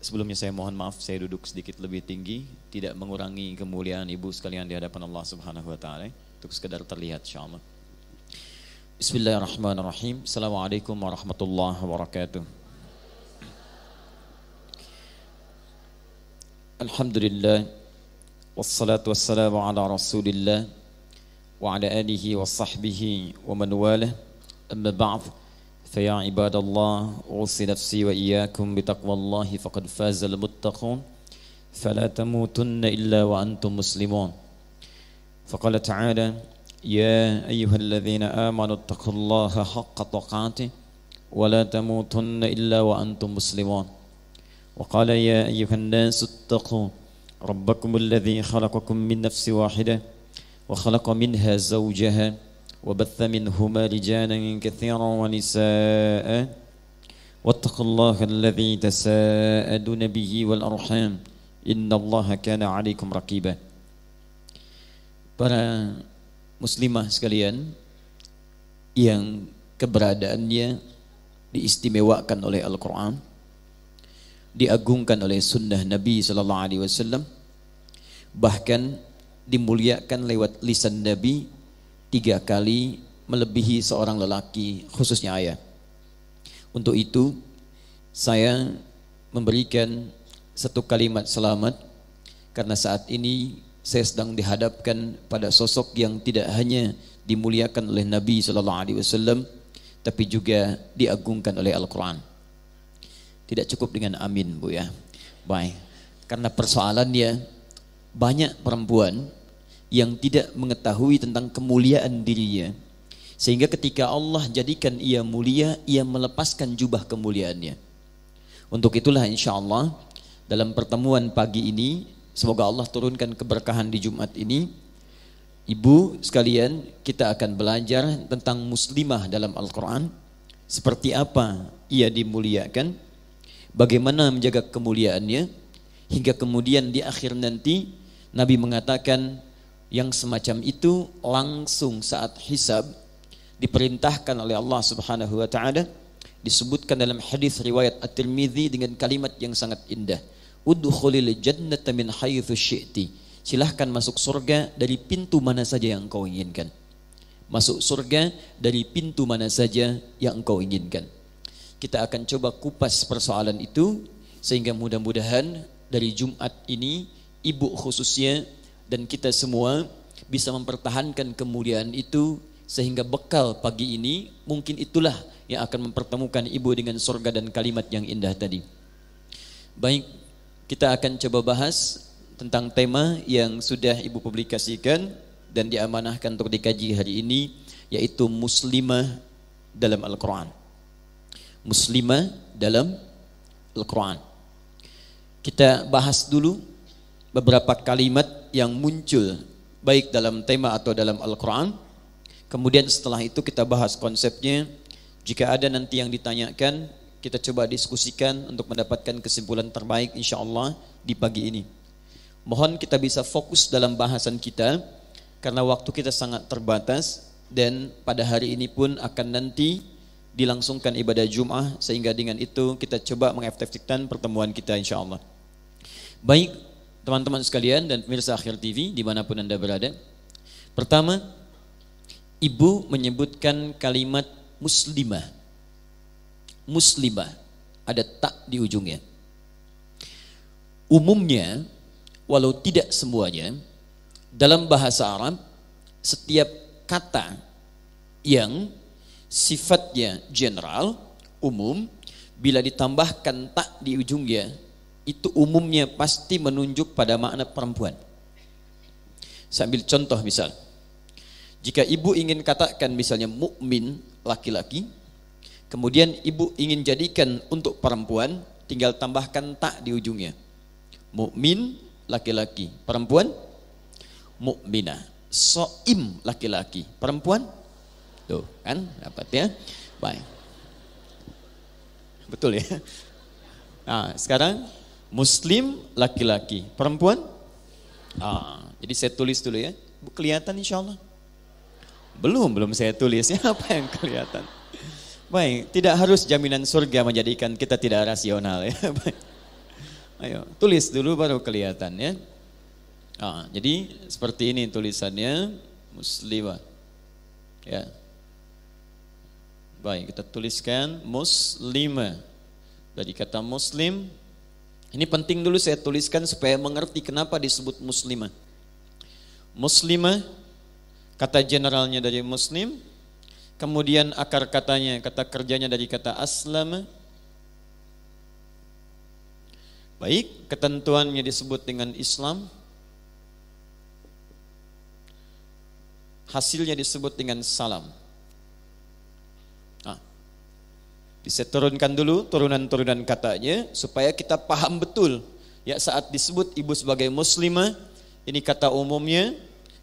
Sebelumnya saya mohon maaf, saya duduk sedikit lebih tinggi, tidak mengurangi kemuliaan ibu sekalian di hadapan Allah Subhanahu wa taala, untuk sekedar terlihat insyaallah. Bismillahirrahmanirrahim. Assalamualaikum warahmatullahi wabarakatuh. Alhamdulillah wassalatu wassalamu ala Rasulillah wa ala alihi wa sahbihi wa man walah. Amma ba'd. فيا عباد الله أوصي نفسي وإياكم بتقوى الله فقد فاز المتقون فلا تموتن إلا وأنتم مسلمون. فقال تعالى يا أيها الذين آمنوا اتقوا الله حق تقاته ولا تموتن إلا وأنتم مسلمون. وقال يا أيها الناس اتقوا ربكم الذي خلقكم من نفس واحدة وخلق منها زوجها وبث منهما رجالا كثيرا ونساء واتقوا الله الذي تساءلون به والأرحام إن الله كان عليكم رقيبا. Para muslimah sekalian yang keberadaannya diistimewakan oleh Al-Quran, diagungkan oleh sunnah Nabi SAW, bahkan dimuliakan lewat lisan Nabi 3 kali melebihi seorang lelaki, khususnya ayah. Untuk itu saya memberikan satu kalimat selamat, karena saat ini saya sedang dihadapkan pada sosok yang tidak hanya dimuliakan oleh Nabi SAW, tapi juga diagungkan oleh Al-Quran. Tidak cukup dengan amin, Bu ya. Baik, karena persoalannya banyak perempuan yang tidak mengetahui tentang kemuliaan dirinya, sehingga ketika Allah jadikan ia mulia, ia melepaskan jubah kemuliaannya. Untuk itulah insyaallah dalam pertemuan pagi ini, semoga Allah turunkan keberkahan di Jumat ini, ibu sekalian, kita akan belajar tentang muslimah dalam Al-Quran, seperti apa ia dimuliakan, bagaimana menjaga kemuliaannya, hingga kemudian di akhir nanti Nabi mengatakan yang semacam itu langsung saat hisab diperintahkan oleh Allah Subhanahu wa taala, disebutkan dalam hadis riwayat At-Tirmidzi dengan kalimat yang sangat indah, udkhulil jannata min haitsu syi'ti, silahkan masuk surga dari pintu mana saja yang engkau inginkan. Masuk surga dari pintu mana saja yang engkau inginkan. Kita akan coba kupas persoalan itu, sehingga mudah-mudahan dari Jumat ini ibu khususnya dan kita semua bisa mempertahankan kemuliaan itu, sehingga bekal pagi ini mungkin itulah yang akan mempertemukan ibu dengan surga dan kalimat yang indah tadi. Baik, kita akan coba bahas tentang tema yang sudah ibu publikasikan dan diamanahkan untuk dikaji hari ini, yaitu muslimah dalam Al-Quran. Muslimah dalam Al-Quran. Kita bahas dulu beberapa kalimat yang muncul baik dalam tema atau dalam Al-Quran. Kemudian setelah itu kita bahas konsepnya. Jika ada nanti yang ditanyakan, kita coba diskusikan untuk mendapatkan kesimpulan terbaik insyaallah di pagi ini. Mohon kita bisa fokus dalam bahasan kita, karena waktu kita sangat terbatas, dan pada hari ini pun akan nanti dilangsungkan ibadah Jum'ah, sehingga dengan itu kita coba mengefektifkan pertemuan kita insyaallah. Baik, teman-teman sekalian dan pemirsa Akhir TV dimanapun Anda berada. Pertama, ibu menyebutkan kalimat muslimah. Muslimah, ada tak di ujungnya. Umumnya, walau tidak semuanya, dalam bahasa Arab, setiap kata yang sifatnya general, umum, bila ditambahkan tak di ujungnya, itu umumnya pasti menunjuk pada makna perempuan. Saya ambil contoh misal, jika ibu ingin katakan misalnya mukmin laki-laki, kemudian ibu ingin jadikan untuk perempuan, tinggal tambahkan tak di ujungnya. Mukmin laki-laki, perempuan mukminah. Shaim laki-laki, perempuan, tuh kan dapat ya. Baik, betul ya. Nah sekarang muslim laki-laki, perempuan. Jadi saya tulis dulu ya. Kelihatan insyaallah? Belum saya tulis ya, apa yang kelihatan? Baik, tidak harus jaminan surga menjadikan kita tidak rasional ya. Baik. Ayo, tulis dulu baru kelihatan ya. Jadi seperti ini tulisannya, muslimah. Ya. Baik, kita tuliskan muslimah. Dari kata muslim, ini penting dulu saya tuliskan supaya mengerti kenapa disebut muslimah. Muslimah, kata generalnya dari muslim, kemudian akar katanya, kata kerjanya dari kata aslama. Baik, ketentuannya disebut dengan Islam. Hasilnya disebut dengan salam. Bisa turunkan dulu turunan-turunan katanya supaya kita paham betul. Ya, saat disebut ibu sebagai muslimah, ini kata umumnya,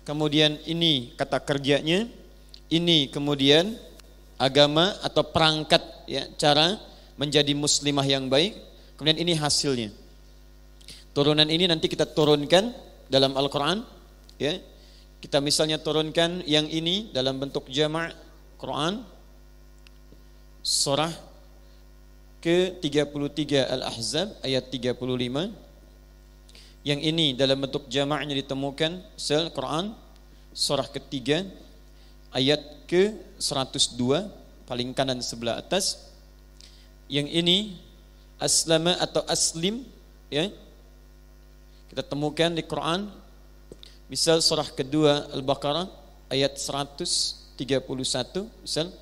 kemudian ini kata kerjanya, ini kemudian agama atau perangkat ya, cara menjadi muslimah yang baik, kemudian ini hasilnya. Turunan ini nanti kita turunkan dalam Al-Quran ya. Kita misalnya turunkan yang ini dalam bentuk jama' Quran surah ke-33 Al-Ahzab ayat 35. Yang ini dalam bentuk jama'nya ditemukan Quran surah ketiga ayat ke-102 paling kanan sebelah atas. Yang ini aslama atau aslim ya. Kita temukan di Quran misal surah kedua Al-Baqarah ayat 131 misal.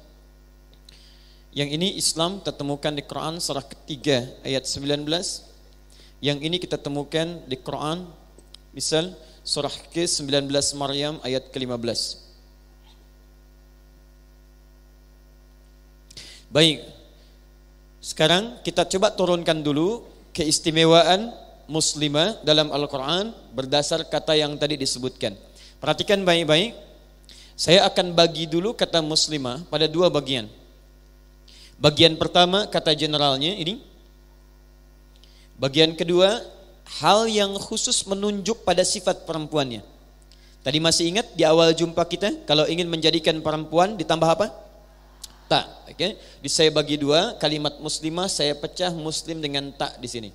Yang ini Islam kita temukan di Quran surah ketiga ayat 19. Yang ini kita temukan di Quran misal surah ke-19 Maryam ayat ke-15. Baik. Sekarang kita coba turunkan dulu keistimewaan muslimah dalam Al-Quran berdasar kata yang tadi disebutkan. Perhatikan baik-baik. Saya akan bagi dulu kata muslimah pada dua bagian. Bagian pertama kata generalnya ini. Bagian kedua hal yang khusus menunjuk pada sifat perempuannya. Tadi masih ingat di awal jumpa kita kalau ingin menjadikan perempuan ditambah apa? Ta. Oke. Saya bagi dua kalimat muslimah, saya pecah muslim dengan ta di sini.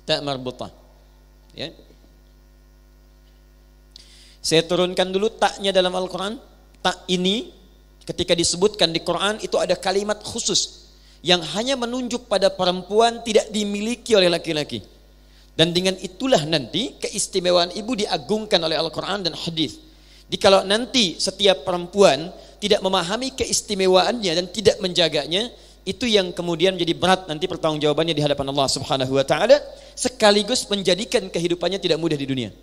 Ta marbutah. Ya. Saya turunkan dulu taknya dalam Al-Quran. Tak ini ketika disebutkan di Quran itu ada kalimat khusus yang hanya menunjuk pada perempuan, tidak dimiliki oleh laki-laki. Dan dengan itulah nanti keistimewaan ibu diagungkan oleh Al-Quran dan hadis. Jikalau nanti setiap perempuan tidak memahami keistimewaannya dan tidak menjaganya, itu yang kemudian menjadi berat nanti pertanggungjawabannya di hadapan Allah Subhanahu wa taala, sekaligus menjadikan kehidupannya tidak mudah di dunia.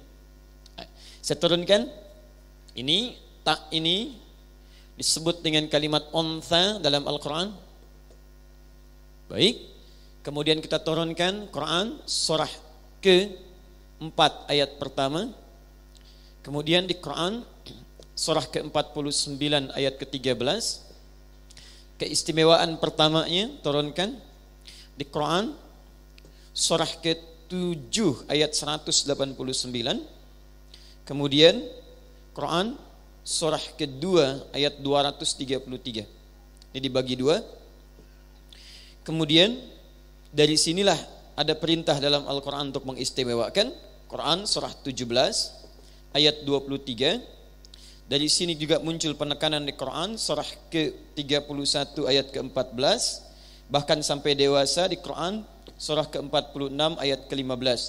Saya turunkan ini, tak ini disebut dengan kalimat untha dalam Al-Quran. Baik. Kemudian kita turunkan Quran surah ke-4 ayat pertama. Kemudian di Quran surah ke-49 ayat ke-13. Keistimewaan pertamanya turunkan di Quran surah ke-7 ayat 189. Kemudian Quran surah kedua ayat 233. Ini dibagi dua. Kemudian dari sinilah ada perintah dalam Al-Quran untuk mengistimewakan. Quran surah 17 ayat 23. Dari sini juga muncul penekanan di Quran surah ke-31 ayat ke-14. Bahkan sampai dewasa di Quran surah ke-46 ayat ke-15.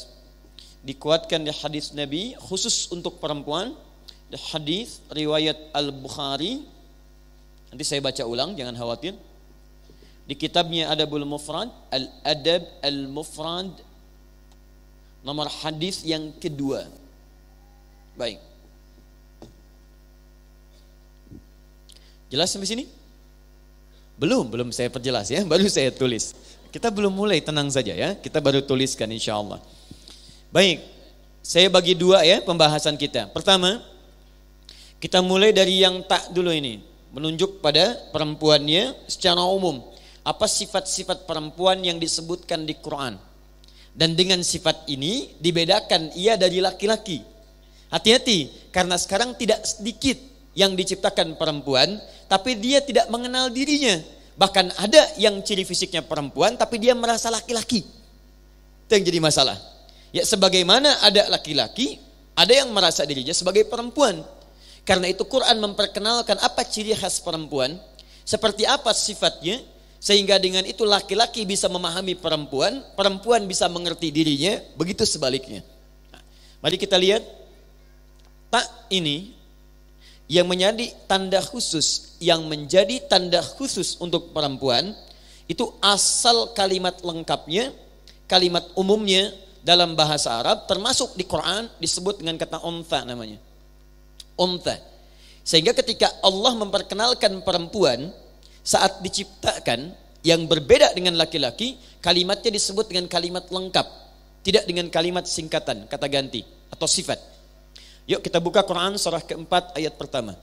Dikuatkan di hadis Nabi khusus untuk perempuan. Di hadis riwayat Al-Bukhari, nanti saya baca ulang, jangan khawatir. Di kitabnya Adabul Mufrad, Al-Adab Al-Mufrad, nomor hadis yang kedua. Baik. Jelas sampai sini? Belum saya perjelas ya, baru saya tulis. Kita belum mulai, tenang saja ya. Kita baru tuliskan insyaallah. Baik, saya bagi dua ya pembahasan kita. Pertama, kita mulai dari yang tak dulu ini, menunjuk pada perempuannya secara umum. Apa sifat-sifat perempuan yang disebutkan di Quran? Dan dengan sifat ini dibedakan ia dari laki-laki. Hati-hati, karena sekarang tidak sedikit yang diciptakan perempuan, tapi dia tidak mengenal dirinya. Bahkan ada yang ciri fisiknya perempuan, tapi dia merasa laki-laki. Itu yang jadi masalah. Ya sebagaimana ada laki-laki, ada yang merasa dirinya sebagai perempuan. Karena itu Quran memperkenalkan apa ciri khas perempuan, seperti apa sifatnya, sehingga dengan itu laki-laki bisa memahami perempuan, perempuan bisa mengerti dirinya, begitu sebaliknya. Nah, mari kita lihat tak ini yang menjadi tanda khusus, yang menjadi tanda khusus untuk perempuan itu asal kalimat lengkapnya, kalimat umumnya dalam bahasa Arab, termasuk di Quran disebut dengan kata untha namanya. Untha. Sehingga ketika Allah memperkenalkan perempuan saat diciptakan yang berbeda dengan laki-laki, kalimatnya disebut dengan kalimat lengkap, tidak dengan kalimat singkatan, kata ganti atau sifat. Yuk kita buka Quran surah keempat ayat pertama.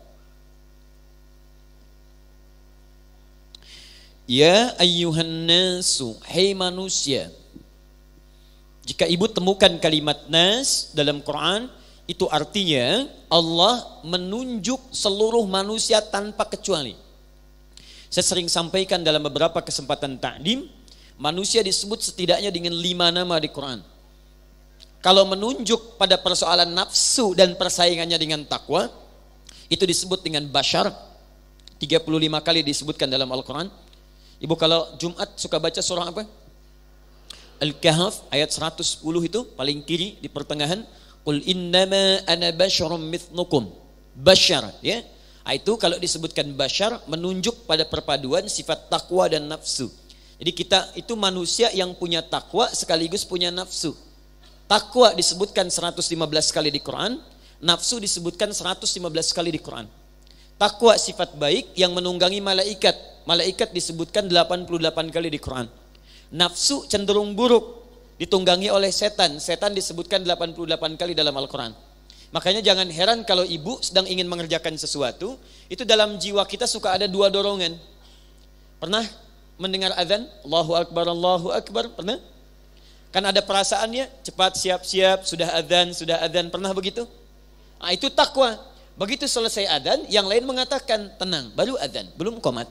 Ya ayyuhan nasu, hai manusia. Jika ibu temukan kalimat nas dalam Quran, itu artinya Allah menunjuk seluruh manusia tanpa kecuali. Saya sering sampaikan dalam beberapa kesempatan ta'lim, manusia disebut setidaknya dengan 5 nama di Quran. Kalau menunjuk pada persoalan nafsu dan persaingannya dengan takwa, itu disebut dengan bashar. 35 kali disebutkan dalam Al-Quran. Ibu kalau Jumat suka baca surah apa? Al-Kahf ayat 110 itu paling kiri di pertengahan. Qul innama ana basyarum mithlukum. Bashar, ya. Itu kalau disebutkan bashar menunjuk pada perpaduan sifat takwa dan nafsu. Jadi kita itu manusia yang punya takwa sekaligus punya nafsu. Takwa disebutkan 115 kali di Quran, nafsu disebutkan 115 kali di Quran. Takwa sifat baik yang menunggangi malaikat. Malaikat disebutkan 88 kali di Quran. Nafsu cenderung buruk ditunggangi oleh setan. Setan disebutkan 88 kali dalam Al-Quran. Makanya jangan heran kalau ibu sedang ingin mengerjakan sesuatu, itu dalam jiwa kita suka ada 2 dorongan. Pernah mendengar azan? Allahu Akbar, Allahu Akbar. Pernah? Kan ada perasaannya, cepat siap-siap, sudah azan, pernah begitu? Nah, itu takwa. Begitu selesai azan, yang lain mengatakan tenang, baru azan, belum qomat.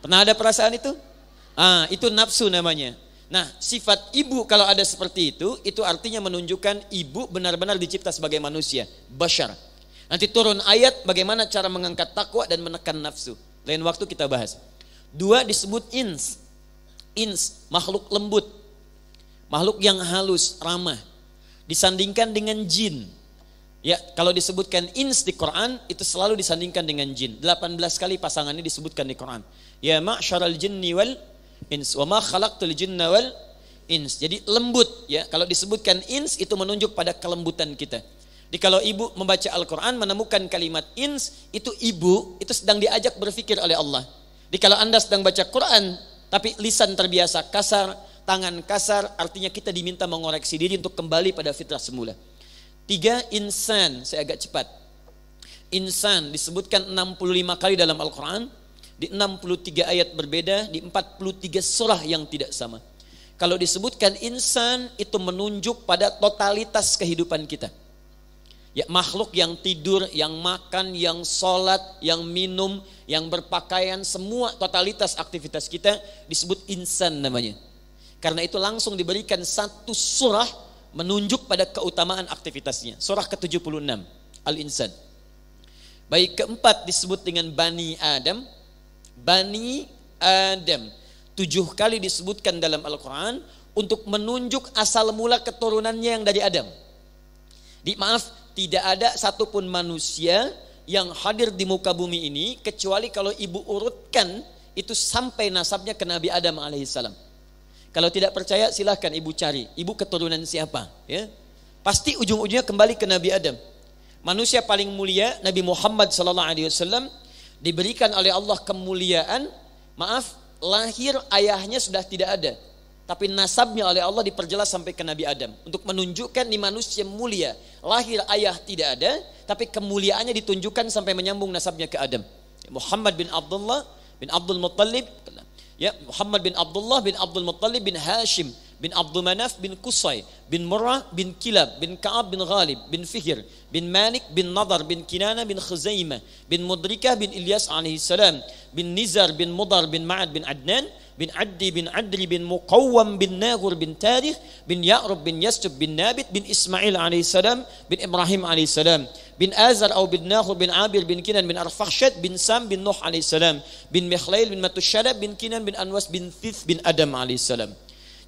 Pernah ada perasaan itu? Itu nafsu namanya. Nah, sifat ibu kalau ada seperti itu artinya menunjukkan ibu benar-benar dicipta sebagai manusia, bashar. Nanti turun ayat bagaimana cara mengangkat takwa dan menekan nafsu. Lain waktu kita bahas. 2 disebut ins. Ins, makhluk lembut. Makhluk yang halus, ramah. Disandingkan dengan jin. Ya, kalau disebutkan ins di Quran itu selalu disandingkan dengan jin. 18 kali pasangannya disebutkan di Quran. Ya ma'syaral jinni wal ins wa ma khalaqtul jinna wal ins. Jadi lembut, ya. Kalau disebutkan ins itu menunjuk pada kelembutan kita. Jadi kalau ibu membaca Al-Quran menemukan kalimat ins, itu ibu itu sedang diajak berpikir oleh Allah. Jadi kalau Anda sedang baca Quran tapi lisan terbiasa kasar, tangan kasar, artinya kita diminta mengoreksi diri untuk kembali pada fitrah semula. 3, insan, saya agak cepat. Insan disebutkan 65 kali dalam Al-Quran, di 63 ayat berbeda, di 43 surah yang tidak sama. Kalau disebutkan insan itu menunjuk pada totalitas kehidupan kita. Ya, makhluk yang tidur, yang makan, yang sholat, yang minum, yang berpakaian, semua totalitas aktivitas kita disebut insan namanya. Karena itu langsung diberikan satu surah menunjuk pada keutamaan aktivitasnya. Surah ke-76 Al-Insan. Baik, keempat disebut dengan Bani Adam. Bani Adam 7 kali disebutkan dalam Al-Quran untuk menunjuk asal mula keturunannya yang dari Adam. Tidak ada satupun manusia yang hadir di muka bumi ini kecuali kalau ibu urutkan itu sampai nasabnya ke Nabi Adam alaihissalam. Kalau tidak percaya silahkan ibu cari, ibu keturunan siapa, ya. Pasti ujung-ujungnya kembali ke Nabi Adam. Manusia paling mulia Nabi Muhammad SAW diberikan oleh Allah kemuliaan. Lahir ayahnya sudah tidak ada, tapi nasabnya oleh Allah diperjelas sampai ke Nabi Adam untuk menunjukkan di manusia mulia. Lahir ayah tidak ada, tapi kemuliaannya ditunjukkan sampai menyambung nasabnya ke Adam. Muhammad bin Abdullah bin Abdul Muttalib, ya, Muhammad bin Abdullah bin Abdul Muttalib bin Hashim bin Abdul Manaf bin Qusay bin Murrah bin Kilab bin Ka'ab bin Ghalib bin Fihr bin Malik bin Nadar bin Kinana bin Khuzaimah bin Mudrikah bin Ilyas alaihi salam bin Nizar bin Mudar bin Ma'ad bin Adnan bin Addi bin Adri bin Muqawwam bin Nagur bin Tarikh bin Ya'rub bin Yastub bin Nabit bin Ismail alaihi salam bin Ibrahim alaihi salam bin Azar atau bin Nakhur bin Abir bin Kinan bin Arfakhshad bin Sam bin Nuh alaihi salam bin Mikhlail bin Matusyalab bin Kinan bin Anwas bin Thith bin Adam alaihi salam.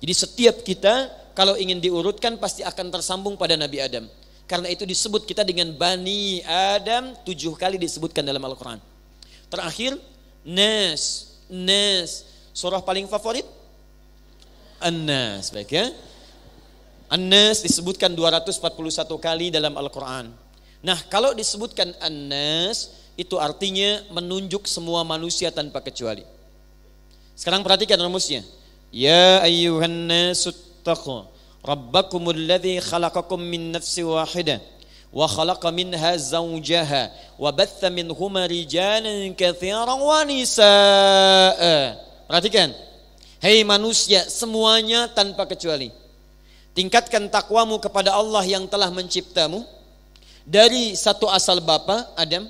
Jadi setiap kita kalau ingin diurutkan pasti akan tersambung pada Nabi Adam. Karena itu disebut kita dengan Bani Adam 7 kali disebutkan dalam Al-Quran. Terakhir Nas. Surah paling favorit An-Nas. Baik ya. An-Nas disebutkan 241 kali dalam Al-Quran. Nah kalau disebutkan An-Nas itu artinya menunjuk semua manusia tanpa kecuali. Sekarang perhatikan rumusnya. Ya ayyuhan nasu taqu rabbakumul ladzi khalaqakum min nafsin wahidah wa khalaqa minha zawjaha wa batha minhuma rijalan katsiran wa nisaa. Perhatikan. Hei manusia semuanya tanpa kecuali. Tingkatkan takwamu kepada Allah yang telah menciptamu dari satu asal bapa Adam,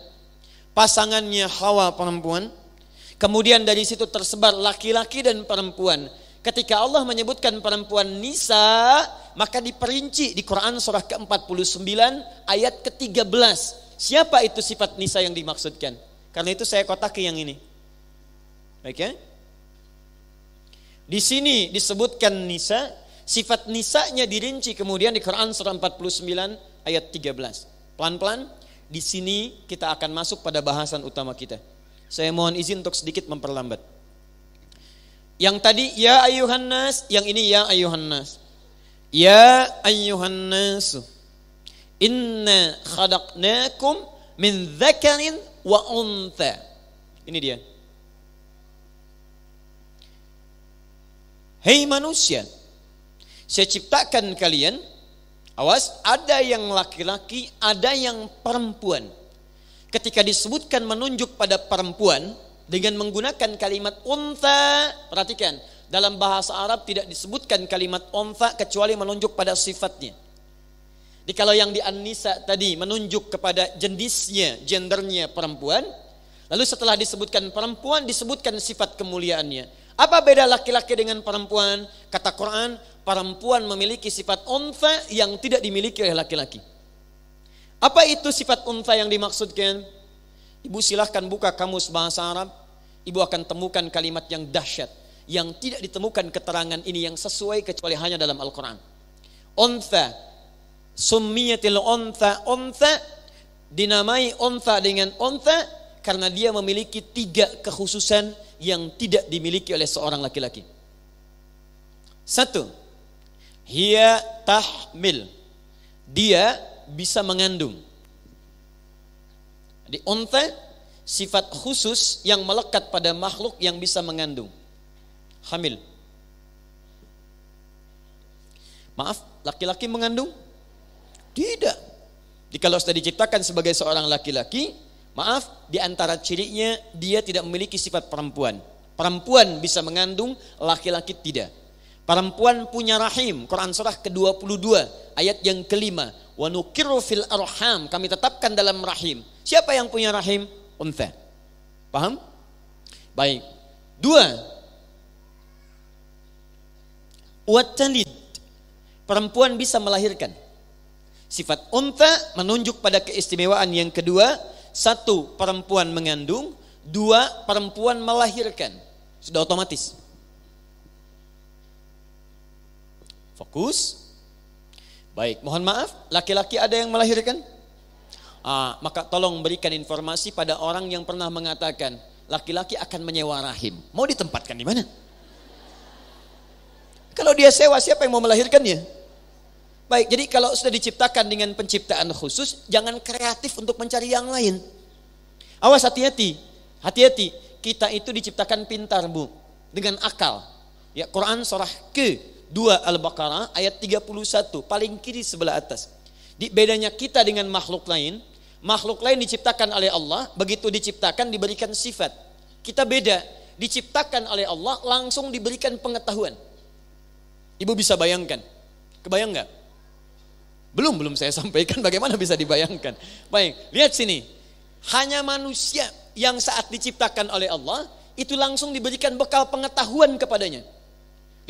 pasangannya Hawa perempuan. Kemudian dari situ tersebar laki-laki dan perempuan. Ketika Allah menyebutkan perempuan nisa, maka diperinci di Quran surah ke-49 ayat ke-13. Siapa itu sifat nisa yang dimaksudkan? Karena itu saya kotaki yang ini. Baik ya? Di sini disebutkan nisa, sifat nisanya dirinci kemudian di Quran surah 49 ayat 13. Pelan-pelan di sini kita akan masuk pada bahasan utama kita. Saya mohon izin untuk sedikit memperlambat. Yang tadi ya ayyuhan nas, yang ini ya ayyuhan nas. Ya ayyuhan nas. Inna khalaqnakum min dzakarin wa untha. Ini dia. Hei manusia, saya ciptakan kalian. Awas, ada yang laki-laki, ada yang perempuan. Ketika disebutkan menunjuk pada perempuan dengan menggunakan kalimat untha, perhatikan, dalam bahasa Arab tidak disebutkan kalimat untha kecuali menunjuk pada sifatnya. Jadi kalau yang di An-Nisa tadi menunjuk kepada jenisnya, gendernya perempuan, lalu setelah disebutkan perempuan disebutkan sifat kemuliaannya. Apa beda laki-laki dengan perempuan? Kata Quran, perempuan memiliki sifat untha yang tidak dimiliki oleh laki-laki. Apa itu sifat untha yang dimaksudkan? Ibu silahkan buka kamus bahasa Arab. Ibu akan temukan kalimat yang dahsyat, yang tidak ditemukan keterangan ini yang sesuai kecuali hanya dalam Al-Quran. Untha, summiyatil untha, untha dinamai untha dengan untha karena dia memiliki 3 kekhususan yang tidak dimiliki oleh seorang laki-laki. 1, hiya tahmil, dia bisa mengandung. Di untha sifat khusus yang melekat pada makhluk yang bisa mengandung. Hamil. Maaf, laki-laki mengandung? Tidak. Jadi kalau sudah diciptakan sebagai seorang laki-laki, maaf, di antara cirinya dia tidak memiliki sifat perempuan. Perempuan bisa mengandung, laki-laki tidak. Perempuan punya rahim, Quran surah ke-22 ayat yang kelima. Wa nuqirru fil arham, kami tetapkan dalam rahim. Siapa yang punya rahim? Untha. Paham? Baik. 2. Watalid, perempuan bisa melahirkan. Sifat untha menunjuk pada keistimewaan yang kedua. 1, perempuan mengandung. 2, perempuan melahirkan. Sudah otomatis. Fokus. Baik, mohon maaf, laki-laki ada yang melahirkan? Maka tolong berikan informasi pada orang yang pernah mengatakan laki-laki akan menyewa rahim. Mau ditempatkan di mana? Kalau dia sewa, siapa yang mau melahirkannya? Baik, jadi kalau sudah diciptakan dengan penciptaan khusus, jangan kreatif untuk mencari yang lain. Awas, hati-hati. Hati-hati, kita itu diciptakan pintar, Bu, dengan akal. Ya, Quran surah ke-2 Al-Baqarah ayat 31, paling kiri sebelah atas. Di bedanya kita dengan makhluk lain diciptakan oleh Allah, begitu diciptakan diberikan sifat. Kita beda, diciptakan oleh Allah langsung diberikan pengetahuan. Ibu bisa bayangkan? Kebayang nggak? Belum saya sampaikan bagaimana bisa dibayangkan. Baik, lihat sini. Hanya manusia yang saat diciptakan oleh Allah itu langsung diberikan bekal pengetahuan kepadanya.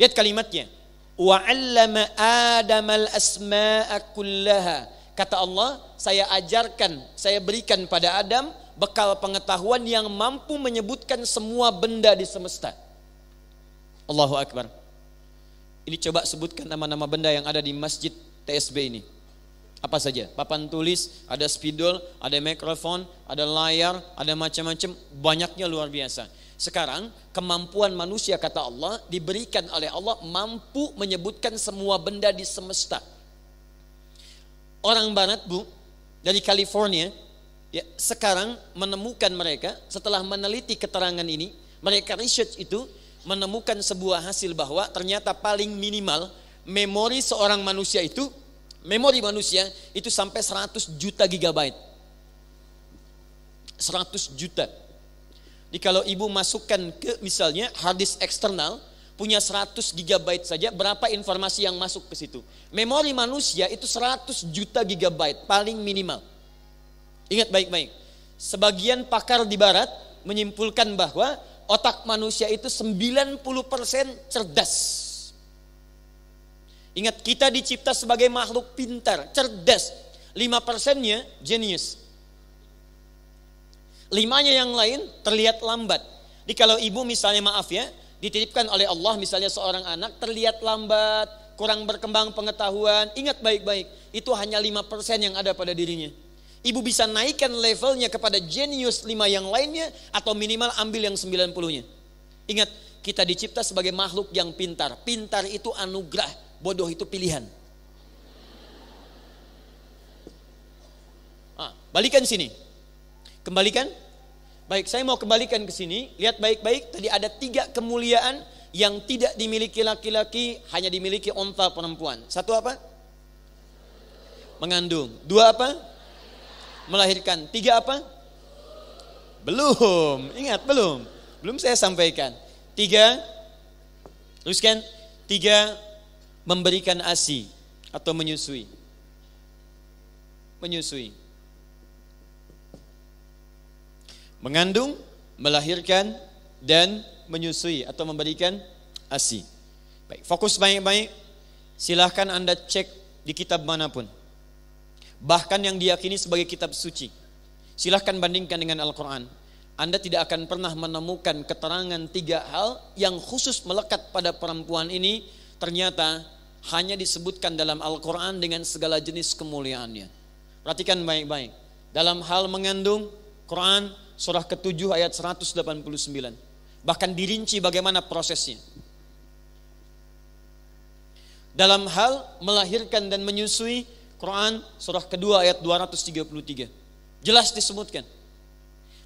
Lihat kalimatnya. Wa 'allama Adamal asma'a kullaha. Kata Allah, saya ajarkan, saya berikan pada Adam bekal pengetahuan yang mampu menyebutkan semua benda di semesta. Allahu Akbar. Ini coba sebutkan nama-nama benda yang ada di masjid TSB ini. Apa saja? Papan tulis, ada spidol, ada mikrofon, ada layar, ada macam-macam, banyaknya luar biasa. Sekarang kemampuan manusia kata Allah diberikan oleh Allah mampu menyebutkan semua benda di semesta. Orang barat, Bu, dari California, ya, sekarang menemukan mereka setelah meneliti keterangan ini, mereka research itu menemukan sebuah hasil bahwa ternyata paling minimal memori seorang manusia itu, memori manusia itu sampai 100 juta gigabyte. 100 juta. Jadi kalau ibu masukkan ke misalnya hard disk eksternal, punya 100 gigabyte saja, berapa informasi yang masuk ke situ? Memori manusia itu 100 juta gigabyte, paling minimal. Ingat baik-baik. Sebagian pakar di barat menyimpulkan bahwa otak manusia itu 90% cerdas. Ingat, kita dicipta sebagai makhluk pintar, cerdas. 5%-nya genius. 5-nya yang lain terlihat lambat. Jadi kalau ibu misalnya maaf ya, dititipkan oleh Allah misalnya seorang anak terlihat lambat, kurang berkembang pengetahuan, ingat baik-baik, itu hanya 5% yang ada pada dirinya. Ibu bisa naikkan levelnya kepada jenius 5 yang lainnya atau minimal ambil yang 90-nya. Ingat, kita dicipta sebagai makhluk yang pintar. Pintar itu anugerah, bodoh itu pilihan. Balikan sini. Kembalikan. Baik, saya mau kembalikan ke sini. Lihat baik-baik, tadi ada 3 kemuliaan yang tidak dimiliki laki-laki, hanya dimiliki unta perempuan. 1 apa? Mengandung. 2 apa? Melahirkan. 3 apa? Belum. Ingat, belum. Belum saya sampaikan. 3, teruskan. 3, memberikan ASI atau menyusui. Menyusui. Mengandung, melahirkan, dan menyusui atau memberikan ASI. Baik, fokus baik-baik. Silahkan Anda cek di kitab manapun. Bahkan yang diyakini sebagai kitab suci. Silahkan bandingkan dengan Al-Quran. Anda tidak akan pernah menemukan keterangan 3 hal yang khusus melekat pada perempuan ini. Ternyata hanya disebutkan dalam Al-Quran dengan segala jenis kemuliaannya. Perhatikan baik-baik. Dalam hal mengandung, Quran surah ke-7 ayat 189. Bahkan dirinci bagaimana prosesnya. Dalam hal melahirkan dan menyusui, Quran surah ke-2 ayat 233. Jelas disebutkan.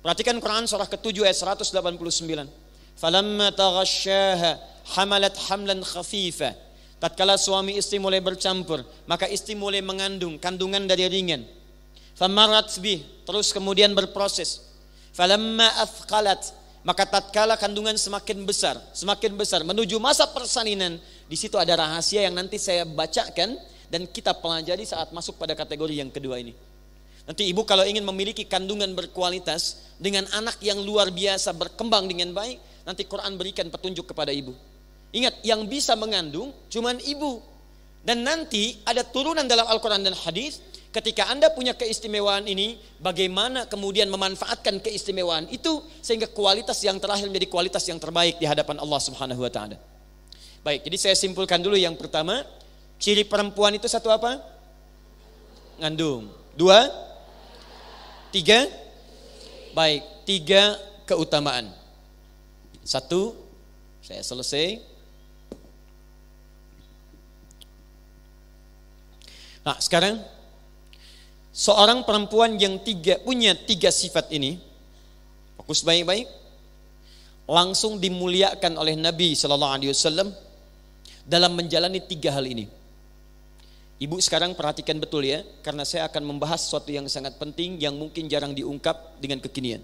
Perhatikan Quran surah ke-7 ayat 189. Falamma taghasyaha hamalat hamlan khafifa. Tatkala suami istri mulai bercampur, maka istri mulai mengandung, kandungan dari ringan. Famarat bih, terus kemudian berproses. Falamma athqalat, maka tatkala kandungan semakin besar menuju masa persalinan, di situ ada rahasia yang nanti saya bacakan dan kita pelajari saat masuk pada kategori yang kedua ini. Nanti ibu kalau ingin memiliki kandungan berkualitas dengan anak yang luar biasa berkembang dengan baik, nanti Quran berikan petunjuk kepada ibu. Ingat, yang bisa mengandung cuman ibu. Dan nanti ada turunan dalam Al-Quran dan hadis. Ketika Anda punya keistimewaan ini, bagaimana kemudian memanfaatkan keistimewaan itu sehingga kualitas yang terakhir menjadi kualitas yang terbaik di hadapan Allah Subhanahu wa taala. Baik, jadi saya simpulkan dulu yang pertama, ciri perempuan itu 1 apa? Ngandung. 2, 3. Baik, 3 keutamaan. 1, saya selesai. Nah, sekarang seorang perempuan yang punya 3 sifat ini, fokus baik-baik, langsung dimuliakan oleh Nabi SAW dalam menjalani 3 hal ini. Ibu sekarang perhatikan betul ya, karena saya akan membahas sesuatu yang sangat penting yang mungkin jarang diungkap dengan kekinian.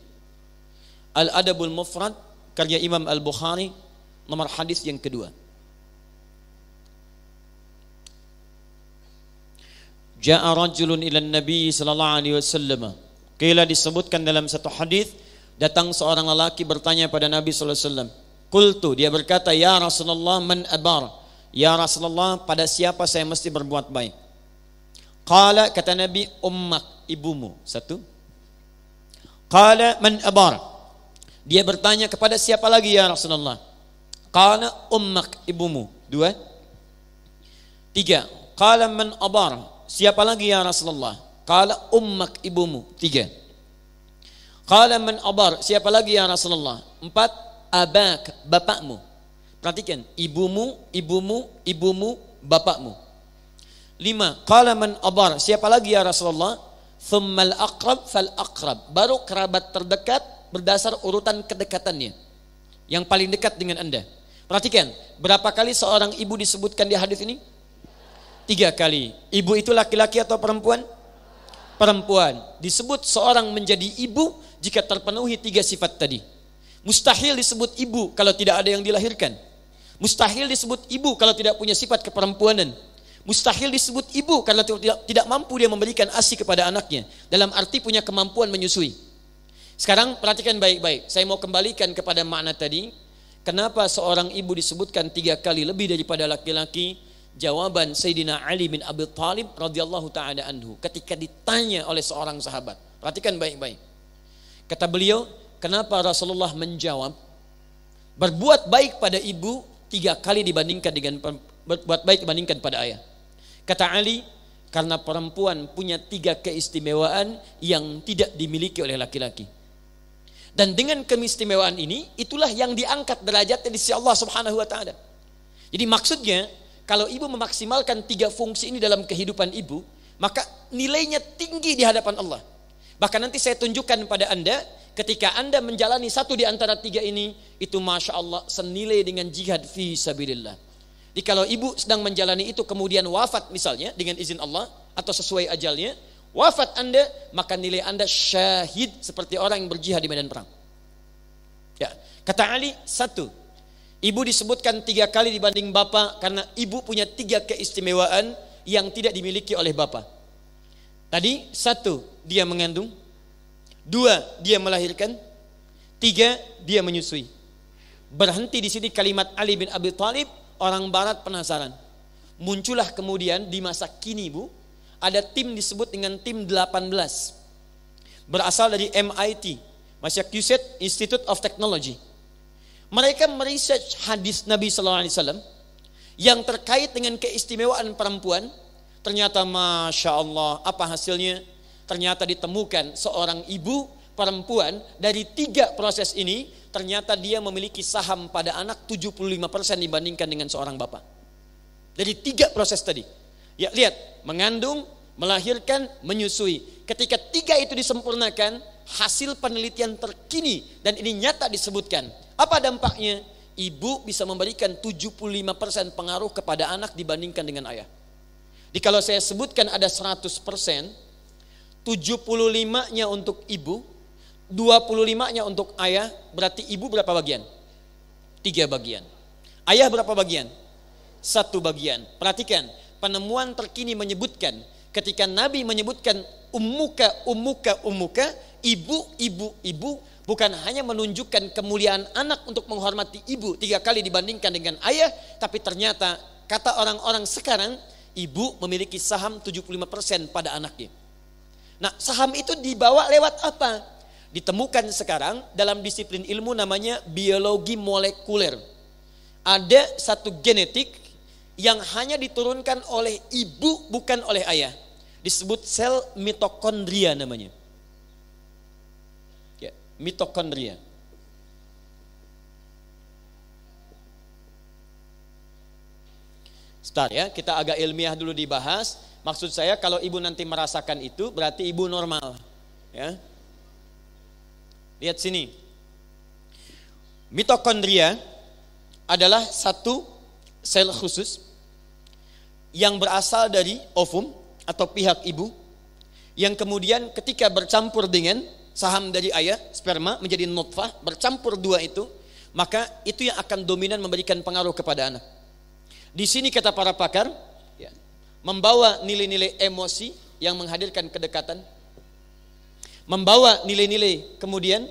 Al-Adabul Mufrad, karya Imam Al-Bukhari, nomor hadis yang kedua. Ja'a rajulun ila Nabi sallallahu alaihi wasallam. Qila, disebutkan dalam satu hadis, datang seorang lelaki bertanya pada Nabi sallallahu alaihi wasallam. Qultu, dia berkata, ya Rasulullah, man abar? Ya Rasulullah, pada siapa saya mesti berbuat baik? Qala, kata Nabi, ummak, ibumu. Satu. Qala, man abar? Dia bertanya, kepada siapa lagi ya Rasulullah? Qala, ummak, ibumu. Dua. Tiga. Qala, man abar? Siapa lagi ya Rasulullah? Qala, ummak, ibumu. Tiga. Qala, man abar? Siapa lagi ya Rasulullah? Empat. Abak, bapakmu. Perhatikan, ibumu, ibumu, ibumu, bapakmu. Lima. Qala, man abar? Siapa lagi ya Rasulullah? Thummal aqrab fal aqrab. Baru kerabat terdekat berdasar urutan kedekatannya. Yang paling dekat dengan Anda. Perhatikan, berapa kali seorang ibu disebutkan di hadis ini? 3 kali. Ibu itu laki-laki atau perempuan? Perempuan. Disebut seorang menjadi ibu jika terpenuhi 3 sifat tadi. Mustahil disebut ibu kalau tidak ada yang dilahirkan. Mustahil disebut ibu kalau tidak punya sifat keperempuanan. Mustahil disebut ibu karena tidak mampu dia memberikan ASI kepada anaknya. Dalam arti punya kemampuan menyusui. Sekarang perhatikan baik-baik. Saya mau kembalikan kepada makna tadi. Kenapa seorang ibu disebutkan 3 kali lebih daripada laki-laki? Jawaban Sayyidina Ali bin Abi Thalib radhiyallahu ta'ala anhu ketika ditanya oleh seorang sahabat. Perhatikan baik-baik. Kata beliau, kenapa Rasulullah menjawab berbuat baik pada ibu 3 kali dibandingkan dengan berbuat baik dibandingkan pada ayah? Kata Ali, karena perempuan punya 3 keistimewaan yang tidak dimiliki oleh laki-laki. Dan dengan keistimewaan ini, itulah yang diangkat derajatnya di sisi Allah Subhanahu wa taala. Jadi maksudnya, kalau ibu memaksimalkan 3 fungsi ini dalam kehidupan ibu, maka nilainya tinggi di hadapan Allah. Bahkan nanti saya tunjukkan pada Anda, ketika Anda menjalani 1 di antara 3 ini, itu Masya Allah senilai dengan jihad fi sabilillah. Jadi kalau ibu sedang menjalani itu kemudian wafat misalnya dengan izin Allah atau sesuai ajalnya, wafat Anda, maka nilai Anda syahid seperti orang yang berjihad di medan perang. Ya, kata Ali, 1. Ibu disebutkan 3 kali dibanding bapak karena ibu punya 3 keistimewaan yang tidak dimiliki oleh bapak. Tadi 1, dia mengandung. 2, dia melahirkan. 3, dia menyusui. Berhenti di sini kalimat Ali bin Abi Thalib. Orang barat penasaran. Muncullah kemudian di masa kini, Bu, ada tim disebut dengan tim 18. Berasal dari MIT, Massachusetts Institute of Technology. Mereka meresearch hadis Nabi sallallahu alaihi wasallam yang terkait dengan keistimewaan perempuan. Ternyata Masya Allah, apa hasilnya? Ternyata ditemukan seorang ibu perempuan dari 3 proses ini, ternyata dia memiliki saham pada anak 75% dibandingkan dengan seorang bapak. Dari 3 proses tadi. Ya, lihat, mengandung, melahirkan, menyusui. Ketika 3 itu disempurnakan, hasil penelitian terkini dan ini nyata disebutkan. Apa dampaknya? Ibu bisa memberikan 75% pengaruh kepada anak dibandingkan dengan ayah. Jadi kalau saya sebutkan ada 100%, 75-nya untuk ibu, 25-nya untuk ayah, berarti ibu berapa bagian? 3 bagian. Ayah berapa bagian? 1 bagian. Perhatikan, penemuan terkini menyebutkan ketika Nabi menyebutkan ummuka, ibu, bukan hanya menunjukkan kemuliaan anak untuk menghormati ibu 3 kali dibandingkan dengan ayah, tapi ternyata kata orang-orang sekarang, ibu memiliki saham 75% pada anaknya. Nah, saham itu dibawa lewat apa? Ditemukan sekarang dalam disiplin ilmu namanya biologi molekuler. Ada satu genetik yang hanya diturunkan oleh ibu bukan oleh ayah. Disebut sel mitokondria namanya. Ya, mitokondria. Start ya, kita agak ilmiah dulu dibahas. Maksud saya kalau ibu nanti merasakan itu berarti ibu normal. Ya. Lihat sini. Mitokondria adalah satu sel khusus yang berasal dari ovum atau pihak ibu, yang kemudian ketika bercampur dengan saham dari ayah, sperma menjadi nutfah, bercampur 2 itu, maka itu yang akan dominan memberikan pengaruh kepada anak. Di sini kata para pakar, ya, membawa nilai-nilai emosi yang menghadirkan kedekatan, membawa nilai-nilai kemudian,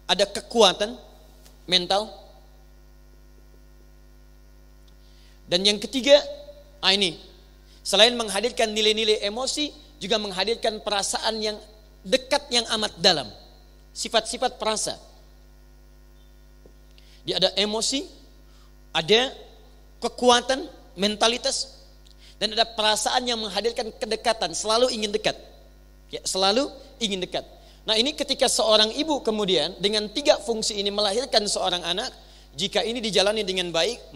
ada kekuatan mental. Dan yang ketiga, ini selain menghadirkan nilai-nilai emosi, juga menghadirkan perasaan yang dekat yang amat dalam. Sifat-sifat perasa. Dia ada emosi, ada kekuatan, mentalitas, dan ada perasaan yang menghadirkan kedekatan, selalu ingin dekat. Ya, selalu ingin dekat. Nah, ini ketika seorang ibu kemudian dengan 3 fungsi ini melahirkan seorang anak, jika ini dijalani dengan baik,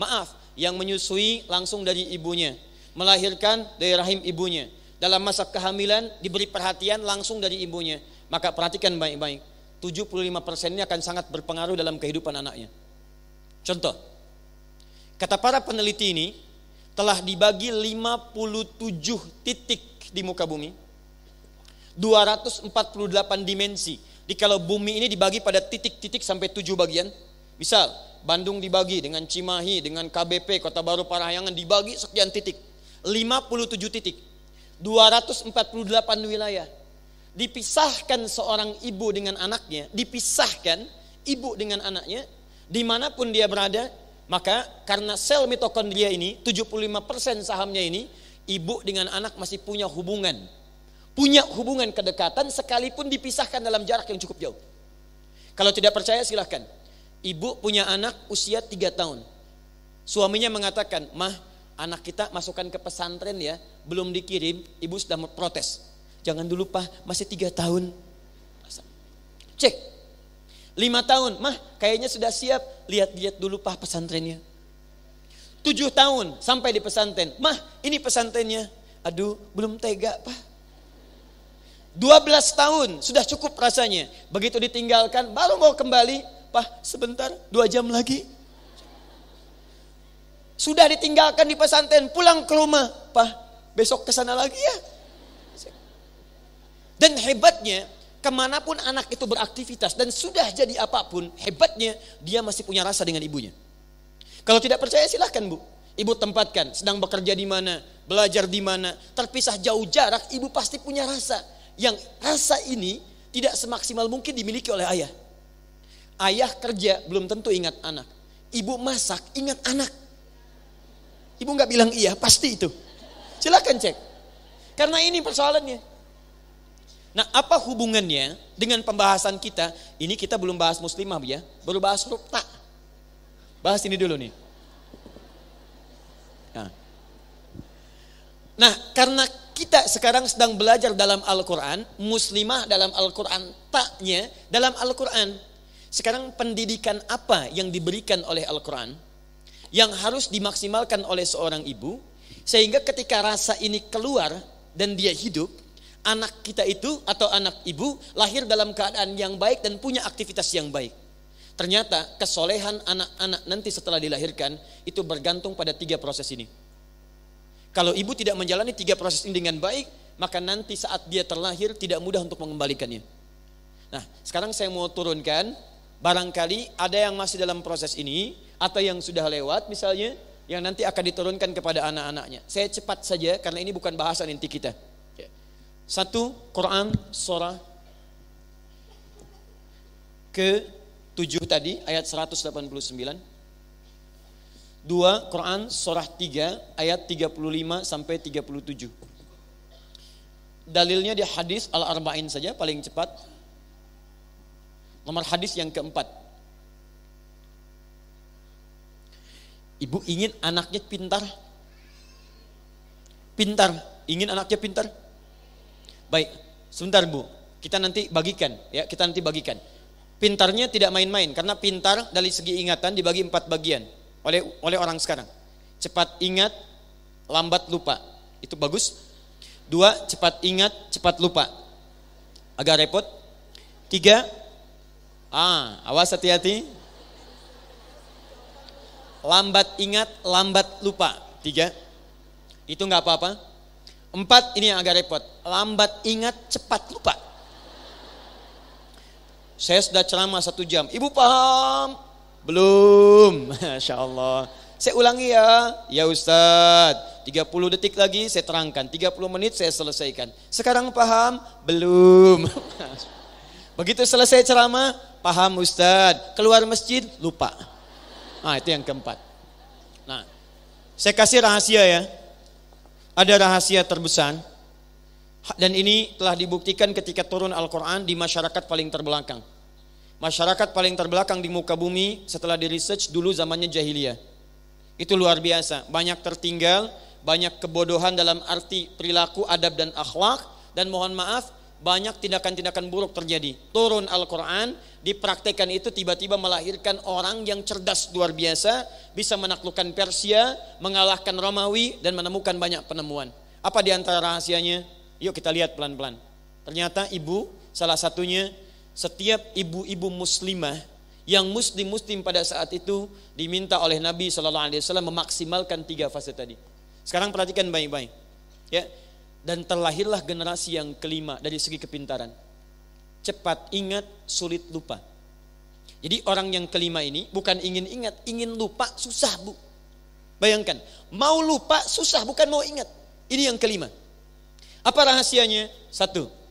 yang menyusui langsung dari ibunya, melahirkan dari rahim ibunya, dalam masa kehamilan diberi perhatian langsung dari ibunya, maka perhatikan baik-baik, 75%-nya akan sangat berpengaruh dalam kehidupan anaknya. Contoh, kata para peneliti ini telah dibagi 57 titik di muka bumi, 248 dimensi. Jadi kalau bumi ini dibagi pada titik-titik sampai 7 bagian, misal Bandung dibagi dengan Cimahi, dengan KBP, Kota Baru Parahyangan dibagi sekian titik, 57 titik, 248 wilayah. Dipisahkan seorang ibu dengan anaknya, dipisahkan ibu dengan anaknya, dimanapun dia berada, maka karena sel mitokondria ini, 75% sahamnya ini, ibu dengan anak masih punya hubungan kedekatan sekalipun dipisahkan dalam jarak yang cukup jauh. Kalau tidak percaya silahkan. Ibu punya anak usia 3 tahun. Suaminya mengatakan, "Mah, anak kita masukkan ke pesantren ya, belum dikirim." Ibu sudah protes. "Jangan dulu Pak, masih 3 tahun. Cek. 5 tahun, "Mah, kayaknya sudah siap. Lihat-lihat dulu Pak pesantrennya." 7 tahun sampai di pesantren. "Mah, ini pesantrennya." "Aduh, belum tega Pak." 12 tahun sudah cukup rasanya. Begitu ditinggalkan baru mau kembali, "Pak, sebentar, 2 jam lagi." Sudah ditinggalkan di pesantren, pulang ke rumah, "Pak, besok ke sana lagi ya." Dan hebatnya, kemanapun anak itu beraktivitas dan sudah jadi apapun, hebatnya dia masih punya rasa dengan ibunya. Kalau tidak percaya silahkan Bu. Ibu tempatkan, sedang bekerja di mana, belajar di mana, terpisah jauh jarak, ibu pasti punya rasa. Yang rasa ini tidak semaksimal mungkin dimiliki oleh ayah. Ayah kerja belum tentu ingat anak. Ibu masak ingat anak. Ibu gak bilang iya, pasti itu. Silakan cek. Karena ini persoalannya. Nah, apa hubungannya dengan pembahasan kita? Ini kita belum bahas muslimah ya, baru bahas huruf ta. Bahas ini dulu nih. Nah, karena kita sekarang sedang belajar dalam Al-Quran, muslimah dalam Al-Quran, taknya dalam Al-Quran. Sekarang pendidikan apa yang diberikan oleh Al-Quran yang harus dimaksimalkan oleh seorang ibu, sehingga ketika rasa ini keluar dan dia hidup, anak kita itu atau anak ibu lahir dalam keadaan yang baik dan punya aktivitas yang baik. Ternyata kesolehan anak-anak nanti setelah dilahirkan itu bergantung pada 3 proses ini. Kalau ibu tidak menjalani 3 proses ini dengan baik, maka nanti saat dia terlahir tidak mudah untuk mengembalikannya. Nah, sekarang saya mau turunkan, barangkali ada yang masih dalam proses ini, atau yang sudah lewat misalnya, yang nanti akan diturunkan kepada anak-anaknya. Saya cepat saja karena ini bukan bahasan inti kita. 1, Quran surah ke-7 tadi, ayat 189. 2, Quran surah 3 ayat 35 sampai 37. Dalilnya di hadis Al-Arba'in saja paling cepat. Nomor hadis yang keempat. Ibu ingin anaknya pintar? Pintar, ingin anaknya pintar? Baik, sebentar Bu. Kita nanti bagikan ya, Pintarnya tidak main-main karena pintar dari segi ingatan dibagi 4 bagian. Oleh orang sekarang. Cepat ingat, lambat lupa. Itu bagus. 2, cepat ingat, cepat lupa. Agak repot. 3, awas hati-hati. Lambat ingat, lambat lupa. 3, itu gak apa-apa. 4, ini yang agak repot. Lambat ingat, cepat lupa. Saya sudah ceramah 1 jam. Ibu paham? Belum, Masya Allah. Saya ulangi ya. Ya Ustadz, 30 detik lagi saya terangkan, 30 menit saya selesaikan. Sekarang paham? Belum. Begitu selesai ceramah, paham Ustadz. Keluar masjid, lupa. Nah, itu yang keempat. Nah, saya kasih rahasia ya. Ada rahasia terbesar. Dan ini telah dibuktikan ketika turun Al-Quran di masyarakat paling terbelakang. Masyarakat paling terbelakang di muka bumi setelah di research dulu zamannya jahiliyah. Itu luar biasa. Banyak tertinggal, banyak kebodohan dalam arti perilaku, adab dan akhlak. Dan mohon maaf, banyak tindakan-tindakan buruk terjadi. Turun Al-Quran, dipraktekkan itu tiba-tiba melahirkan orang yang cerdas luar biasa, bisa menaklukkan Persia, mengalahkan Romawi, dan menemukan banyak penemuan. Apa di antara rahasianya? Yuk kita lihat pelan-pelan. Ternyata ibu, salah satunya, setiap ibu-ibu muslimah yang muslim pada saat itu diminta oleh Nabi SAW memaksimalkan 3 fase tadi. Sekarang perhatikan baik-baik. Ya. Dan terlahirlah generasi yang kelima dari segi kepintaran. Cepat ingat, sulit lupa. Jadi orang yang kelima ini bukan ingin ingat, ingin lupa susah bu. Bayangkan, mau lupa susah, bukan mau ingat. Ini yang kelima. Apa rahasianya? 1.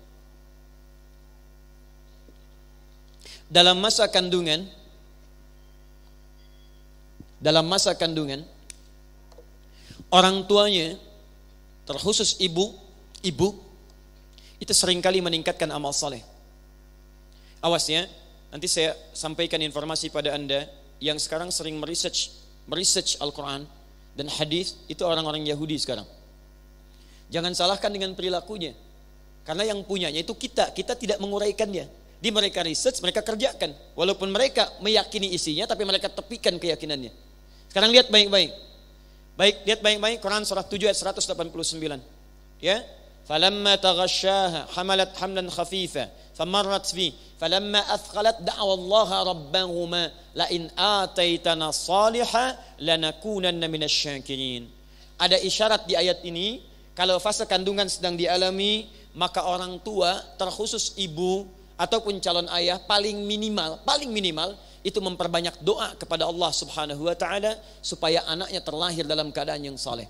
Dalam masa kandungan, orang tuanya, terkhusus ibu itu seringkali meningkatkan amal saleh. Awas ya, nanti saya sampaikan informasi pada Anda yang sekarang sering meresearch Al-Quran dan hadis, itu orang-orang Yahudi sekarang. Jangan salahkan dengan perilakunya, karena yang punyanya itu kita tidak menguraikannya. Di mereka research, mereka kerjakan, walaupun mereka meyakini isinya, tapi mereka tepikan keyakinannya. Sekarang lihat baik-baik. Lihat baik-baik Quran surah 7 ayat 189. Ya. Falamma taghasyaha hamalat hamlan khafifa famarrat fi falamma athqalat da'wa Allah rabbahuma la in ataitana salihah lanakunanna minasyakirin. Ada isyarat di ayat ini kalau fase kandungan sedang dialami, maka orang tua terkhusus ibu ataupun calon ayah paling minimal itu memperbanyak doa kepada Allah Subhanahu wa taala supaya anaknya terlahir dalam keadaan yang saleh.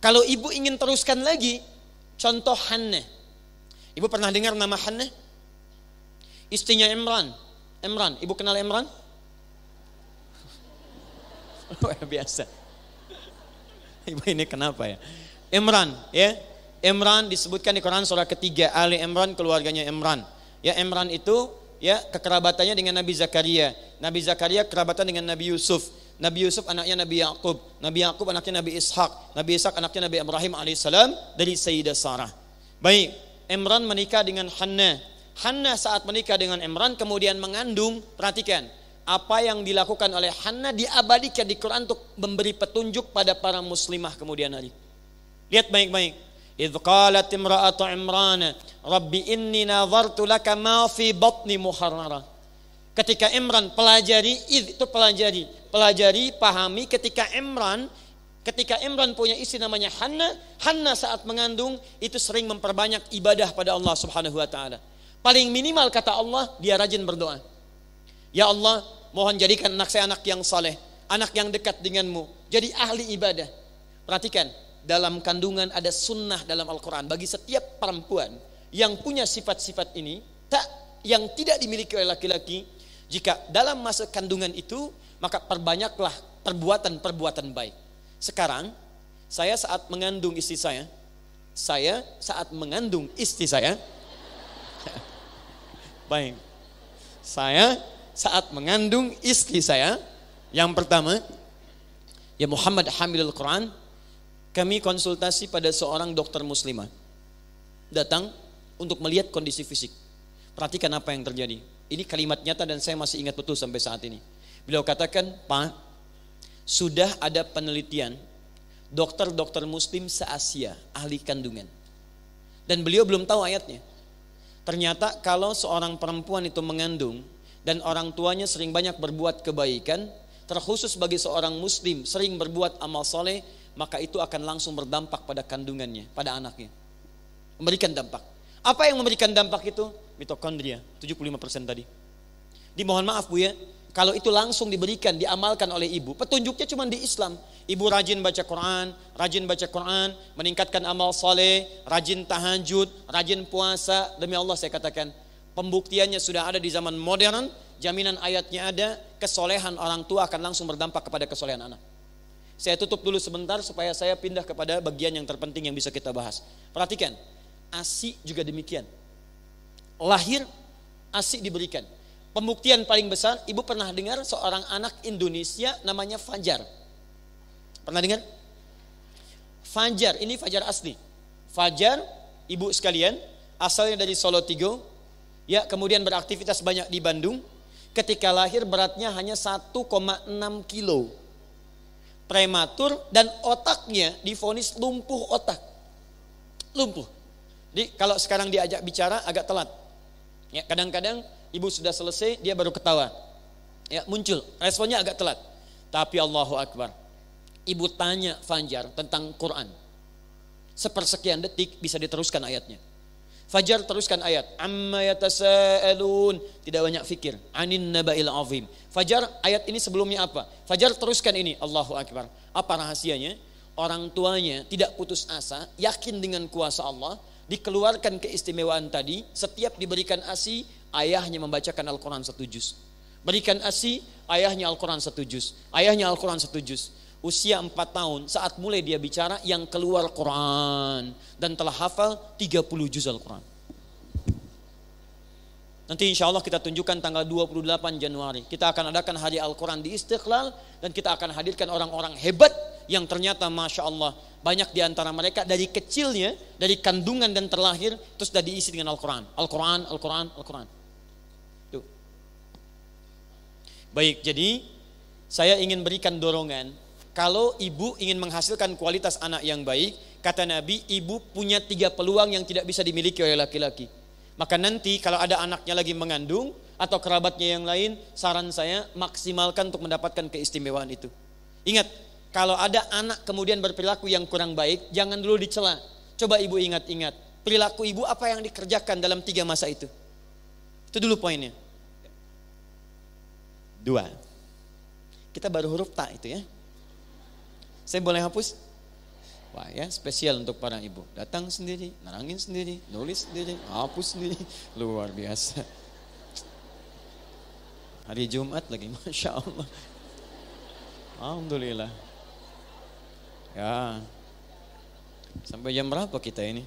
Kalau ibu ingin teruskan lagi, contoh Hannah. Ibu pernah dengar nama Hannah? Istrinya Imran. Ibu kenal Imran? Biasa. Ibu ini kenapa ya? Imran, ya. Imran disebutkan di Quran surah ketiga, Ali Imran, keluarganya Imran. Ya, Imran itu ya kekerabatannya dengan Nabi Zakaria. Nabi Zakaria kerabatan dengan Nabi Yusuf. Nabi Yusuf anaknya Nabi Yakub. Nabi Yakub anaknya Nabi Ishak. Nabi Ishak anaknya Nabi Ibrahim alaihissalam dari Sayyidah Sarah. Baik, Imran menikah dengan Hannah. Hannah saat menikah dengan Imran kemudian mengandung. Perhatikan, apa yang dilakukan oleh Hannah diabadikan di Quran untuk memberi petunjuk pada para muslimah kemudian hari. Lihat baik-baik. Idh qalat imra'atu Imran, Rabbi inni nadhartu laka ma fi batni muharrara. Ketika Imran pelajari, pahami ketika Imran punya istri namanya Hannah saat mengandung itu sering memperbanyak ibadah pada Allah Subhanahu wa taala. Paling minimal kata Allah, dia rajin berdoa. Ya Allah, mohon jadikan anak saya anak yang saleh, anak yang dekat denganmu, jadi ahli ibadah. Perhatikan, dalam kandungan ada sunnah dalam Al-Quran bagi setiap perempuan yang punya sifat-sifat ini, yang tidak dimiliki oleh laki-laki. Jika dalam masa kandungan itu, maka perbanyaklah perbuatan-perbuatan baik. Sekarang, saya saat mengandung istri saya, baik, saya saat mengandung istri saya, yang pertama, ya Muhammad Hamilul Quran, kami konsultasi pada seorang dokter muslimah. Datang untuk melihat kondisi fisik. Perhatikan apa yang terjadi. Ini kalimat nyata dan saya masih ingat betul sampai saat ini. Beliau katakan, Pak, sudah ada penelitian dokter-dokter muslim se-Asia, ahli kandungan. Dan beliau belum tahu ayatnya. Ternyata kalau seorang perempuan itu mengandung dan orang tuanya sering banyak berbuat kebaikan, terkhusus bagi seorang muslim sering berbuat amal soleh, maka itu akan langsung berdampak pada kandungannya, pada anaknya. Memberikan dampak. Apa yang memberikan dampak itu? Mitokondria, 75% tadi. Dimohon maaf Bu ya, Kalau itu langsung diberikan, diamalkan oleh ibu, petunjuknya cuma di Islam. Ibu rajin baca Quran, meningkatkan amal soleh, rajin tahajud, rajin puasa. Demi Allah saya katakan, pembuktiannya sudah ada di zaman modern, jaminan ayatnya ada, kesolehan orang tua akan langsung berdampak kepada kesolehan anak. Saya tutup dulu sebentar supaya saya pindah kepada bagian yang terpenting yang bisa kita bahas. Perhatikan, ASI juga demikian. Lahir, ASI diberikan. Pembuktian paling besar, ibu pernah dengar seorang anak Indonesia namanya Fajar. Pernah dengar? Fajar, ini Fajar asli. Fajar, ibu sekalian, asalnya dari Solo Tigo, ya, kemudian beraktivitas banyak di Bandung. Ketika lahir beratnya hanya 1,6 kilo. Prematur dan otaknya divonis lumpuh otak. Lumpuh. Jadi kalau sekarang diajak bicara agak telat. Ya, kadang-kadang ibu sudah selesai, dia baru ketawa. Ya, muncul, responnya agak telat. Tapi Allahu Akbar. Ibu tanya Fajar tentang Quran. Sepersekian detik bisa diteruskan ayatnya. Fajar teruskan ayat. Amma yatasaalun. Tidak banyak fikir. Anin naba'il azim. Fajar ayat ini sebelumnya apa? Fajar teruskan ini. Allahu Akbar. Apa rahasianya? Orang tuanya tidak putus asa, yakin dengan kuasa Allah, dikeluarkan keistimewaan tadi. Setiap diberikan ASI, ayahnya membacakan Al-Quran 1 juz. Berikan ASI, ayahnya Al-Quran 1 juz. Ayahnya Al-Quran 1 juz. Usia 4 tahun, saat mulai dia bicara, yang keluar Quran. Dan telah hafal 30 juz Al-Quran. Nanti insya Allah kita tunjukkan tanggal 28 Januari. Kita akan adakan hari Al-Quran di Istiqlal. Dan kita akan hadirkan orang-orang hebat yang ternyata Masya Allah banyak di antara mereka dari kecilnya, dari kandungan dan terlahir, terus sudah diisi dengan Al-Quran. Al-Quran, Al-Quran, Al-Quran. Tuh. Baik, jadi saya ingin berikan dorongan. Kalau ibu ingin menghasilkan kualitas anak yang baik, kata Nabi, ibu punya 3 peluang yang tidak bisa dimiliki oleh laki-laki. Maka nanti kalau ada anaknya lagi mengandung atau kerabatnya yang lain, saran saya maksimalkan untuk mendapatkan keistimewaan itu. Ingat, kalau ada anak kemudian berperilaku yang kurang baik, jangan dulu dicela. Coba ibu ingat-ingat, perilaku ibu apa yang dikerjakan dalam 3 masa itu. Itu dulu poinnya. 2. Kita baru huruf ta itu ya. Saya boleh hapus? Wah ya, spesial untuk para ibu. Datang sendiri, nerangin sendiri, nulis sendiri, hapus sendiri. Luar biasa. Hari Jumat lagi, Masya Allah. Alhamdulillah. Ya. Sampai jam berapa kita ini?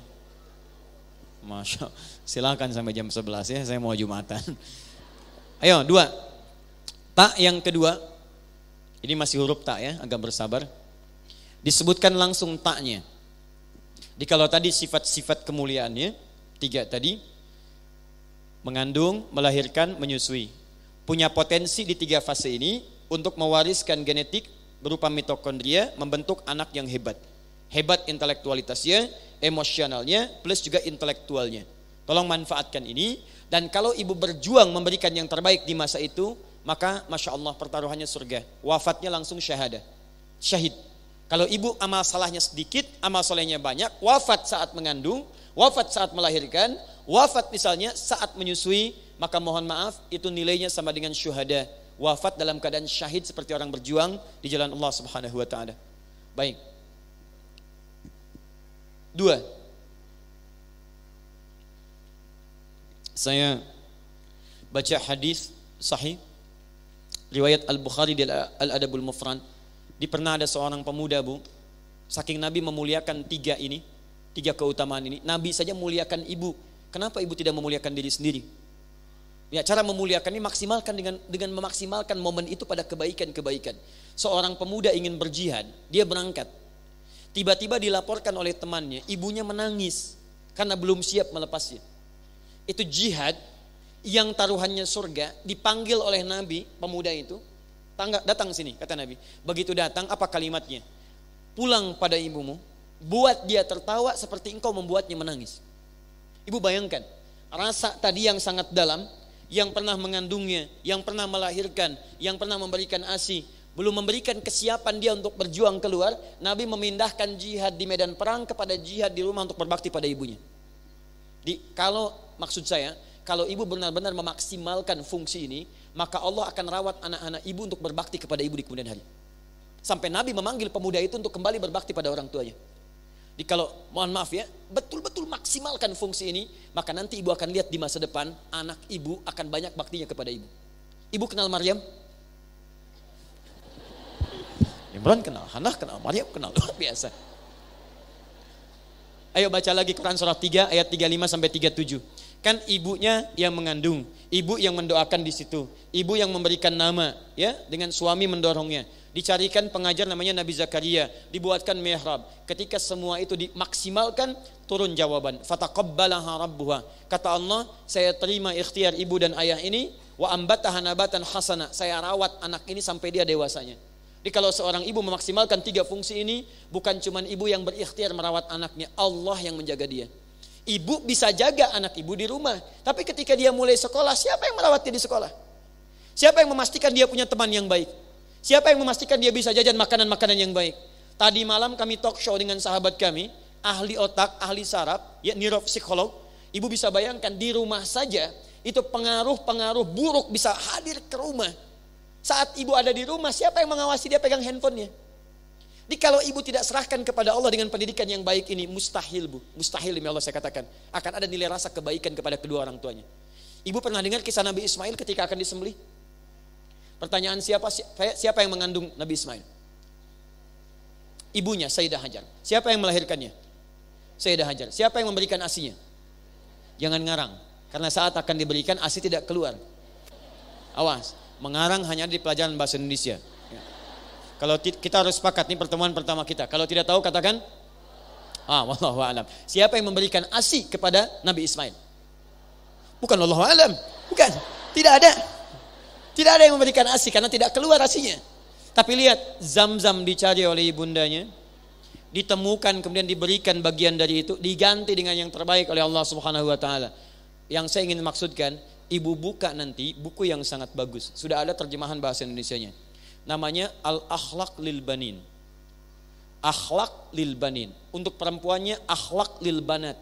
Masya Allah. Silakan sampai jam 11 ya, saya mau Jumatan. Ayo, 2. Ta yang kedua. Ini masih huruf ta ya, agak bersabar. Disebutkan langsung taknya. Di kalau tadi sifat-sifat kemuliaannya 3 tadi, mengandung, melahirkan, menyusui. Punya potensi di 3 fase ini untuk mewariskan genetik berupa mitokondria, membentuk anak yang hebat. Hebat intelektualitasnya, emosionalnya, plus juga intelektualnya. Tolong manfaatkan ini. Dan kalau ibu berjuang memberikan yang terbaik di masa itu, maka Masya Allah pertaruhannya surga. Wafatnya langsung syahid. Kalau ibu amal salahnya sedikit, amal solehnya banyak, wafat saat mengandung, wafat saat melahirkan, wafat misalnya saat menyusui, maka mohon maaf itu nilainya sama dengan syuhada. Wafat dalam keadaan syahid seperti orang berjuang di jalan Allah Subhanahu wa taala. Baik. 2. Saya baca hadis sahih riwayat Al-Bukhari di Al-Adabul Mufrad. Di pernah ada seorang pemuda, Bu, saking Nabi memuliakan 3 ini, 3 keutamaan ini, Nabi saja muliakan ibu. Kenapa ibu tidak memuliakan diri sendiri? Ya, cara memuliakan ini maksimalkan dengan memaksimalkan momen itu pada kebaikan-kebaikan. Seorang pemuda ingin berjihad, dia berangkat. Tiba-tiba dilaporkan oleh temannya, ibunya menangis karena belum siap melepasnya. Itu jihad yang taruhannya surga, dipanggil oleh Nabi, pemuda itu, datang sini, kata Nabi. Begitu datang, apa kalimatnya? Pulang pada ibumu, buat dia tertawa seperti engkau membuatnya menangis. Ibu bayangkan, rasa tadi yang sangat dalam, yang pernah mengandungnya, yang pernah melahirkan, yang pernah memberikan ASI, belum memberikan kesiapan dia untuk berjuang keluar, Nabi memindahkan jihad di medan perang kepada jihad di rumah untuk berbakti pada ibunya. Maksud saya, kalau ibu benar-benar memaksimalkan fungsi ini, maka Allah akan rawat anak-anak ibu untuk berbakti kepada ibu di kemudian hari. Sampai Nabi memanggil pemuda itu untuk kembali berbakti pada orang tuanya. Jadi kalau mohon maaf ya, betul-betul maksimalkan fungsi ini, maka nanti ibu akan lihat di masa depan anak ibu akan banyak baktinya kepada ibu. Ibu kenal Maryam? Imran kenal, Hannah kenal, Maryam kenal, luar biasa. Ayo baca lagi Quran surah 3 ayat 35 sampai 37. Kan ibunya yang mengandung, ibu yang mendoakan di situ, ibu yang memberikan nama, ya, dengan suami mendorongnya. Dicarikan pengajar namanya Nabi Zakaria, dibuatkan mihrab. Ketika semua itu dimaksimalkan, turun jawaban. Fataqabbalaha rabbuha. Kata Allah, saya terima ikhtiar ibu dan ayah ini, wa ambataha nabatan hasana. Saya rawat anak ini sampai dia dewasanya. Jadi kalau seorang ibu memaksimalkan 3 fungsi ini, bukan cuma ibu yang berikhtiar merawat anaknya, Allah yang menjaga dia. Ibu bisa jaga anak ibu di rumah, tapi ketika dia mulai sekolah, siapa yang merawat dia di sekolah? Siapa yang memastikan dia punya teman yang baik? Siapa yang memastikan dia bisa jajan makanan-makanan yang baik? Tadi malam kami talk show dengan sahabat kami, ahli otak, ahli saraf, ya, neuropsikolog. Ibu bisa bayangkan di rumah saja, itu pengaruh-pengaruh buruk bisa hadir ke rumah. Saat ibu ada di rumah, siapa yang mengawasi dia pegang handphonenya? Jadi kalau ibu tidak serahkan kepada Allah dengan pendidikan yang baik ini, mustahil bu, mustahil demi Allah saya katakan, akan ada nilai rasa kebaikan kepada kedua orang tuanya. Ibu pernah dengar kisah Nabi Ismail ketika akan disembelih? Pertanyaan siapa yang mengandung Nabi Ismail? Ibunya Sayyidah Hajar. Siapa yang melahirkannya? Sayyidah Hajar. Siapa yang memberikan ASI-nya? Jangan ngarang, karena saat akan diberikan ASI tidak keluar. Awas, mengarang hanya di pelajaran bahasa Indonesia. Ya. Kalau kita harus sepakat, ini pertemuan pertama kita. Kalau tidak tahu katakan, wallahu a'lam. Siapa yang memberikan ASI kepada Nabi Ismail? Bukan wallahu a'lam, bukan. Tidak ada. Tidak ada yang memberikan ASI karena tidak keluar ASI-nya. Tapi lihat, Zam-Zam dicari oleh ibundanya, ditemukan kemudian diberikan bagian dari itu, diganti dengan yang terbaik oleh Allah Subhanahu wa taala. Yang saya ingin maksudkan, ibu buka nanti buku yang sangat bagus. Sudah ada terjemahan bahasa Indonesianya. Namanya Al-Akhlaq lil Banin. Akhlak lil Banin. Untuk perempuannya akhlak lil banat.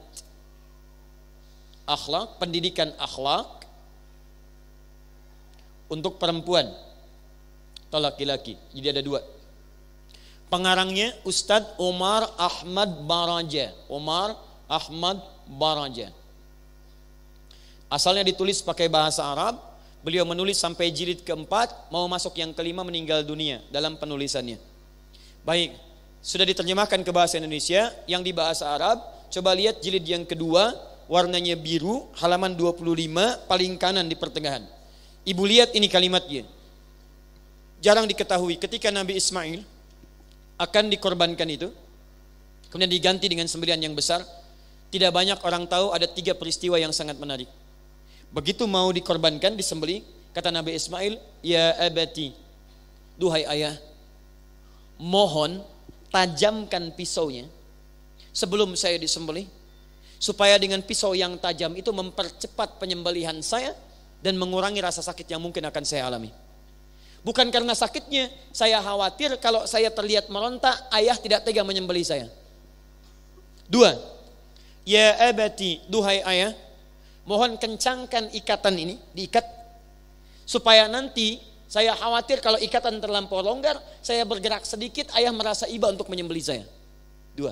Akhlak, pendidikan akhlak untuk perempuan atau laki-laki. Jadi ada 2. Pengarangnya Ustadz Omar Ahmad Baraja. Omar Ahmad Baraja. Asalnya ditulis pakai bahasa Arab. Beliau menulis sampai jilid keempat, mau masuk yang kelima meninggal dunia dalam penulisannya. Baik, sudah diterjemahkan ke bahasa Indonesia. Yang di bahasa Arab, coba lihat jilid yang kedua, warnanya biru, halaman 25, paling kanan di pertengahan. Ibu lihat ini kalimatnya. Jarang diketahui ketika Nabi Ismail akan dikorbankan itu, kemudian diganti dengan sembelihan yang besar. Tidak banyak orang tahu ada 3 peristiwa yang sangat menarik. Begitu mau dikorbankan, disembelih, kata Nabi Ismail, ya abati, duhai ayah, mohon tajamkan pisaunya sebelum saya disembelih, supaya dengan pisau yang tajam itu mempercepat penyembelihan saya dan mengurangi rasa sakit yang mungkin akan saya alami. Bukan karena sakitnya, saya khawatir kalau saya terlihat meronta, ayah tidak tega menyembelih saya. 2, ya abati, duhai ayah, mohon kencangkan ikatan ini, diikat, supaya nanti saya khawatir kalau ikatan terlampau longgar, saya bergerak sedikit, ayah merasa iba untuk menyembelih saya. 2.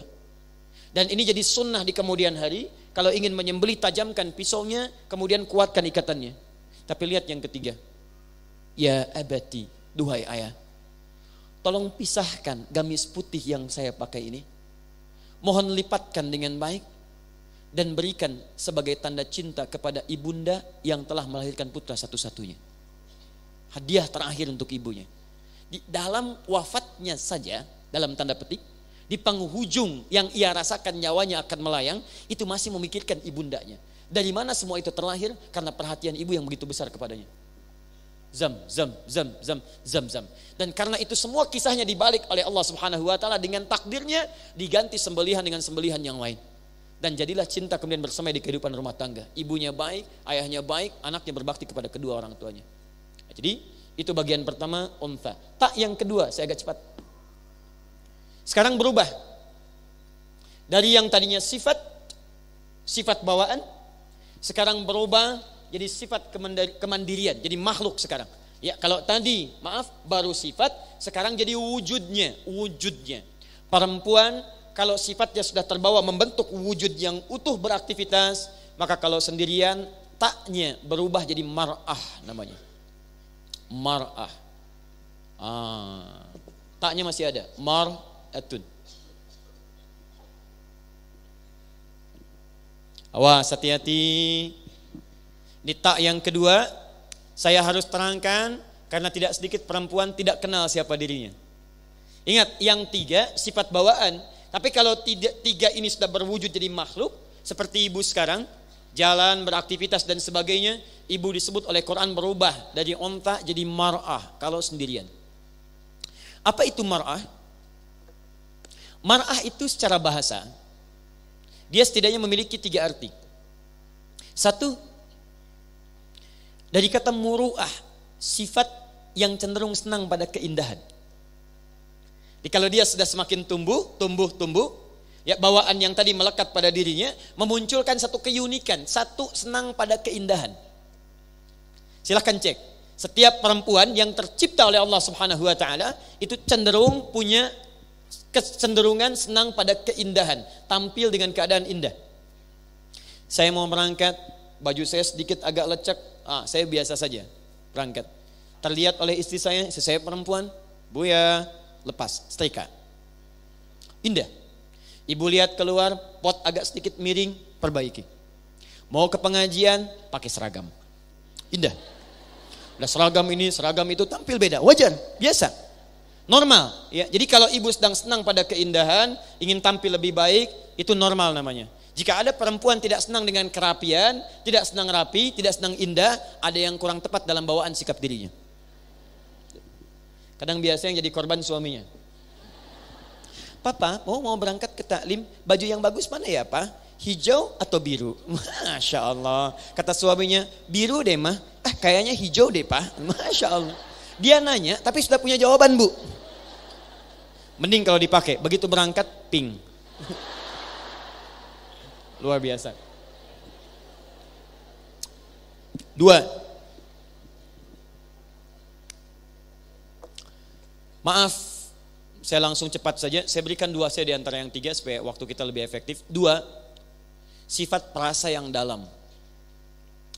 Dan ini jadi sunnah di kemudian hari, kalau ingin menyembelih tajamkan pisaunya, kemudian kuatkan ikatannya. Tapi lihat yang ketiga, ya abati, duhai ayah, tolong pisahkan gamis putih yang saya pakai ini, mohon lipatkan dengan baik dan berikan sebagai tanda cinta kepada ibunda yang telah melahirkan putra satu-satunya. Hadiah terakhir untuk ibunya. Di dalam wafatnya saja, dalam tanda petik, di penghujung yang ia rasakan nyawanya akan melayang, itu masih memikirkan ibundanya. Dari mana semua itu terlahir? Karena perhatian ibu yang begitu besar kepadanya. Zam. Dan karena itu semua kisahnya dibalik oleh Allah Subhanahu wa taala dengan takdirnya, diganti sembelihan dengan sembelihan yang lain. Dan jadilah cinta kemudian bersama di kehidupan rumah tangga. Ibunya baik, ayahnya baik, anaknya berbakti kepada kedua orang tuanya. Jadi itu bagian pertama, untha. Tak yang kedua, saya agak cepat. Sekarang berubah. Dari yang tadinya sifat bawaan, sekarang berubah jadi sifat kemandirian, jadi makhluk sekarang. Ya, kalau tadi baru sifat, sekarang jadi wujudnya. Perempuan kalau sifatnya sudah terbawa membentuk wujud yang utuh beraktivitas, maka kalau sendirian taknya berubah jadi mar'ah namanya. Mar'ah. Taknya masih ada, mar'atun. Awas, hati-hati. Di tak yang kedua saya harus terangkan karena tidak sedikit perempuan tidak kenal siapa dirinya. Ingat, yang 3 sifat bawaan. Tapi kalau 3 ini sudah berwujud jadi makhluk, seperti ibu sekarang, jalan, beraktivitas dan sebagainya, ibu disebut oleh Quran berubah dari onta jadi mar'ah kalau sendirian. Apa itu mar'ah? Mar'ah itu secara bahasa, dia setidaknya memiliki 3 arti. 1, dari kata muru'ah, sifat yang cenderung senang pada keindahan. Jadi kalau dia sudah semakin tumbuh, ya bawaan yang tadi melekat pada dirinya memunculkan satu keunikan, satu senang pada keindahan. Silahkan cek. Setiap perempuan yang tercipta oleh Allah Subhanahu wa taala itu cenderung punya kecenderungan senang pada keindahan, tampil dengan keadaan indah. Saya mau berangkat, baju saya sedikit agak lecek, saya biasa saja berangkat. Terlihat oleh istri saya perempuan, Buya, lepas setrika. Indah. Ibu lihat keluar, pot agak sedikit miring, perbaiki. Mau ke pengajian, pakai seragam. Indah. Udah seragam ini, seragam itu, tampil beda. Wajar, biasa. Normal. Ya. Jadi kalau ibu sedang senang pada keindahan, ingin tampil lebih baik, itu normal namanya. Jika ada perempuan tidak senang dengan kerapian, tidak senang rapi, tidak senang indah, ada yang kurang tepat dalam bawaan sikap dirinya. Kadang biasa yang jadi korban suaminya. Papa, mau berangkat ke taklim, baju yang bagus mana ya, Pak? Hijau atau biru? Masya Allah. Kata suaminya, biru deh mah. Kayaknya hijau deh, Pak. Masya Allah. Dia nanya, tapi sudah punya jawaban, Bu. Mending kalau dipakai, begitu berangkat, pink. Luar biasa. 2. Maaf, saya langsung cepat saja. Saya berikan 2 saya di antara yang 3 supaya waktu kita lebih efektif. 2, sifat perasa yang dalam.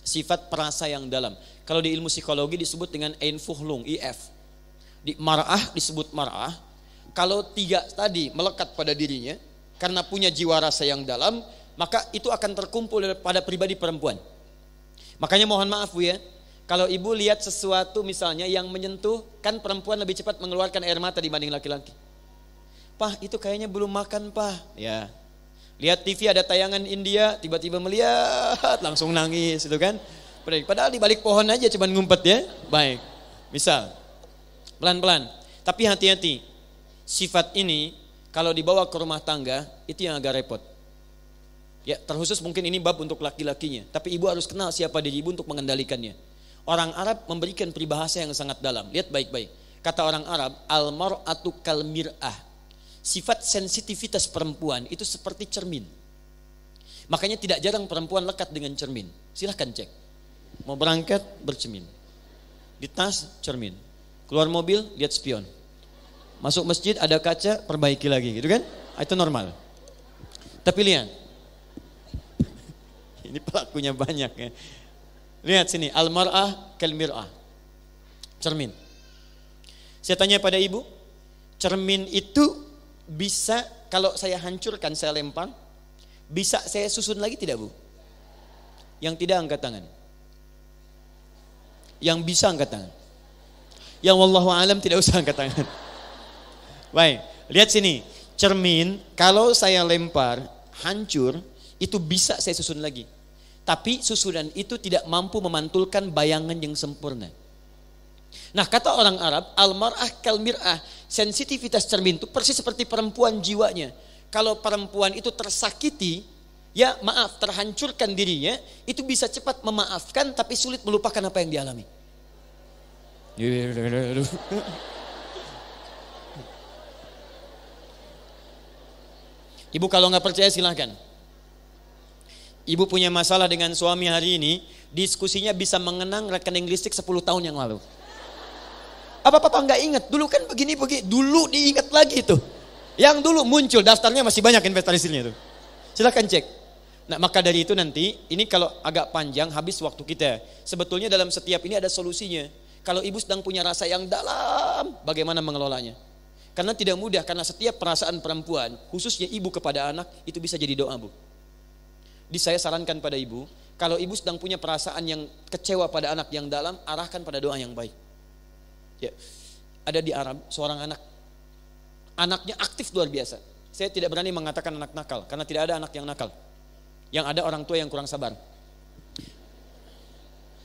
Sifat perasa yang dalam. Kalau di ilmu psikologi disebut dengan einfuhlung, IF. Di mar'ah disebut mar'ah. Kalau 3 tadi melekat pada dirinya, karena punya jiwa rasa yang dalam, maka itu akan terkumpul pada pribadi perempuan. Makanya mohon maaf Bu ya, kalau ibu lihat sesuatu misalnya yang menyentuh, kan perempuan lebih cepat mengeluarkan air mata dibanding laki-laki. Pah, itu kayaknya belum makan, Pah. Ya. Lihat TV ada tayangan India, tiba-tiba melihat langsung nangis itu kan. Padahal di balik pohon aja cuman ngumpet ya. Baik. Misal pelan-pelan. Tapi hati-hati. Sifat ini kalau dibawa ke rumah tangga itu yang agak repot. Ya, terkhusus mungkin ini bab untuk laki-lakinya, tapi ibu harus kenal siapa diri ibu untuk mengendalikannya. Orang Arab memberikan peribahasa yang sangat dalam. Lihat baik-baik. Kata orang Arab, al-mar'atu kal mir'ah. Sifat sensitivitas perempuan itu seperti cermin. Makanya tidak jarang perempuan lekat dengan cermin. Silahkan cek. Mau berangkat, bercermin. Di tas, cermin. Keluar mobil, lihat spion. Masuk masjid, ada kaca, perbaiki lagi, gitu kan? Itu normal. Tapi lihat. Ini pelakunya banyak ya. Lihat sini, al-mar'ah kal mir'ah. Cermin. Saya tanya pada ibu, cermin itu bisa kalau saya hancurkan, saya lempar, bisa saya susun lagi tidak Bu? Yang tidak angkat tangan. Yang bisa angkat tangan. Yang wallahu alam tidak usah angkat tangan. Baik, lihat sini. Cermin kalau saya lempar hancur, itu bisa saya susun lagi. Tapi susunan itu tidak mampu memantulkan bayangan yang sempurna. Nah, kata orang Arab, al-mar'ah kal mir'ah, sensitivitas cermin itu persis seperti perempuan jiwanya. Kalau perempuan itu tersakiti, ya maaf, terhancurkan dirinya, itu bisa cepat memaafkan tapi sulit melupakan apa yang dialami. Ibu kalau nggak percaya silahkan. Ibu punya masalah dengan suami hari ini, diskusinya bisa mengenang rekening listrik 10 tahun yang lalu. Apa papa nggak ingat? Dulu kan begini, dulu diingat lagi tuh. Yang dulu muncul, daftarnya masih banyak inventarisirnya tuh. Silahkan cek. Nah maka dari itu nanti, ini kalau agak panjang habis waktu kita. Sebetulnya dalam setiap ini ada solusinya. Kalau ibu sedang punya rasa yang dalam, bagaimana mengelolanya? Karena tidak mudah, karena setiap perasaan perempuan, khususnya ibu kepada anak, itu bisa jadi doa, Bu. Jadi saya sarankan pada ibu, kalau ibu sedang punya perasaan yang kecewa pada anak yang dalam, arahkan pada doa yang baik. Ya, ada di Arab seorang anak, anaknya aktif luar biasa. Saya tidak berani mengatakan anak nakal, karena tidak ada anak yang nakal. Yang ada orang tua yang kurang sabar.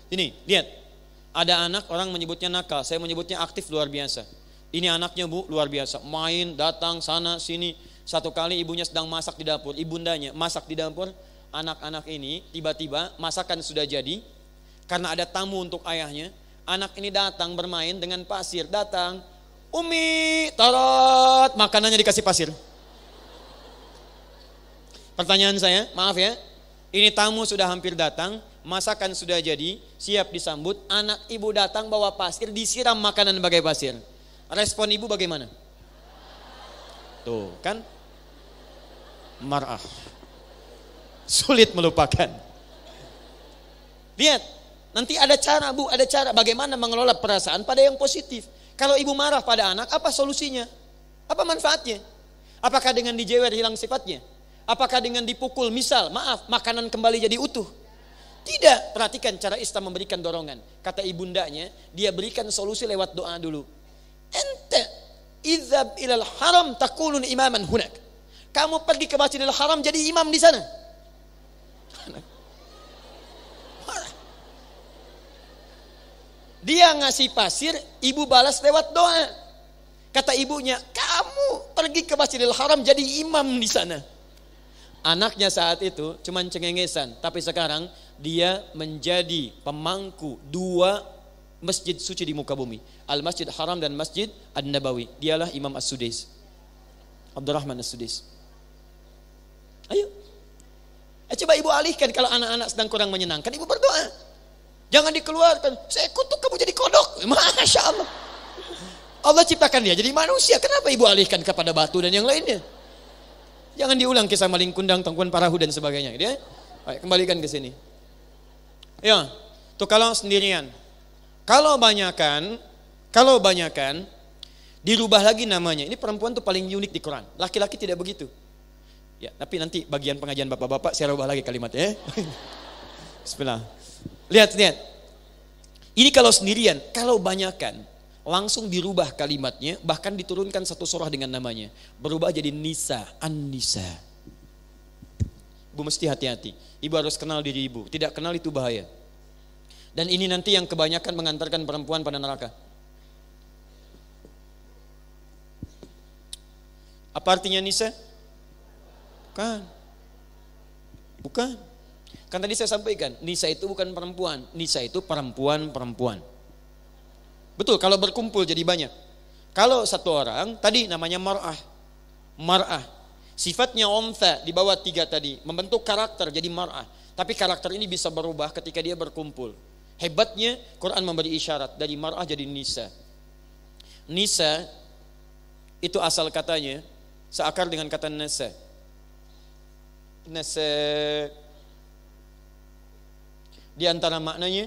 Ini, lihat, ada anak orang menyebutnya nakal, saya menyebutnya aktif luar biasa. Ini anaknya, Bu, luar biasa. Main, datang, sana, sini. Satu kali ibunya sedang masak di dapur. Ibundanya masak di dapur. Anak-anak ini tiba-tiba masakan sudah jadi. Karena ada tamu untuk ayahnya. Anak ini datang bermain dengan pasir. Datang. Umi, tarot. Makanannya dikasih pasir. Pertanyaan saya, maaf ya. Ini tamu sudah hampir datang. Masakan sudah jadi. Siap disambut. Anak ibu datang bawa pasir. Disiram makanan bagai pasir. Respon ibu bagaimana? Tuh kan, marah, sulit melupakan. Lihat, nanti ada cara, Bu, ada cara bagaimana mengelola perasaan pada yang positif. Kalau ibu marah pada anak, apa solusinya? Apa manfaatnya? Apakah dengan dijewer hilang sifatnya? Apakah dengan dipukul, misal, maaf, makanan kembali jadi utuh? Tidak. Perhatikan cara Islam memberikan dorongan. Kata ibundanya, dia berikan solusi lewat doa dulu. Ente izhab ilal haram takunun imaman hunak. Kamu pergi ke Masjidil Haram jadi imam di sana. Dia ngasih pasir, ibu balas lewat doa. Kata ibunya, kamu pergi ke Masjidil Haram jadi imam di sana. Anaknya saat itu cuman cengengesan, tapi sekarang dia menjadi pemangku dua masjid suci di muka bumi, Al-Masjid Haram dan Masjid An-Nabawi. Dialah Imam As-Sudais, Abdurrahman As-Sudais. Ayo, coba ibu alihkan. Kalau anak-anak sedang kurang menyenangkan, ibu berdoa. Jangan dikeluarkan, saya kutuk kamu jadi kodok. Masya Allah, Allah ciptakan dia jadi manusia. Kenapa ibu alihkan kepada batu dan yang lainnya? Jangan diulang kisah maling kundang, Tengkuan Parahu dan sebagainya. Ya? Baik, kembalikan ke sini. Ya, tuh kalau sendirian. Kalau banyakan dirubah lagi namanya. Ini perempuan tuh paling unik di Quran. Laki-laki tidak begitu. Ya, tapi nanti bagian pengajian bapak-bapak saya rubah lagi kalimatnya. Bismillah. Lihat. Ini kalau sendirian, kalau banyakan langsung dirubah kalimatnya, bahkan diturunkan satu surah dengan namanya. Berubah jadi Nisa, An-Nisa. Ibu mesti hati-hati. Ibu harus kenal diri ibu. Tidak kenal itu bahaya. Dan ini nanti yang kebanyakan mengantarkan perempuan pada neraka. Apa artinya Nisa? Bukan. Kan tadi saya sampaikan, Nisa itu bukan perempuan. Nisa itu perempuan-perempuan. Betul, kalau berkumpul jadi banyak. Kalau satu orang, tadi namanya mar'ah. Sifatnya untha di bawah 3 tadi, membentuk karakter jadi mar'ah. Tapi karakter ini bisa berubah ketika dia berkumpul. Hebatnya Quran memberi isyarat dari mar'ah jadi nisa. Nisa itu asal katanya seakar dengan kata nasa. Nasa di antara maknanya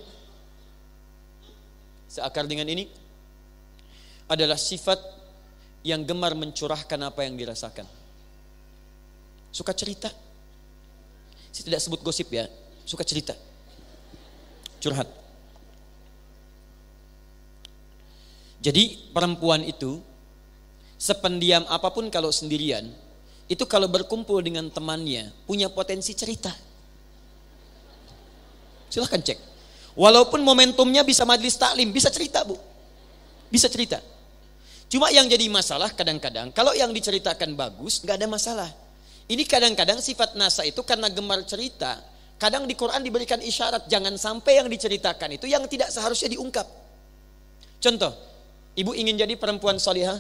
seakar dengan ini adalah sifat yang gemar mencurahkan apa yang dirasakan. Suka cerita. Saya tidak sebut gosip ya, suka cerita. Curhat. Jadi perempuan itu sependiam apapun kalau sendirian, itu kalau berkumpul dengan temannya punya potensi cerita. Silahkan cek. Walaupun momentumnya bisa majelis taklim, bisa cerita, Bu. Bisa cerita. Cuma yang jadi masalah kadang-kadang kalau yang diceritakan bagus nggak ada masalah. Ini kadang-kadang sifat nasa itu karena gemar cerita. Kadang di Quran diberikan isyarat jangan sampai yang diceritakan itu yang tidak seharusnya diungkap. Contoh, ibu ingin jadi perempuan salihah?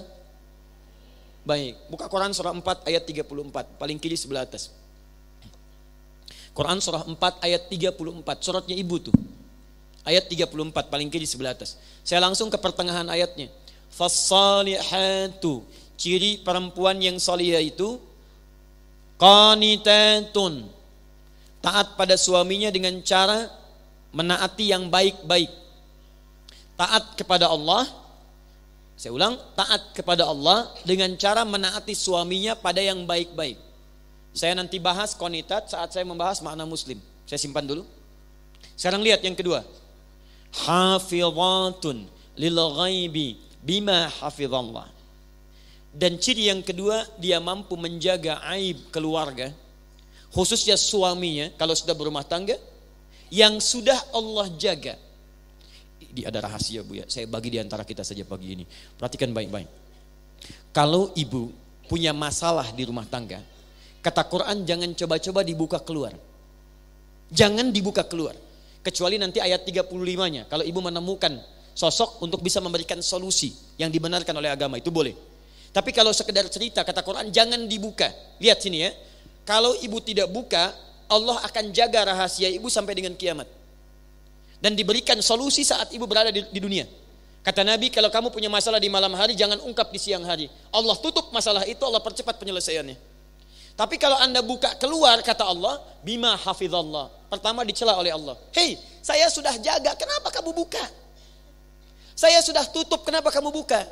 Baik, buka Quran surah 4 ayat 34, paling kiri sebelah atas. Quran surah 4 ayat 34, suratnya ibu tuh. Ayat 34 paling kiri sebelah atas. Saya langsung ke pertengahan ayatnya. Fassalihatu, ciri perempuan yang salihah itu qanitatun, taat pada suaminya dengan cara menaati yang baik-baik. Taat kepada Allah, saya ulang, taat kepada Allah dengan cara menaati suaminya pada yang baik-baik. Saya nanti bahas qanitat saat saya membahas makna muslim. Saya simpan dulu. Sekarang lihat yang kedua. Hafizatun lil ghaibi bima hafizallah. Dan ciri yang kedua, dia mampu menjaga aib keluarga, khususnya suaminya kalau sudah berumah tangga, yang sudah Allah jaga. Ini ada rahasia Bu ya, saya bagi di antara kita saja pagi ini. Perhatikan baik-baik. Kalau ibu punya masalah di rumah tangga, kata Quran jangan coba-coba dibuka keluar. Jangan dibuka keluar. Kecuali nanti ayat 35-nya, kalau ibu menemukan sosok untuk bisa memberikan solusi yang dibenarkan oleh agama, itu boleh. Tapi kalau sekedar cerita, kata Quran jangan dibuka. Lihat sini ya, kalau ibu tidak buka, Allah akan jaga rahasia ibu sampai dengan kiamat. Dan diberikan solusi saat ibu berada di dunia. Kata Nabi, kalau kamu punya masalah di malam hari, jangan ungkap di siang hari. Allah tutup masalah itu, Allah percepat penyelesaiannya. Tapi kalau anda buka keluar, kata Allah, bima hafizallah. Pertama dicela oleh Allah. Hei, saya sudah jaga, kenapa kamu buka? Saya sudah tutup, kenapa kamu buka?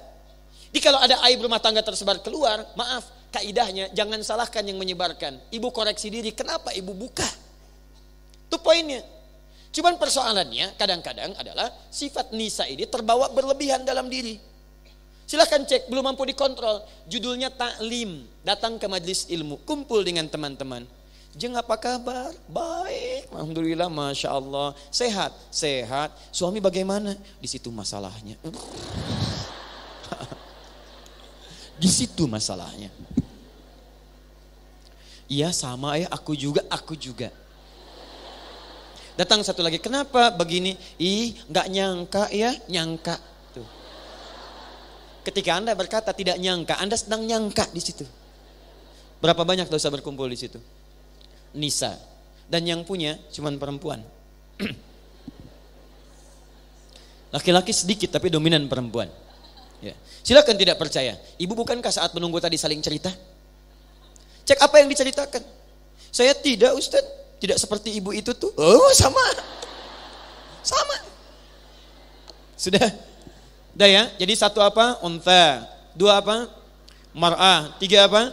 Jadi kalau ada aib rumah tangga tersebar keluar, maaf, kaidahnya jangan salahkan yang menyebarkan. Ibu koreksi diri, kenapa ibu buka? Itu poinnya. Cuman persoalannya kadang-kadang adalah sifat nisa ini terbawa berlebihan dalam diri. Silahkan cek, belum mampu dikontrol. Judulnya taklim, datang ke majelis ilmu, kumpul dengan teman-teman. Jeng apa kabar? Baik, alhamdulillah, masya Allah. Sehat, sehat. Suami bagaimana? Di situ masalahnya. Di situ masalahnya. Iya sama ya, aku juga. Datang satu lagi, kenapa begini? Nggak nyangka ya, nyangka. Tuh. Ketika Anda berkata tidak nyangka, Anda sedang nyangka di situ. Berapa banyak dosa berkumpul di situ? Nisa. Dan yang punya cuman perempuan. Laki-laki sedikit tapi dominan perempuan. Ya. Silakan tidak percaya. Ibu bukankah saat menunggu tadi saling cerita? Cek apa yang diceritakan. Saya tidak Ustaz, tidak seperti ibu itu tuh. Oh sama. Sudah. Udah ya. Jadi satu apa? Untha. Dua apa? Mar'ah. Tiga apa?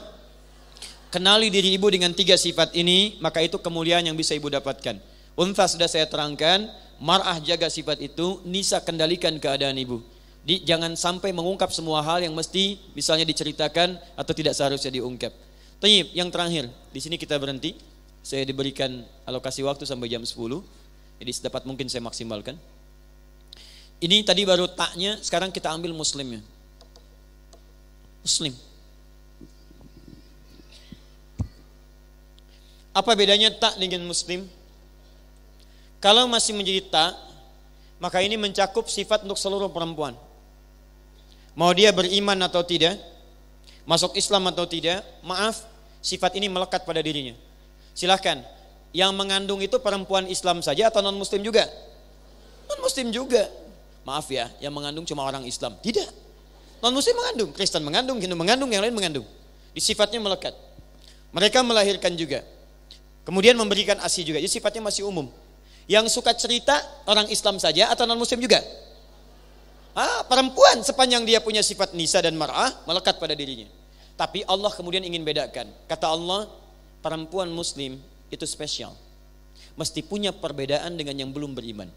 Kenali diri ibu dengan tiga sifat ini, maka itu kemuliaan yang bisa ibu dapatkan. Untha sudah saya terangkan. Mar'ah jaga sifat itu. Nisa kendalikan keadaan ibu. Jangan sampai mengungkap semua hal yang mesti misalnya diceritakan atau tidak seharusnya diungkap. Tayyib, yang terakhir, di sini kita berhenti. Saya diberikan alokasi waktu sampai jam 10. Jadi sedapat mungkin saya maksimalkan. Ini tadi baru taknya, sekarang kita ambil muslimnya. Muslim. Apa bedanya tak dengan muslim? Kalau masih menjadi tak, maka ini mencakup sifat untuk seluruh perempuan. Mau dia beriman atau tidak, masuk Islam atau tidak, maaf, sifat ini melekat pada dirinya. Silahkan, yang mengandung itu perempuan Islam saja atau non muslim juga? Non muslim juga. Maaf ya, yang mengandung cuma orang Islam. Tidak, non muslim mengandung, Kristen mengandung, Hindu mengandung, yang lain mengandung. Di sifatnya melekat. Mereka melahirkan juga, kemudian memberikan ASI juga. Jadi sifatnya masih umum. Yang suka cerita orang Islam saja atau non muslim juga? Perempuan sepanjang dia punya sifat nisa dan mar'ah melekat pada dirinya. Tapi Allah kemudian ingin bedakan. Kata Allah, perempuan muslim itu spesial. Mesti punya perbedaan dengan yang belum beriman.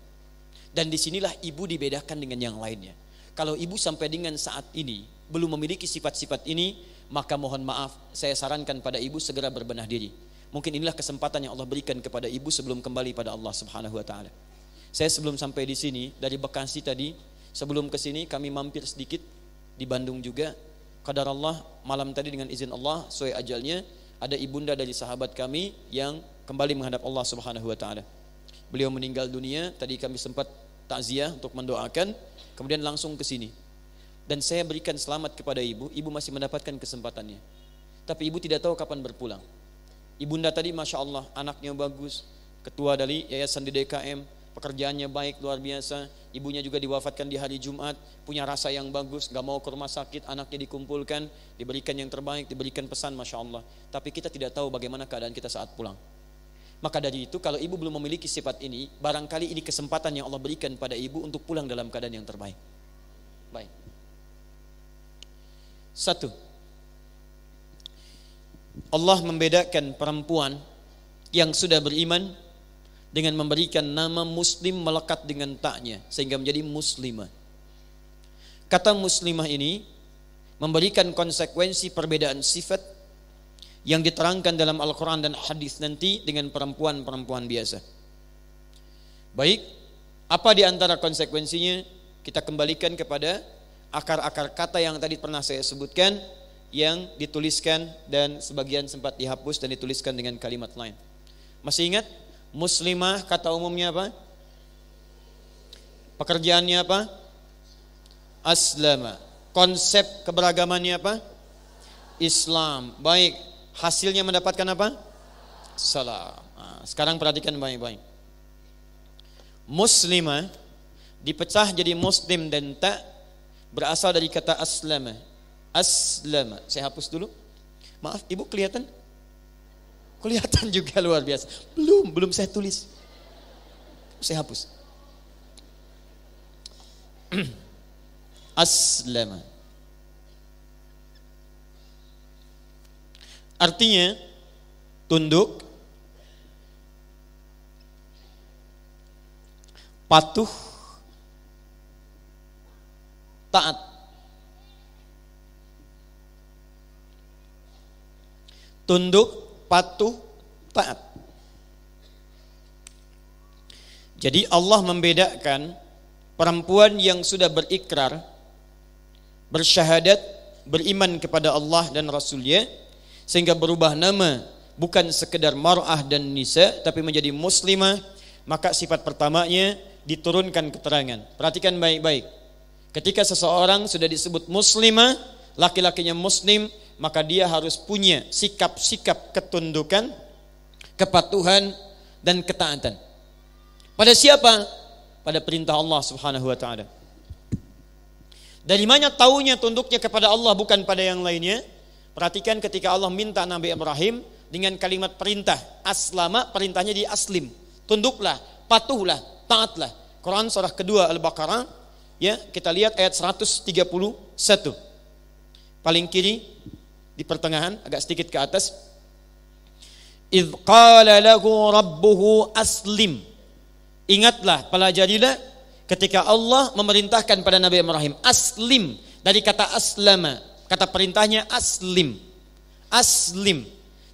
Dan disinilah ibu dibedakan dengan yang lainnya. Kalau ibu sampai dengan saat ini belum memiliki sifat-sifat ini, maka mohon maaf, saya sarankan pada ibu segera berbenah diri. Mungkin inilah kesempatan yang Allah berikan kepada ibu sebelum kembali pada Allah Subhanahu wa taala. Saya sebelum sampai di sini dari Bekasi tadi, sebelum ke sini kami mampir sedikit di Bandung juga. Qadar Allah, malam tadi dengan izin Allah sesuai ajalnya ada ibunda dari sahabat kami yang kembali menghadap Allah Subhanahu wa taala. Beliau meninggal dunia, tadi kami sempat takziah untuk mendoakan, kemudian langsung ke sini. Dan saya berikan selamat kepada ibu masih mendapatkan kesempatannya. Tapi ibu tidak tahu kapan berpulang. Ibunda tadi Masya Allah, anaknya bagus, ketua dari yayasan di DKM, pekerjaannya baik, luar biasa. Ibunya juga diwafatkan di hari Jumat, punya rasa yang bagus, gak mau ke rumah sakit, anaknya dikumpulkan, diberikan yang terbaik, diberikan pesan Masya Allah. Tapi kita tidak tahu bagaimana keadaan kita saat pulang. Maka dari itu kalau ibu belum memiliki sifat ini, barangkali ini kesempatan yang Allah berikan pada ibu untuk pulang dalam keadaan yang terbaik. Baik. Satu, Allah membedakan perempuan yang sudah beriman dengan memberikan nama muslim melekat dengan taknya sehingga menjadi muslimah. Kata muslimah ini memberikan konsekuensi perbedaan sifat yang diterangkan dalam Al-Quran dan hadis nanti dengan perempuan-perempuan biasa. Baik, apa di antara konsekuensinya? Kita kembalikan kepada akar-akar kata yang tadi pernah saya sebutkan, yang dituliskan dan sebagian sempat dihapus dan dituliskan dengan kalimat lain. Masih ingat? Muslimah kata umumnya apa? Pekerjaannya apa? Aslama. Konsep keberagamannya apa? Islam. Baik, hasilnya mendapatkan apa? Salam. Nah, sekarang perhatikan baik-baik. Muslimah dipecah jadi muslim dan ta berasal dari kata aslama. Aslama. Saya hapus dulu. Maaf, ibu kelihatan? Kelihatan juga luar biasa. Belum saya tulis. Saya hapus. Aslama. Artinya tunduk, patuh, taat. Tunduk, patuh, taat. Jadi Allah membedakan perempuan yang sudah berikrar, bersyahadat, beriman kepada Allah dan Rasulnya, sehingga berubah nama bukan sekedar mar'ah dan nisa tapi menjadi muslimah, maka sifat pertamanya diturunkan keterangan. Perhatikan baik-baik. Ketika seseorang sudah disebut muslimah, laki-lakinya muslim, maka dia harus punya sikap-sikap ketundukan, kepatuhan dan ketaatan. Pada siapa? Pada perintah Allah Subhanahu wa taala. Dari mana taunya tunduknya kepada Allah bukan pada yang lainnya? Perhatikan ketika Allah minta Nabi Ibrahim dengan kalimat perintah, aslama, perintahnya di aslim. Tunduklah, patuhlah, taatlah. Quran surah kedua Al-Baqarah, ya, kita lihat ayat 131. Paling kiri di pertengahan, agak sedikit ke atas. Idz qala lahu rabbuhu aslim. Ingatlah, pelajarilah ketika Allah memerintahkan pada Nabi Ibrahim aslim, dari kata aslama, kata perintahnya aslim. Aslim.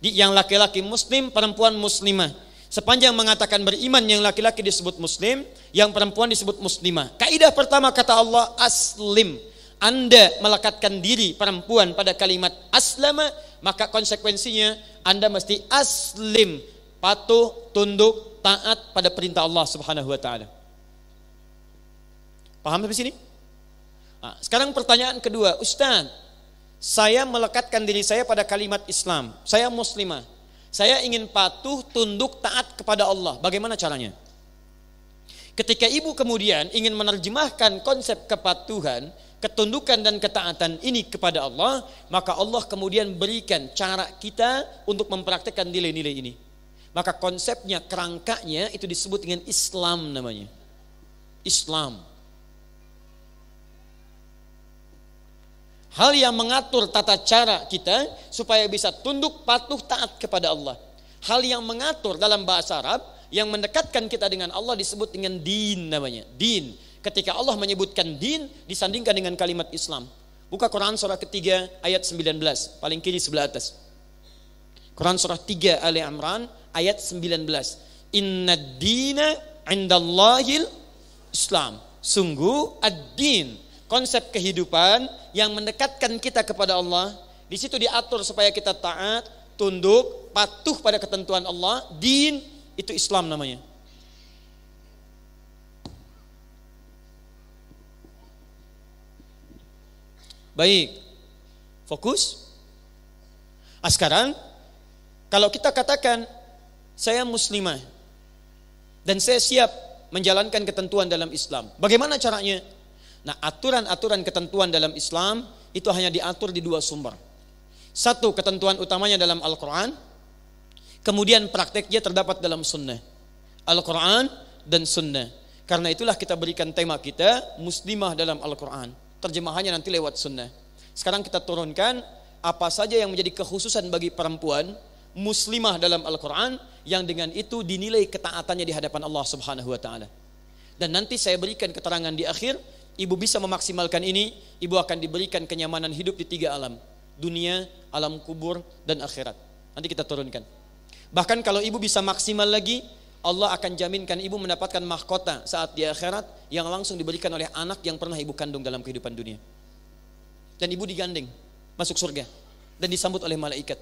Yang laki-laki muslim, perempuan muslimah. Sepanjang mengatakan beriman, yang laki-laki disebut muslim, yang perempuan disebut muslimah. Kaidah pertama kata Allah aslim. Anda melekatkan diri perempuan pada kalimat aslama, maka konsekuensinya Anda mesti aslim, patuh, tunduk, taat pada perintah Allah Subhanahu wa taala. Paham sampai sini? Nah, sekarang pertanyaan kedua, Ustaz, saya melekatkan diri saya pada kalimat Islam, saya muslimah, saya ingin patuh, tunduk, taat kepada Allah. Bagaimana caranya? Ketika ibu kemudian ingin menerjemahkan konsep kepatuhan, ketundukan dan ketaatan ini kepada Allah, maka Allah kemudian berikan cara kita untuk mempraktikkan nilai-nilai ini. Maka konsepnya, kerangkanya itu disebut dengan Islam namanya. Islam. Hal yang mengatur tata cara kita supaya bisa tunduk, patuh, taat kepada Allah. Hal yang mengatur dalam bahasa Arab yang mendekatkan kita dengan Allah disebut dengan din namanya. Din. Ketika Allah menyebutkan din disandingkan dengan kalimat Islam. Buka Quran surah ketiga ayat 19, paling kiri sebelah atas. Quran surah 3 Ali Imran ayat 19. Inna dina indallahil Islam. Sungguh ad-din, konsep kehidupan yang mendekatkan kita kepada Allah. Di situ diatur supaya kita taat, tunduk, patuh pada ketentuan Allah. Din itu Islam namanya. Baik, fokus. Sekarang Kalau kita katakan saya muslimah dan saya siap menjalankan ketentuan dalam Islam, bagaimana caranya? Nah, aturan-aturan ketentuan dalam Islam itu hanya diatur di dua sumber. Satu, ketentuan utamanya dalam Al-Quran, kemudian prakteknya terdapat dalam sunnah. Al-Quran dan sunnah. Karena itulah kita berikan tema kita muslimah dalam Al-Quran. Terjemahannya nanti lewat sunnah. Sekarang kita turunkan apa saja yang menjadi kekhususan bagi perempuan muslimah dalam Al-Quran, yang dengan itu dinilai ketaatannya di hadapan Allah Subhanahu wa taala. Dan nanti saya berikan keterangan di akhir, ibu bisa memaksimalkan ini, ibu akan diberikan kenyamanan hidup di 3 alam. Dunia, alam kubur, dan akhirat. Nanti kita turunkan. Bahkan kalau ibu bisa maksimal lagi, Allah akan jaminkan ibu mendapatkan mahkota saat di akhirat yang langsung diberikan oleh anak yang pernah ibu kandung dalam kehidupan dunia. Dan ibu digandeng masuk surga dan disambut oleh malaikat.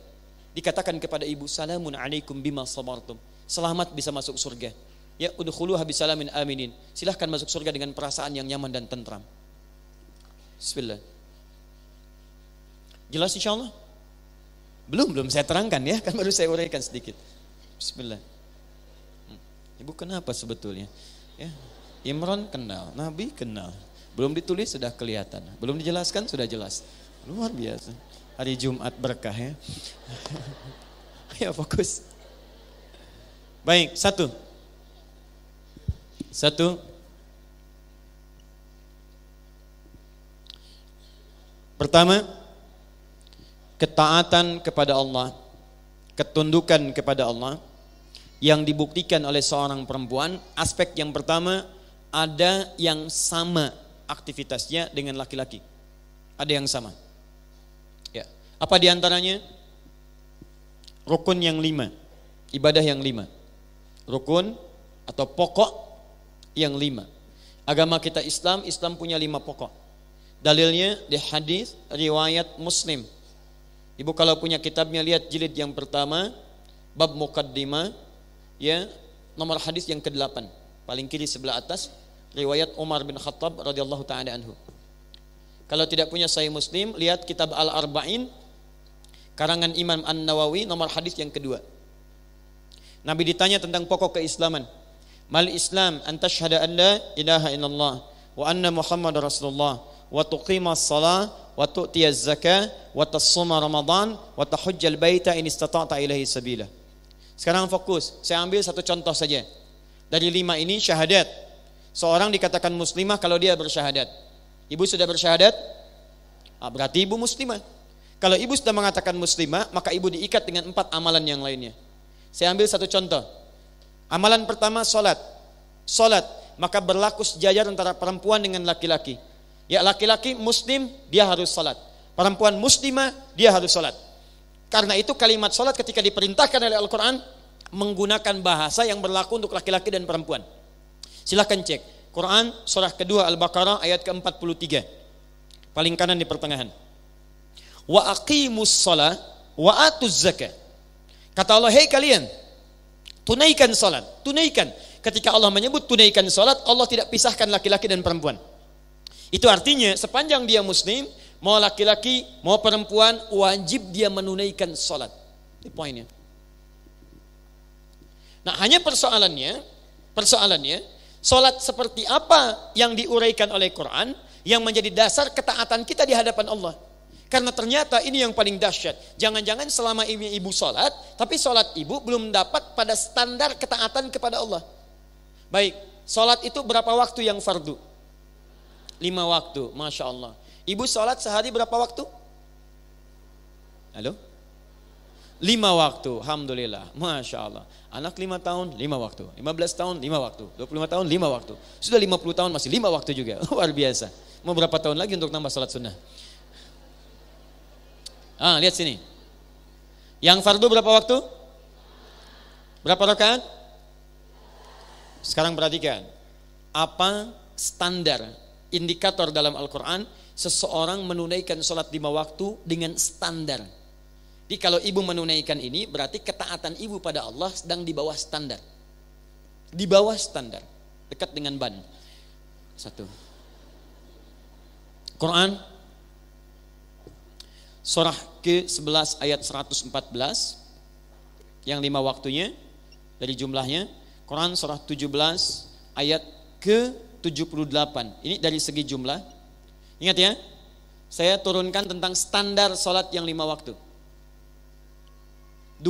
Dikatakan kepada ibu, salamun alaikum bima sabartum. Selamat bisa masuk surga. Ya, udkhuluha bisalamin aminin. Silahkan masuk surga dengan perasaan yang nyaman dan tentram. Bismillah. Jelas insyaallah? Belum saya terangkan ya, kan baru saya uraikan sedikit. Bismillah. Ibu kenapa sebetulnya? Ya, Imran kenal, Nabi kenal. Belum ditulis sudah kelihatan, belum dijelaskan sudah jelas. Luar biasa. Hari Jumat berkah ya. Ayo fokus. Baik, satu. Pertama, ketaatan kepada Allah, ketundukan kepada Allah yang dibuktikan oleh seorang perempuan. Aspek yang pertama, ada yang sama aktivitasnya dengan laki-laki. Ada yang sama. Ya. Apa diantaranya? Rukun yang 5, ibadah yang 5. Rukun atau pokok yang 5. Agama kita Islam punya 5 pokok. Dalilnya di hadis riwayat Muslim. Ibu kalau punya kitabnya lihat jilid yang pertama, bab muqaddimah, ya, nomor hadis yang ke-8, paling kiri sebelah atas, riwayat Umar bin Khattab radhiyallahu taala anhu. Kalau tidak punya Sahih Muslim, lihat kitab Al-Arba'in karangan Imam An-Nawawi, nomor hadis yang kedua. Nabi ditanya tentang pokok keislaman. Mal Islam an tashhada an la ilaha illallah wa anna Muhammadar Rasulullah wa tuqimas shalah wa tu'tiyaz zakah wa tasuma Ramadan wa tahujjal baita in istata'ta ilaihi sabila. Sekarang fokus, saya ambil satu contoh saja. Dari 5 ini syahadat. Seorang dikatakan muslimah kalau dia bersyahadat. Ibu sudah bersyahadat? Berarti ibu muslimah. Kalau ibu sudah mengatakan muslimah, maka ibu diikat dengan 4 amalan yang lainnya. Saya ambil satu contoh. Amalan pertama salat. Salat, maka berlaku sejajar antara perempuan dengan laki-laki. Ya, laki-laki muslim dia harus salat. Perempuan muslimah dia harus salat. Karena itu kalimat salat ketika diperintahkan oleh Al-Quran menggunakan bahasa yang berlaku untuk laki-laki dan perempuan. Silahkan cek Quran surah kedua Al-Baqarah ayat ke-43, paling kanan di pertengahan. Wa aqimus shalah wa atuz zakah. Kata Allah, hei kalian, tunaikan salat, tunaikan. Ketika Allah menyebut tunaikan salat, Allah tidak pisahkan laki-laki dan perempuan. Itu artinya sepanjang dia muslim, mau laki-laki, mau perempuan, wajib dia menunaikan salat. Ini poinnya. Nah, hanya persoalannya, salat seperti apa yang diuraikan oleh Quran yang menjadi dasar ketaatan kita di hadapan Allah. Karena ternyata ini yang paling dahsyat. Jangan-jangan selama ibu salat, tapi salat ibu belum dapat pada standar ketaatan kepada Allah. Baik, salat itu berapa waktu yang fardu? 5 waktu, Masya Allah. Ibu salat sehari berapa waktu? Halo? 5 waktu, Alhamdulillah, Masya Allah. Anak 5 tahun, 5 waktu. 15 tahun, 5 waktu. 25 tahun, 5 waktu. Sudah 50 tahun masih 5 waktu juga. Luar biasa. Mau berapa tahun lagi untuk tambah salat sunnah? Lihat sini. Yang fardu berapa waktu? Berapa rakaat? Sekarang perhatikan. Apa standar indikator dalam Al-Quran seseorang menunaikan sholat 5 waktu dengan standar? Jadi kalau ibu menunaikan ini berarti ketaatan ibu pada Allah sedang di bawah standar. Di bawah standar. Dekat dengan ban. 1. Quran surah ke-11 ayat 114. yang 5 waktunya dari jumlahnya. Quran surah 17 ayat ke-78. Ini dari segi jumlah. Ingat ya, saya turunkan tentang standar sholat yang 5 waktu. 2,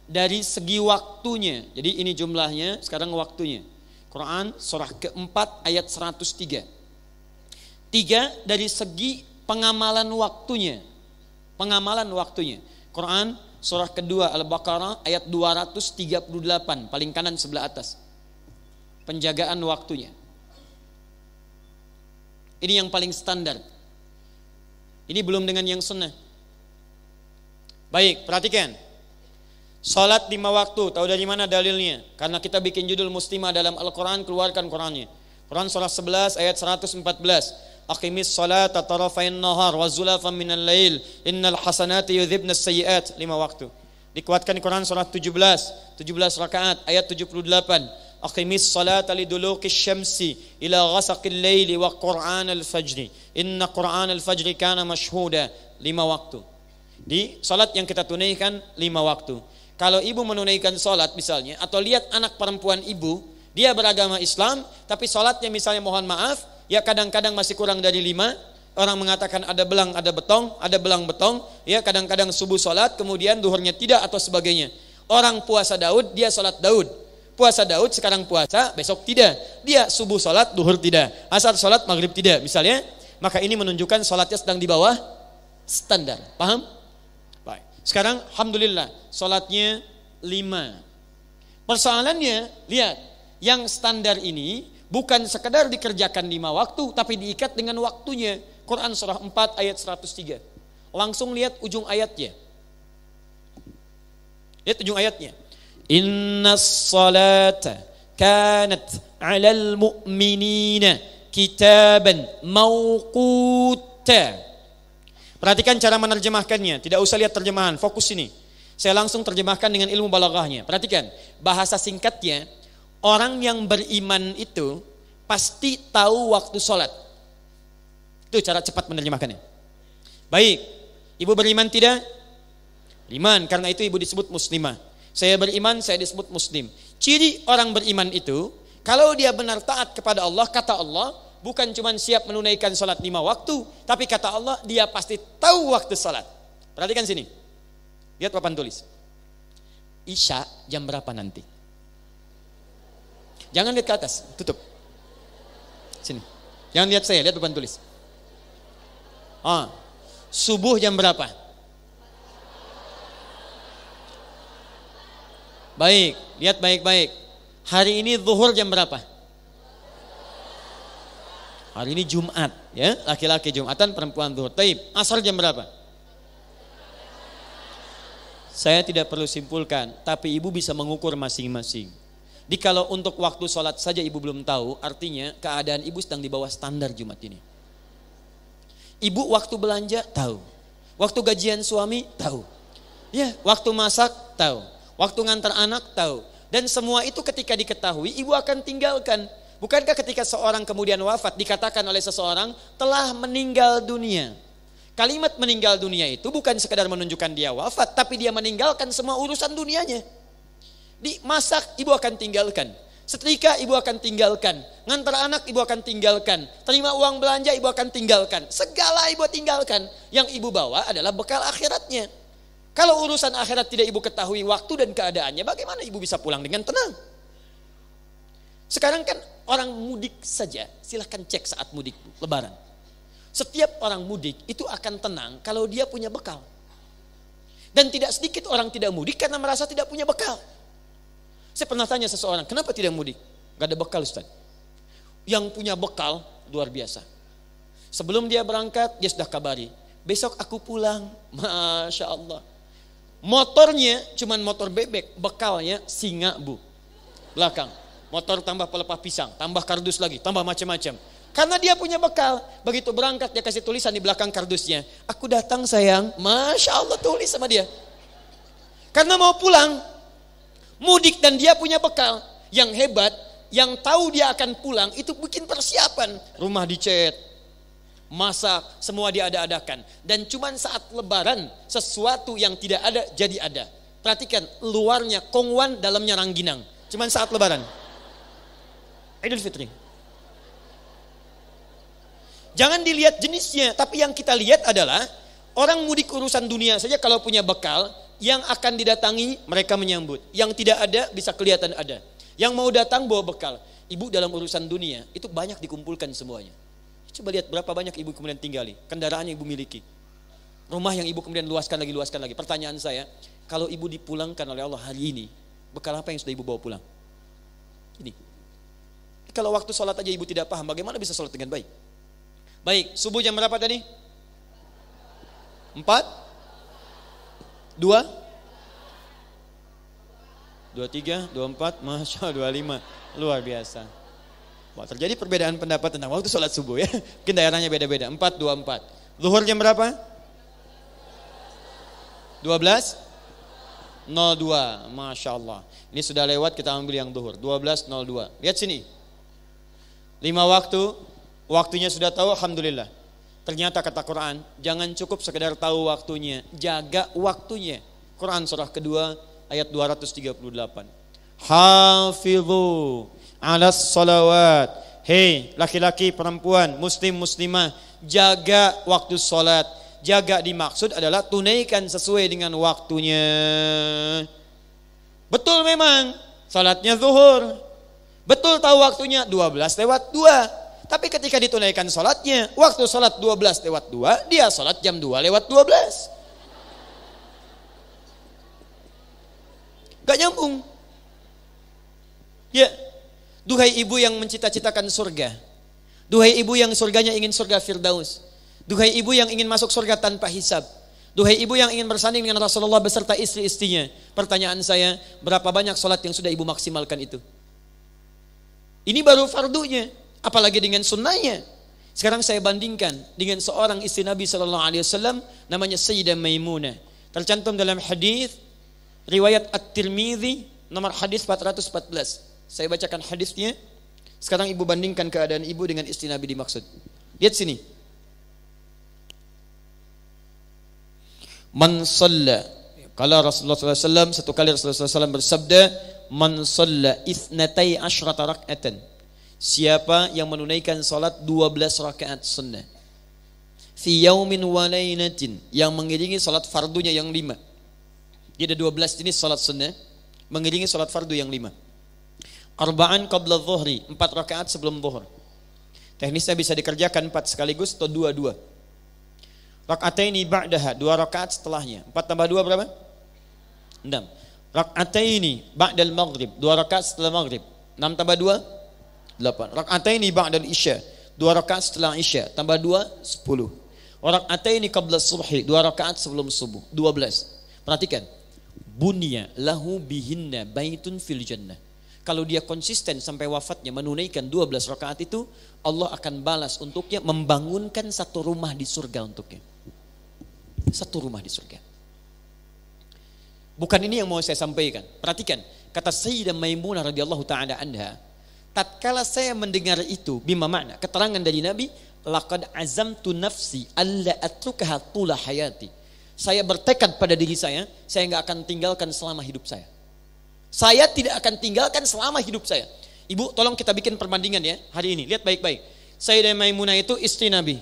dari segi waktunya. Jadi ini jumlahnya, sekarang waktunya. Quran surah ke-4 ayat 103. 3, dari segi pengamalan waktunya. Pengamalan waktunya. Quran surah kedua Al-Baqarah ayat 238, paling kanan sebelah atas. Penjagaan waktunya. Ini yang paling standar. Ini belum dengan yang sunnah. Baik, perhatikan. Salat 5 waktu, tahu dari mana dalilnya? Karena kita bikin judul Muslimah dalam Al-Quran, keluarkan Qurannya. Quran surah 11 ayat 114. Aqimis salata tarafain nahar wa zulafan minal lail innal hasanati yudhibna sayyiat. 5 waktu. Dikuatkan di Quran surah 17 rakaat ayat 78. Aqimis salata liduluqis syamsi ila ghasaqil laili wa qur'anal fajri inna qur'anal fajri kana mashhuda. 5 waktu. Di salat yang kita tunaikan 5 waktu. Kalau ibu menunaikan salat misalnya, atau lihat anak perempuan ibu, dia beragama Islam tapi salatnya misalnya mohon maaf ya kadang-kadang masih kurang dari 5. Orang mengatakan ada belang, ada betong, ada belang betong. Ya kadang-kadang subuh sholat, kemudian duhurnya tidak atau sebagainya. Orang puasa Daud, dia sholat Daud. Puasa Daud sekarang puasa, besok tidak. Dia subuh sholat, duhur tidak. Asar sholat, maghrib tidak. Misalnya, maka ini menunjukkan sholatnya sedang di bawah standar. Paham? Baik. Sekarang, alhamdulillah, sholatnya 5. Persoalannya, lihat, yang standar ini bukan sekedar dikerjakan 5 waktu, tapi diikat dengan waktunya. Quran surah 4 ayat 103. Langsung lihat ujung ayatnya. Lihat ujung ayatnya. Innas salata kanat 'alal mu'minina kitaban mawquta. Perhatikan cara menerjemahkannya. Tidak usah lihat terjemahan, fokus ini. Saya langsung terjemahkan dengan ilmu balaghahnya. Perhatikan, bahasa singkatnya, orang yang beriman itu pasti tahu waktu sholat. Itu cara cepat menerjemahkannya. Baik, ibu beriman tidak? Beriman, karena itu ibu disebut muslimah. Saya beriman, saya disebut muslim. Ciri orang beriman itu, kalau dia benar taat kepada Allah, kata Allah, bukan cuma siap menunaikan sholat 5 waktu, tapi kata Allah, dia pasti tahu waktu sholat. Perhatikan sini. Lihat papan tulis. Isya jam berapa nanti? Jangan lihat ke atas, tutup. Sini. Jangan lihat saya, lihat papan tulis. Subuh jam berapa? Baik, lihat baik-baik. Hari ini zuhur jam berapa? Hari ini Jumat, ya, laki-laki Jumatan, perempuan zuhur. Taib, asar jam berapa? Saya tidak perlu simpulkan, tapi ibu bisa mengukur masing-masing. Jadi kalau untuk waktu sholat saja ibu belum tahu, artinya keadaan ibu sedang di bawah standar Jumat ini. Ibu waktu belanja tahu, waktu gajian suami tahu, ya, waktu masak tahu, waktu ngantar anak tahu, dan semua itu ketika diketahui ibu akan tinggalkan. Bukankah ketika seorang kemudian wafat dikatakan oleh seseorang telah meninggal dunia? Kalimat meninggal dunia itu bukan sekadar menunjukkan dia wafat, tapi dia meninggalkan semua urusan dunianya. Di masak ibu akan tinggalkan, setrika ibu akan tinggalkan, ngantar anak ibu akan tinggalkan, terima uang belanja ibu akan tinggalkan, segala ibu tinggalkan. Yang ibu bawa adalah bekal akhiratnya. Kalau urusan akhirat tidak ibu ketahui waktu dan keadaannya, bagaimana ibu bisa pulang dengan tenang? Sekarang kan orang mudik saja, silahkan cek saat mudik lebaran. Setiap orang mudik itu akan tenang kalau dia punya bekal. Dan tidak sedikit orang tidak mudik karena merasa tidak punya bekal. Saya pernah tanya seseorang, kenapa tidak mudik? Gak ada bekal, Ustaz. Yang punya bekal luar biasa. Sebelum dia berangkat, dia sudah kabari, besok aku pulang. Masya Allah. Motornya cuman motor bebek, bekalnya singa, Bu. Belakang. Motor tambah pelepah pisang, tambah kardus lagi, tambah macam-macam. Karena dia punya bekal. Begitu berangkat dia kasih tulisan di belakang kardusnya, aku datang sayang. Masya Allah, tulis sama dia. Karena mau pulang. Mudik dan dia punya bekal. Yang hebat, yang tahu dia akan pulang, itu bikin persiapan. Rumah dicat, masak, semua diada-adakan. Dan cuman saat lebaran, sesuatu yang tidak ada jadi ada. Perhatikan, luarnya kongwan, dalamnya rangginang. Cuman saat lebaran. Idul Fitri. Jangan dilihat jenisnya, tapi yang kita lihat adalah orang mudik urusan dunia saja kalau punya bekal, yang akan didatangi mereka menyambut. Yang tidak ada bisa kelihatan ada. Yang mau datang bawa bekal. Ibu dalam urusan dunia itu banyak dikumpulkan semuanya. Coba lihat berapa banyak ibu kemudian tinggali, kendaraan yang ibu miliki. Rumah yang ibu kemudian luaskan lagi. Pertanyaan saya, kalau ibu dipulangkan oleh Allah hari ini, bekal apa yang sudah ibu bawa pulang? Ini. Kalau waktu sholat aja ibu tidak paham, bagaimana bisa sholat dengan baik? Baik, subuh jam berapa tadi? 4? 2? 23, 24, Masya Allah, 25. Luar biasa. Wah, terjadi perbedaan pendapat tentang waktu sholat subuh ya. Mungkin daerahnya beda-beda. 4, 24. Zuhur jam berapa? 12? 02. Masya Allah. Ini sudah lewat, kita ambil yang zuhur. 12.02. Lihat sini. 5 waktu. Waktunya sudah tahu, alhamdulillah. Ternyata kata Quran, jangan cukup sekedar tahu waktunya, jaga waktunya. Quran surah kedua ayat 238. Hafidhu 'alas salawat. Hei laki-laki, perempuan, muslim, muslimah, jaga waktu salat. Jaga dimaksud adalah tunaikan sesuai dengan waktunya. Betul memang salatnya zuhur. Betul tahu waktunya 12:02. Tapi ketika ditunaikan salatnya, waktu salat 12:02, dia salat jam 2:12. Gak nyambung. Ya, duhai ibu yang mencita-citakan surga. Duhai ibu yang surganya ingin surga Firdaus. Duhai ibu yang ingin masuk surga tanpa hisab. Duhai ibu yang ingin bersanding dengan Rasulullah beserta istri-istrinya. Pertanyaan saya, berapa banyak salat yang sudah ibu maksimalkan itu? Ini baru fardunya, apalagi dengan sunnahnya. Sekarang saya bandingkan dengan seorang istri Nabi SAW, namanya Sayyidah Maimunah. Tercantum dalam hadis riwayat At-Tirmidzi nomor hadis 414. Saya bacakan hadisnya. Sekarang ibu bandingkan keadaan ibu dengan istri Nabi dimaksud. Lihat sini. Man shalla, kalau Rasulullah SAW, satu kali Rasulullah SAW bersabda, man shalla itsnatai asyrata rak'atan. Siapa yang menunaikan salat 12 rakaat sunnah fi yaumin wa lailatin, yang mengiringi salat fardunya yang 5. Dia ada 12 jenis salat sunnah, mengiringi salat fardu yang 5. Arba'an qabla dhuhri, 4 rakaat sebelum zuhur. Teknisnya bisa dikerjakan 4 sekaligus atau 2-2. Rak'ataini ba'daha, 2 rakaat setelahnya. 4 tambah 2 berapa? 6. Rak'ataini ba'dal maghrib, 2 rakaat setelah maghrib. 6 tambah 2? 8. Rak'ataini ba'dal isya, 2 rakaat setelah isya. Tambah 2, 10. Rak'ataini qabla subhi, 2 rakaat sebelum subuh. 12. Perhatikan. Bunya lahu bihinna baitun fil jannah. Kalau dia konsisten sampai wafatnya menunaikan 12 rakaat itu, Allah akan balas untuknya, membangunkan satu rumah di surga untuknya. Satu rumah di surga. Bukan ini yang mau saya sampaikan. Perhatikan, kata Sayyidah Maimunah radhiyallahu taala anha, tatkala saya mendengar itu, bima makna keterangan dari Nabi, laqad azamtu nafsi alla atrukaha tula hayati. Saya bertekad pada diri saya enggak akan tinggalkan selama hidup saya. Saya tidak akan tinggalkan selama hidup saya. Ibu, tolong kita bikin perbandingan ya hari ini. Lihat baik-baik. Sayyidah Maimunah itu istri Nabi,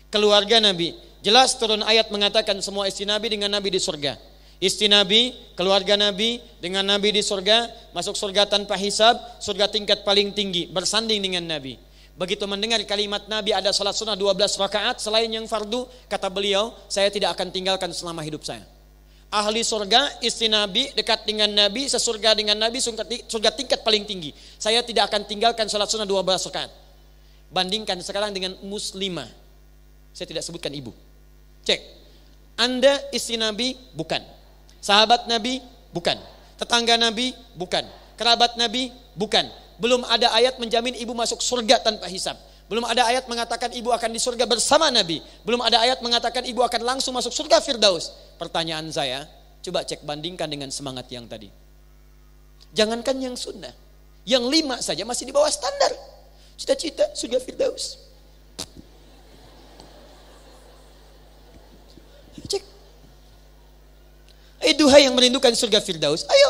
keluarga Nabi. Jelas turun ayat mengatakan semua istri Nabi dengan Nabi di surga. Istri Nabi, keluarga Nabi dengan Nabi di surga, masuk surga tanpa hisab, surga tingkat paling tinggi, bersanding dengan Nabi. Begitu mendengar kalimat Nabi ada salat sunnah 12 rakaat selain yang fardu, kata beliau, saya tidak akan tinggalkan selama hidup saya. Ahli surga, istri Nabi, dekat dengan Nabi, sesurga dengan Nabi, surga tingkat paling tinggi. Saya tidak akan tinggalkan salat sunnah 12 rakaat. Bandingkan sekarang dengan muslimah. Saya tidak sebutkan ibu. Cek. Anda istri Nabi? Bukan. Sahabat Nabi? Bukan. Tetangga Nabi? Bukan. Kerabat Nabi? Bukan. Belum ada ayat menjamin ibu masuk surga tanpa hisab. Belum ada ayat mengatakan ibu akan di surga bersama Nabi. Belum ada ayat mengatakan ibu akan langsung masuk surga Firdaus. Pertanyaan saya, coba cek bandingkan dengan semangat yang tadi. Jangankan yang sunnah, yang 5 saja masih di bawah standar. Cita-cita surga Firdaus. Cek. Duhai yang merindukan surga Firdaus, ayo.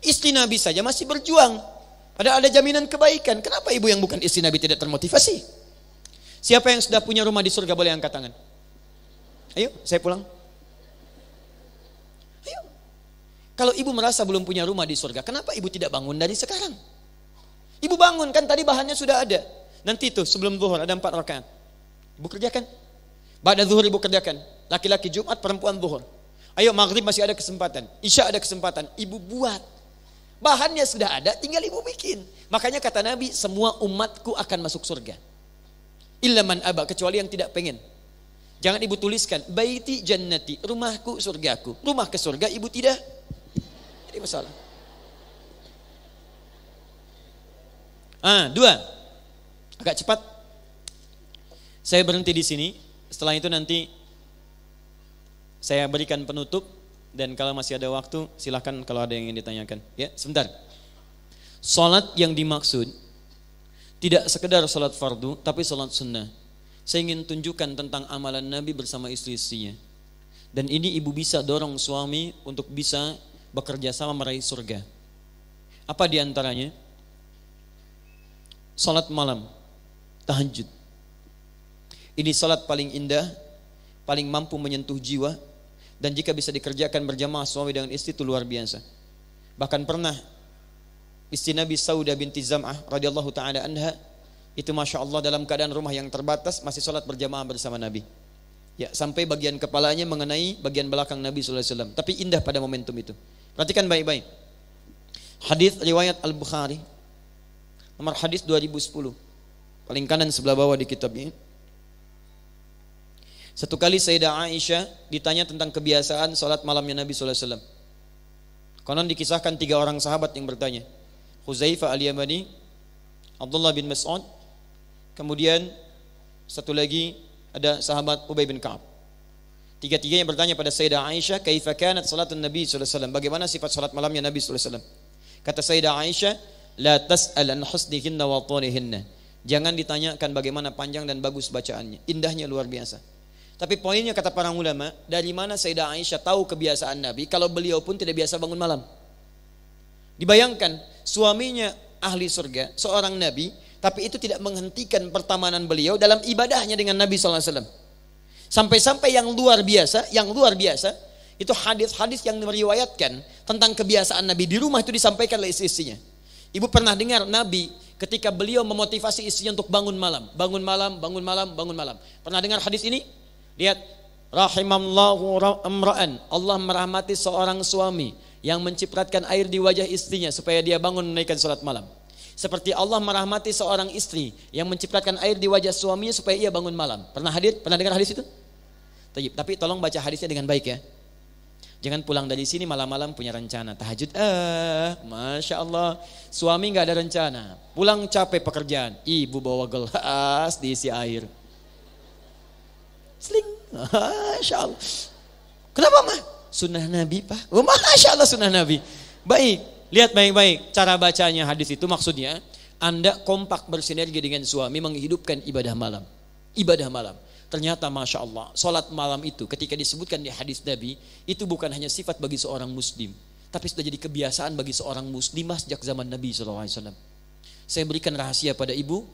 Istri Nabi saja masih berjuang. Padahal ada jaminan kebaikan. Kenapa ibu yang bukan istri Nabi tidak termotivasi? Siapa yang sudah punya rumah di surga boleh angkat tangan? Ayo, saya pulang. Ayo. Kalau ibu merasa belum punya rumah di surga, kenapa ibu tidak bangun dari sekarang? Ibu bangun, kan tadi bahannya sudah ada. Nanti itu sebelum zuhur ada 4 rakaat. Ibu kerjakan. Ba'da zuhur ibu kerjakan. Laki-laki Jumat, perempuan zuhur. Ayo maghrib masih ada kesempatan. Isya ada kesempatan. Ibu buat. Bahannya sudah ada, tinggal ibu bikin. Makanya kata Nabi, semua umatku akan masuk surga. Illa man aba, kecuali yang tidak pengen. Jangan ibu tuliskan, baiti jannati, rumahku surgaku. Rumah ke surga ibu tidak. Jadi masalah. 2. Agak cepat. Saya berhenti di sini. Setelah itu nanti saya berikan penutup, dan kalau masih ada waktu silahkan kalau ada yang ingin ditanyakan. Ya, sebentar. Salat yang dimaksud tidak sekedar salat fardu, tapi salat sunnah. Saya ingin tunjukkan tentang amalan Nabi bersama istri-istrinya. Dan ini ibu bisa dorong suami untuk bisa bekerja sama meraih surga. Apa diantaranya? Salat malam, tahajud. Ini salat paling indah, paling mampu menyentuh jiwa, dan jika bisa dikerjakan berjamaah suami dengan istri itu luar biasa. Bahkan pernah istri Nabi Saudah binti Zam'ah radhiyallahu taala anha itu masya Allah dalam keadaan rumah yang terbatas masih salat berjamaah bersama Nabi. Ya, sampai bagian kepalanya mengenai bagian belakang Nabi sallallahu alaihi wasallam. Tapi indah pada momentum itu. Perhatikan baik-baik. Hadis riwayat Al-Bukhari nomor hadis 2010. Paling kanan sebelah bawah di kitab ini. Satu kali Sayyidah Aisyah ditanya tentang kebiasaan salat malamnya Nabi sallallahu alaihi wasallam. Konon dikisahkan 3 orang sahabat yang bertanya. Huzaifah al-Yamani, Abdullah bin Mas'ud, kemudian satu lagi ada sahabat Ubay bin Ka'ab. Tiga-tiganya bertanya pada Sayyidah Aisyah, kaifa kanat salatun Nabi sallallahu alaihi wasallam? Bagaimana sifat salat malamnya Nabi sallallahu alaihi wasallam? Kata Sayyidah Aisyah, la tas'al an husnihinna wa tunihinna. Jangan ditanyakan bagaimana panjang dan bagus bacaannya. Indahnya luar biasa. Tapi poinnya kata para ulama, dari mana Sayyidah Aisyah tahu kebiasaan Nabi kalau beliau pun tidak biasa bangun malam? Dibayangkan suaminya ahli surga, seorang Nabi, tapi itu tidak menghentikan pertemanan beliau dalam ibadahnya dengan Nabi SAW. Sampai-sampai yang luar biasa, itu hadis-hadis yang meriwayatkan tentang kebiasaan Nabi di rumah itu disampaikan oleh istri-istrinya. Ibu pernah dengar Nabi ketika beliau memotivasi istrinya untuk bangun malam. Pernah dengar hadis ini? Lihat, rahimallahu amra'an, Allah merahmati seorang suami yang mencipratkan air di wajah istrinya supaya dia bangun menaikkan salat malam. Seperti Allah merahmati seorang istri yang mencipratkan air di wajah suaminya supaya ia bangun malam. Pernah dengar hadis itu? Tapi tolong baca hadisnya dengan baik ya. Jangan pulang dari sini malam-malam punya rencana tahajud. Masya Allah, suami nggak ada rencana. Pulang capek pekerjaan, ibu bawa gelas diisi air. Sling, Masya Allah. Kenapa mah? Sunnah Nabi Pak. Oh, Masya Allah sunnah Nabi. Baik, lihat baik-baik cara bacanya hadis itu, maksudnya Anda kompak bersinergi dengan suami menghidupkan ibadah malam. Ternyata Masya Allah, sholat malam itu ketika disebutkan di hadis Nabi, itu bukan hanya sifat bagi seorang muslim, tapi sudah jadi kebiasaan bagi seorang muslimah sejak zaman Nabi SAW. Saya berikan rahasia pada ibu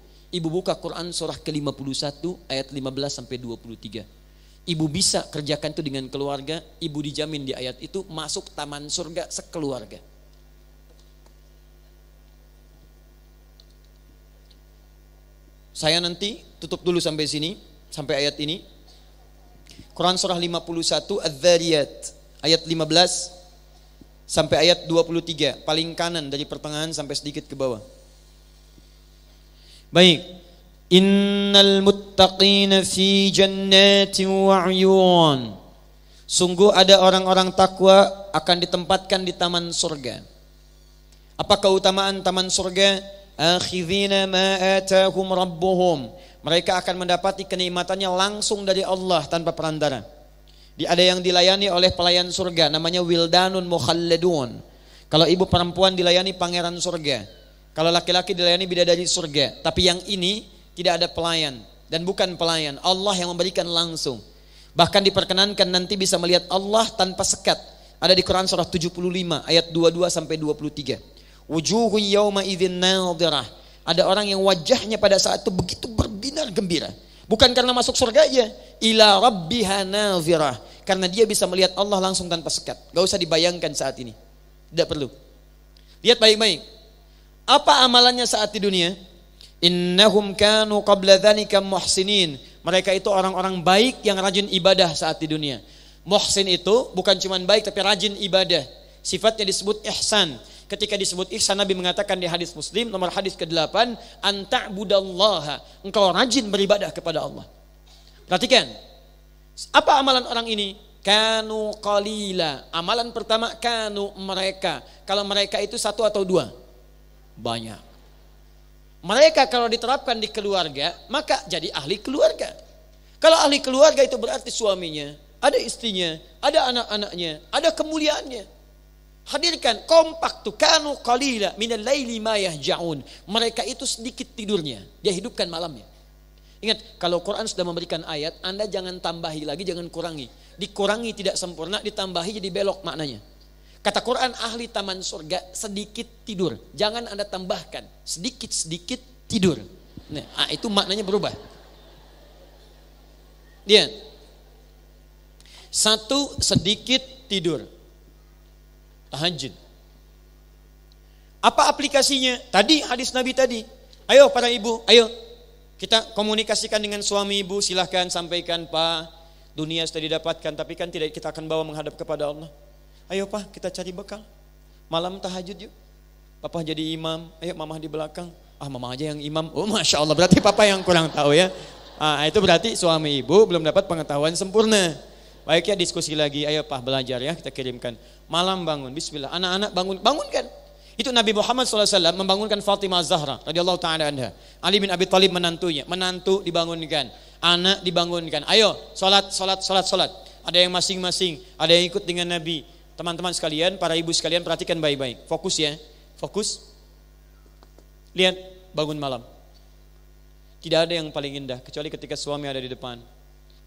buka Quran surah ke-51 ayat 15 sampai 23. Ibu bisa kerjakan itu dengan keluarga, ibu dijamin di ayat itu masuk taman surga sekeluarga. Saya nanti tutup dulu sampai sini, sampai ayat ini. Quran surah 51 Az-Zariyat ayat 15 sampai ayat 23, paling kanan dari pertengahan sampai sedikit ke bawah. Baik. Innal muttaqina fi jannatin wa 'uyun. Sungguh ada orang-orang takwa akan ditempatkan di taman surga. Apa keutamaan taman surga? Akhidhina ma atahum rabbuhum. Mereka akan mendapati kenikmatannya langsung dari Allah tanpa perantara. Ada yang dilayani oleh pelayan surga namanya wildanun mukhalladun. Kalau ibu perempuan dilayani pangeran surga. Kalau laki-laki dilayani bidadari surga. Tapi yang ini tidak ada pelayan dan bukan pelayan, Allah yang memberikan langsung. Bahkan diperkenankan nanti bisa melihat Allah tanpa sekat. Ada di Quran surah 75 ayat 22 sampai 23. Wujuhun yawma idzin nadhirah. Ada orang yang wajahnya pada saat itu begitu berbinar gembira. Bukan karena masuk surga aja, ila rabbiha nadhirah. Karena dia bisa melihat Allah langsung tanpa sekat. Gak usah dibayangkan saat ini. Tidak perlu. Lihat baik-baik. Apa amalannya saat di dunia? Innahum kanu qabla dzalika muhsinin. Mereka itu orang-orang baik yang rajin ibadah saat di dunia. Muhsin itu bukan cuma baik tapi rajin ibadah. Sifatnya disebut ihsan. Ketika disebut ihsan, Nabi mengatakan di hadis Muslim nomor hadis ke-8, anta'budallaha, engkau rajin beribadah kepada Allah. Perhatikan. Apa amalan orang ini? Kanu qalila. Amalan pertama kanu, mereka. Kalau mereka itu satu atau dua? Banyak. Mereka kalau diterapkan di keluarga, maka jadi ahli keluarga. Kalau ahli keluarga itu berarti suaminya, ada istrinya, ada anak-anaknya, ada kemuliaannya. Hadirkan kompak tuh, kanu qalila minal laili ma yahja'un. Mereka itu sedikit tidurnya, dia hidupkan malamnya. Ingat, kalau Quran sudah memberikan ayat, Anda jangan tambahi lagi, jangan kurangi. Dikurangi tidak sempurna, ditambahi jadi belok maknanya. Kata Quran, ahli taman surga sedikit tidur. Jangan Anda tambahkan, sedikit-sedikit tidur. Nah, itu maknanya berubah. Lihat. Satu, sedikit tidur. Tahajud. Apa aplikasinya? Tadi hadis Nabi tadi. Ayo para ibu, ayo. Kita komunikasikan dengan suami ibu, silahkan sampaikan, Pak, dunia sudah didapatkan, tapi kan tidak kita akan bawa menghadap kepada Allah. Ayo Pak, kita cari bekal. Malam tahajud yuk. Papa jadi imam, ayo mama di belakang. Ah, mama aja yang imam. Oh, Masya Allah, berarti papa yang kurang tahu ya. Itu berarti suami ibu belum dapat pengetahuan sempurna. Baik ya, diskusi lagi, ayo Pak belajar ya, kita kirimkan. Malam bangun, bismillah, anak-anak bangunkan. Itu Nabi Muhammad SAW membangunkan Fatimah Zahra radhiyallahu ta'ala anha. Ali bin Abi Thalib menantunya, menantu dibangunkan, anak dibangunkan. Ayo, salat. Ada yang masing-masing, ada yang ikut dengan Nabi. Teman-teman sekalian, para ibu sekalian perhatikan baik-baik. Fokus ya, fokus. Lihat, bangun malam. Tidak ada yang paling indah kecuali ketika suami ada di depan,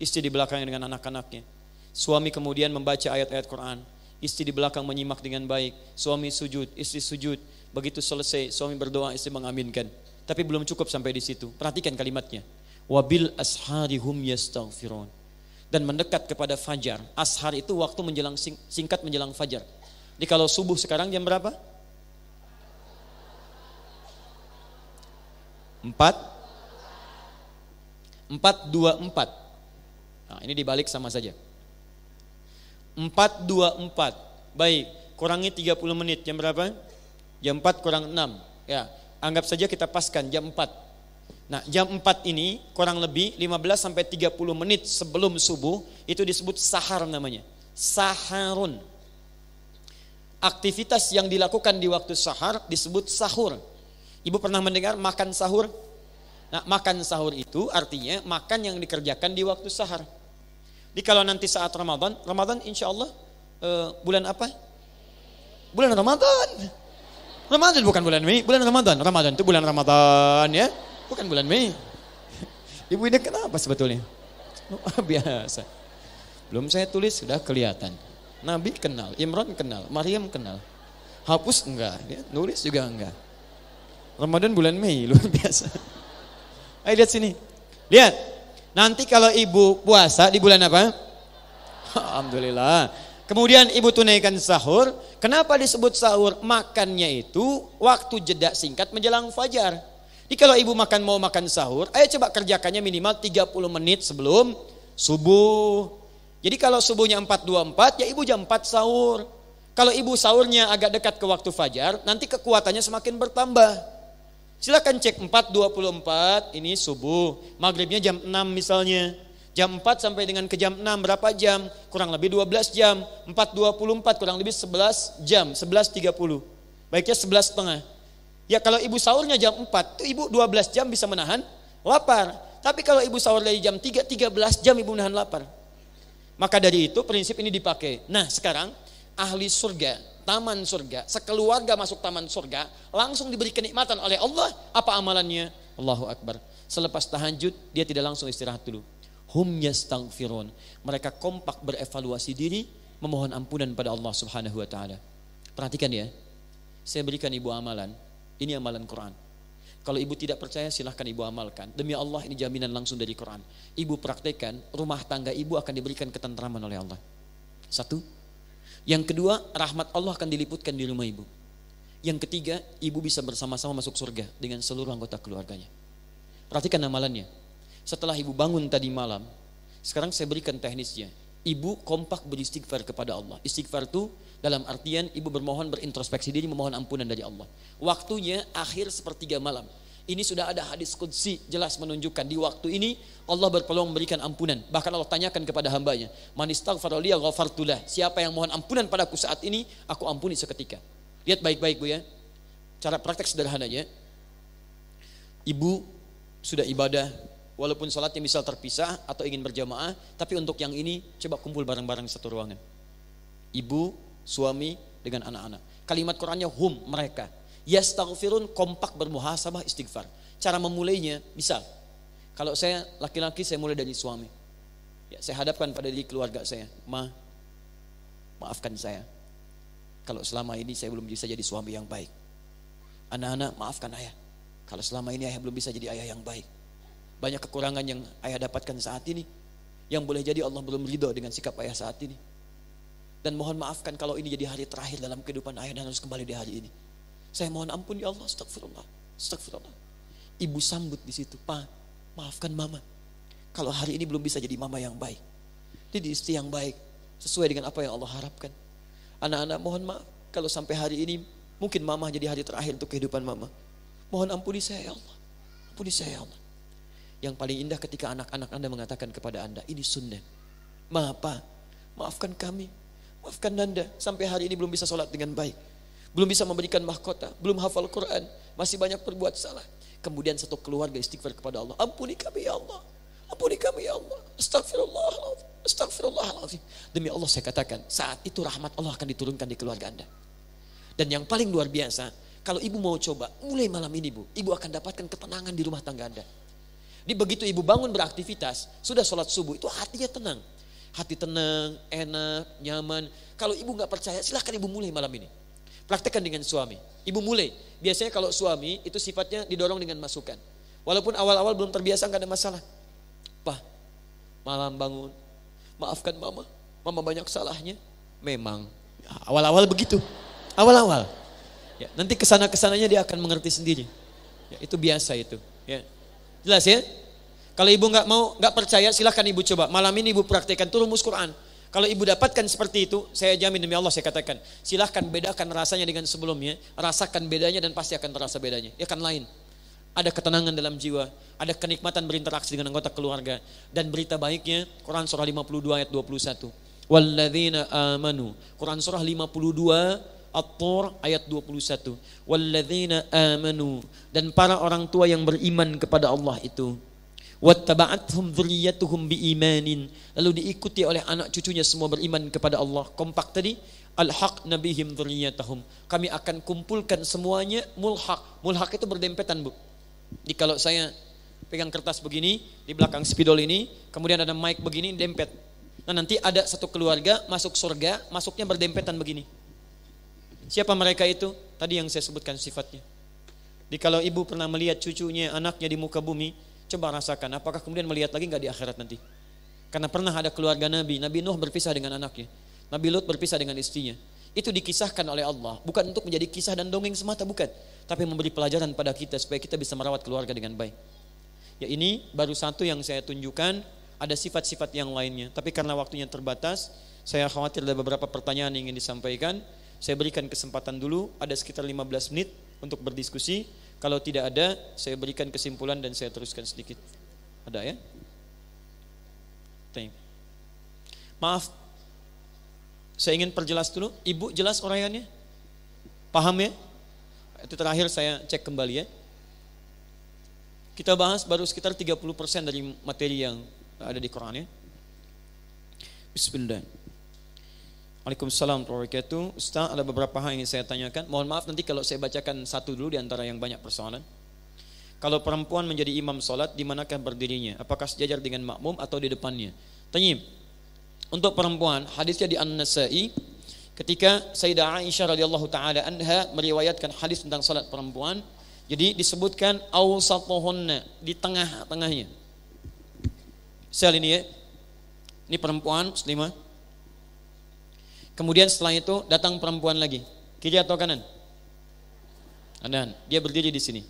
istri di belakang dengan anak-anaknya. Suami kemudian membaca ayat-ayat Quran. Istri di belakang menyimak dengan baik. Suami sujud, istri sujud. Begitu selesai, suami berdoa, istri mengaminkan. Tapi belum cukup sampai di situ. Perhatikan kalimatnya. Wabil asharihum yastaghfirun. Dan mendekat kepada fajar. Ashar itu waktu menjelang singkat menjelang fajar. Jadi kalau subuh sekarang jam berapa? 4:24. Nah, ini dibalik sama saja. 4:24. Baik, kurangi 30 menit. Jam berapa? Jam 4 kurang 6. Ya, anggap saja kita paskan jam 4. Nah, jam 4 ini kurang lebih 15 sampai 30 menit sebelum subuh itu disebut sahar namanya. Saharun. Aktivitas yang dilakukan di waktu sahar disebut sahur. Ibu pernah mendengar makan sahur? Nah, makan sahur itu artinya makan yang dikerjakan di waktu sahar. Jadi kalau nanti saat Ramadan insya Allah bulan apa? Bulan Ramadan. Ramadan bukan bulan Mei, bulan Ramadan. Ramadan itu bulan Ramadan ya, bukan bulan Mei. Ibu ini kenapa sebetulnya? Biasa. Belum saya tulis sudah kelihatan. Nabi kenal, Imran kenal, Maryam kenal. Hapus enggak, ya? Nulis juga enggak. Ramadan bulan Mei, luar biasa. Ayo lihat sini. Lihat. Nanti kalau ibu puasa di bulan apa? Alhamdulillah. Kemudian ibu tunaikan sahur. Kenapa disebut sahur? Makannya itu waktu jeda singkat menjelang fajar. Jadi kalau ibu mau makan sahur, ayo coba kerjakannya minimal 30 menit sebelum subuh. Jadi kalau subuhnya 4:24, ya ibu jam 4 sahur. Kalau ibu sahurnya agak dekat ke waktu fajar, nanti kekuatannya semakin bertambah. Silakan cek 4:24 ini subuh, maghribnya jam 6 misalnya. Jam 4 sampai dengan ke jam 6 berapa jam? Kurang lebih 12 jam. 4:24 kurang lebih 11 jam, 11:30. Baiknya 11:30. Ya kalau ibu sahurnya jam 4, itu ibu 12 jam bisa menahan lapar. Tapi kalau ibu sahur dari jam 3, 13 jam ibu menahan lapar. Maka dari itu prinsip ini dipakai. Nah sekarang ahli surga, taman surga, sekeluarga masuk taman surga, langsung diberi kenikmatan oleh Allah. Apa amalannya? Allahu Akbar. Selepas tahajud, dia tidak langsung istirahat dulu. Hum yastaghfirun. Mereka kompak berevaluasi diri, memohon ampunan pada Allah Subhanahu wa taala. Perhatikan ya. Saya berikan ibu amalan. Ini amalan Quran. Kalau ibu tidak percaya silahkan ibu amalkan. Demi Allah ini jaminan langsung dari Quran. Ibu praktekkan, rumah tangga ibu akan diberikan ketentraman oleh Allah. Satu. Yang kedua, rahmat Allah akan diliputkan di rumah ibu. Yang ketiga, ibu bisa bersama-sama masuk surga dengan seluruh anggota keluarganya. Perhatikan amalannya. Setelah ibu bangun tadi malam, sekarang saya berikan teknisnya. Ibu kompak beristighfar kepada Allah. Istighfar itu dalam artian ibu bermohon, berintrospeksi diri, memohon ampunan dari Allah. Waktunya akhir sepertiga malam. Ini sudah ada hadis qudsi jelas menunjukkan di waktu ini Allah berpeluang memberikan ampunan. Bahkan Allah tanyakan kepada hambanya, man istaghfara liya ghafartu lah. Siapa yang mohon ampunan padaku saat ini, aku ampuni seketika. Lihat baik-baik Bu ya. Cara praktek sederhananya. Ibu sudah ibadah, walaupun sholatnya misal terpisah atau ingin berjamaah, tapi untuk yang ini coba kumpul bareng-bareng satu ruangan. Ibu, suami dengan anak-anak. Kalimat Qurannya hum, mereka. Yastaghfirun, kompak bermuhasabah istighfar. Cara memulainya, misal kalau saya laki-laki, saya mulai dari suami. Ya, saya hadapkan pada diri keluarga saya. Maafkan saya. Kalau selama ini saya belum bisa jadi suami yang baik. Anak-anak, maafkan ayah. Kalau selama ini ayah belum bisa jadi ayah yang baik. Banyak kekurangan yang ayah dapatkan saat ini, yang boleh jadi Allah belum ridho dengan sikap ayah saat ini. Dan mohon maafkan kalau ini jadi hari terakhir dalam kehidupan ayah dan harus kembali di hari ini. Saya mohon ampun ya Allah, astagfirullah, astagfirullah. Ibu sambut di situ, Pak, maafkan mama. Kalau hari ini belum bisa jadi mama yang baik, jadi istri yang baik, sesuai dengan apa yang Allah harapkan. Anak-anak mohon maaf, kalau sampai hari ini mungkin mama jadi hari terakhir untuk kehidupan mama. Mohon ampuni saya ya Allah, ampuni saya ya Allah. Yang paling indah ketika anak-anak Anda mengatakan kepada Anda, ini sunnah. Maafkan kami, maafkan Anda. Sampai hari ini belum bisa sholat dengan baik, belum bisa memberikan mahkota, belum hafal Quran, masih banyak berbuat salah. Kemudian satu keluarga istighfar kepada Allah, ampuni kami ya Allah, ampuni kami ya Allah, astagfirullahaladzim, astagfirullahaladzim. Demi Allah saya katakan, saat itu rahmat Allah akan diturunkan di keluarga Anda. Dan yang paling luar biasa, kalau ibu mau coba, mulai malam ini Bu, ibu akan dapatkan ketenangan di rumah tangga Anda. Di begitu ibu bangun beraktivitas, sudah sholat subuh, itu hatinya tenang. Hati tenang, enak, nyaman. Kalau ibu gak percaya, silahkan ibu mulai malam ini. Praktekkan dengan suami. Ibu mulai. Biasanya kalau suami itu sifatnya didorong dengan masukan. Walaupun awal-awal belum terbiasa gak ada masalah. Pak, malam bangun, maafkan mama. Mama banyak salahnya. Memang. Awal-awal begitu. Awal-awal. Ya, nanti kesana-kesananya dia akan mengerti sendiri. Ya, itu biasa itu. Ya. Jelas ya? Kalau ibu nggak percaya, silahkan ibu coba. Malam ini ibu praktekkan tuh rumus Quran. Kalau ibu dapatkan seperti itu, saya jamin demi Allah saya katakan, silahkan bedakan rasanya dengan sebelumnya. Rasakan bedanya dan pasti akan terasa bedanya. Ya kan lain. Ada ketenangan dalam jiwa, ada kenikmatan berinteraksi dengan anggota keluarga. Dan berita baiknya, Quran surah 52 ayat 21. Walladzina amanu. Quran surah 52 At-Tur ayat 21. Walladzina amanu, dan para orang tua yang beriman kepada Allah itu. Wattaba'athum dzurriyyatuhum biimanin, lalu diikuti oleh anak cucunya semua beriman kepada Allah. Kompak tadi, alhaqna bihim dzurriyyatahum. Kami akan kumpulkan semuanya mulhaq. Mulhaq itu berdempetan, Bu. Jadi kalau saya pegang kertas begini, di belakang spidol ini, kemudian ada mic begini dempet. Nah, nanti ada satu keluarga masuk surga, masuknya berdempetan begini. Siapa mereka itu? Tadi yang saya sebutkan sifatnya. Jadi kalau ibu pernah melihat cucunya, anaknya di muka bumi, coba rasakan apakah kemudian melihat lagi nggak di akhirat nanti. Karena pernah ada keluarga Nabi Nuh berpisah dengan anaknya, Nabi Lut berpisah dengan istrinya. Itu dikisahkan oleh Allah, bukan untuk menjadi kisah dan dongeng semata, bukan, tapi memberi pelajaran pada kita supaya kita bisa merawat keluarga dengan baik. Ya, ini baru satu yang saya tunjukkan, ada sifat-sifat yang lainnya. Tapi karena waktunya terbatas, saya khawatir ada beberapa pertanyaan yang ingin disampaikan. Saya berikan kesempatan dulu, ada sekitar 15 menit untuk berdiskusi. Kalau tidak ada, saya berikan kesimpulan dan saya teruskan sedikit. Ada ya? Maaf, saya ingin perjelas dulu. Ibu jelas uraiannya? Paham ya? Itu terakhir saya cek kembali ya. Kita bahas baru sekitar 30% dari materi yang ada di Quran ya. Bismillah. Waalaikumsalam warahmatullahi wabarakatuh. Ustaz, ada beberapa hal yang ingin saya tanyakan. Mohon maaf nanti kalau saya bacakan satu dulu di antara yang banyak persoalan. Kalau perempuan menjadi imam sholat, di manakah berdirinya? Apakah sejajar dengan makmum atau di depannya? Tayyib. Untuk perempuan, hadisnya di An-Nasa'i ketika Sayyidah Aisyah radhiyallahu taala anha meriwayatkan hadis tentang salat perempuan. Jadi disebutkan awsatuhunna, di tengah-tengahnya. Sel ini ya. Ini perempuan muslimah. Kemudian setelah itu datang perempuan lagi. Kiri atau kanan? Kanan. Dia berdiri di sini.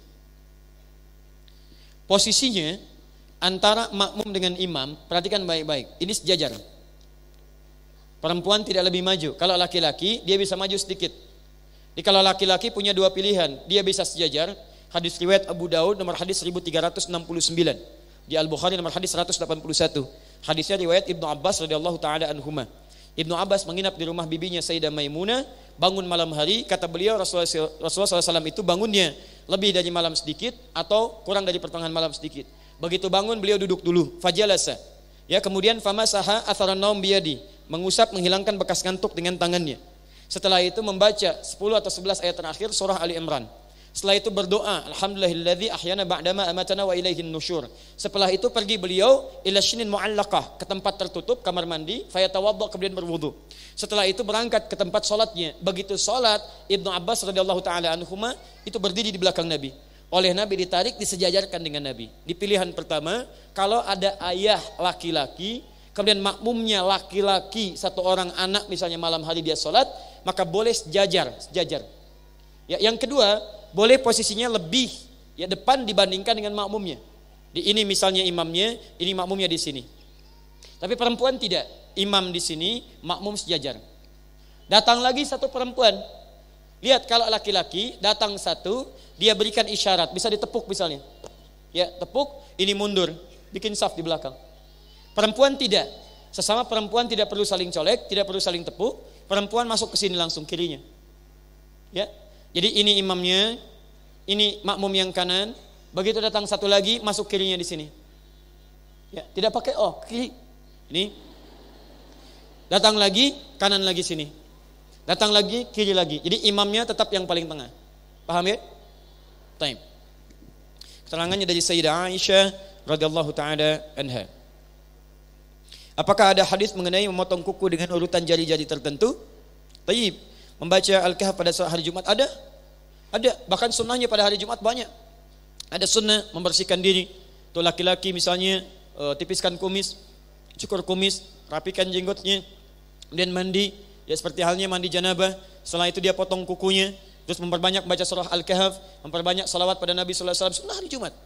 Posisinya antara makmum dengan imam, perhatikan baik-baik. Ini sejajar. Perempuan tidak lebih maju. Kalau laki-laki, dia bisa maju sedikit. Jadi kalau laki-laki punya dua pilihan, dia bisa sejajar. Hadis riwayat Abu Daud nomor hadis 1369. Di Al-Bukhari nomor hadis 181. Hadisnya riwayat Ibnu Abbas radhiyallahu taala anhuma. Ibnu Abbas menginap di rumah bibinya Sayyidah Maimunah, bangun malam hari, kata beliau Rasulullah SAW itu bangunnya lebih dari malam sedikit atau kurang dari pertengahan malam sedikit. Begitu bangun beliau duduk dulu, fajalasa. Ya, kemudian famasaha atharan naum biyadi, mengusap menghilangkan bekas ngantuk dengan tangannya. Setelah itu membaca 10 atau 11 ayat terakhir surah Ali Imran. Setelah itu berdoa, alhamdulillahilladzi ahyana ba'dama amatana wa ilaihin nusyur. Setelah itu pergi beliau ila syinin mu'allaqah, ke tempat tertutup kamar mandi, fayatawadda, kemudian berwudu. Setelah itu berangkat ke tempat salatnya. Begitu salat, Ibnu Abbas radhiyallahu taala anhuma itu berdiri di belakang Nabi. Oleh Nabi ditarik, disejajarkan dengan Nabi. Di pilihan pertama, kalau ada ayah laki-laki, kemudian makmumnya laki-laki, satu orang anak misalnya malam hari dia salat, maka boleh sejajar. Ya, yang kedua, boleh posisinya lebih ya depan dibandingkan dengan makmumnya. Di ini misalnya imamnya, ini makmumnya di sini. Tapi perempuan tidak, imam di sini, makmum sejajar. Datang lagi satu perempuan. Lihat kalau laki-laki datang satu, dia berikan isyarat, bisa ditepuk misalnya. Ya, tepuk, ini mundur, bikin saf di belakang. Perempuan tidak. Sesama perempuan tidak perlu saling colek, tidak perlu saling tepuk. Perempuan masuk ke sini langsung kirinya. Ya. Jadi ini imamnya, ini makmum yang kanan. Begitu datang satu lagi, masuk kirinya di sini. Ya, tidak pakai kiri. Ini. Datang lagi, kanan lagi sini. Datang lagi, kiri lagi. Jadi imamnya tetap yang paling tengah. Paham ya? Taim. Keterangannya dari Sayyidah Aisyah radhiyallahu taala anha. Apakah ada hadis mengenai memotong kuku dengan urutan jari-jari tertentu? Taib. Membaca Al-Kahf pada hari Jumat ada? Ada. Bahkan sunnahnya pada hari Jumat banyak. Ada sunnah membersihkan diri. Tuh laki-laki misalnya tipiskan kumis, cukur kumis, rapikan jenggotnya, kemudian mandi. Ya seperti halnya mandi janabah. Setelah itu dia potong kukunya, terus memperbanyak baca surah Al-Kahf, memperbanyak salawat pada Nabi sallallahu alaihi wasallam. Sunnah hari Jumat.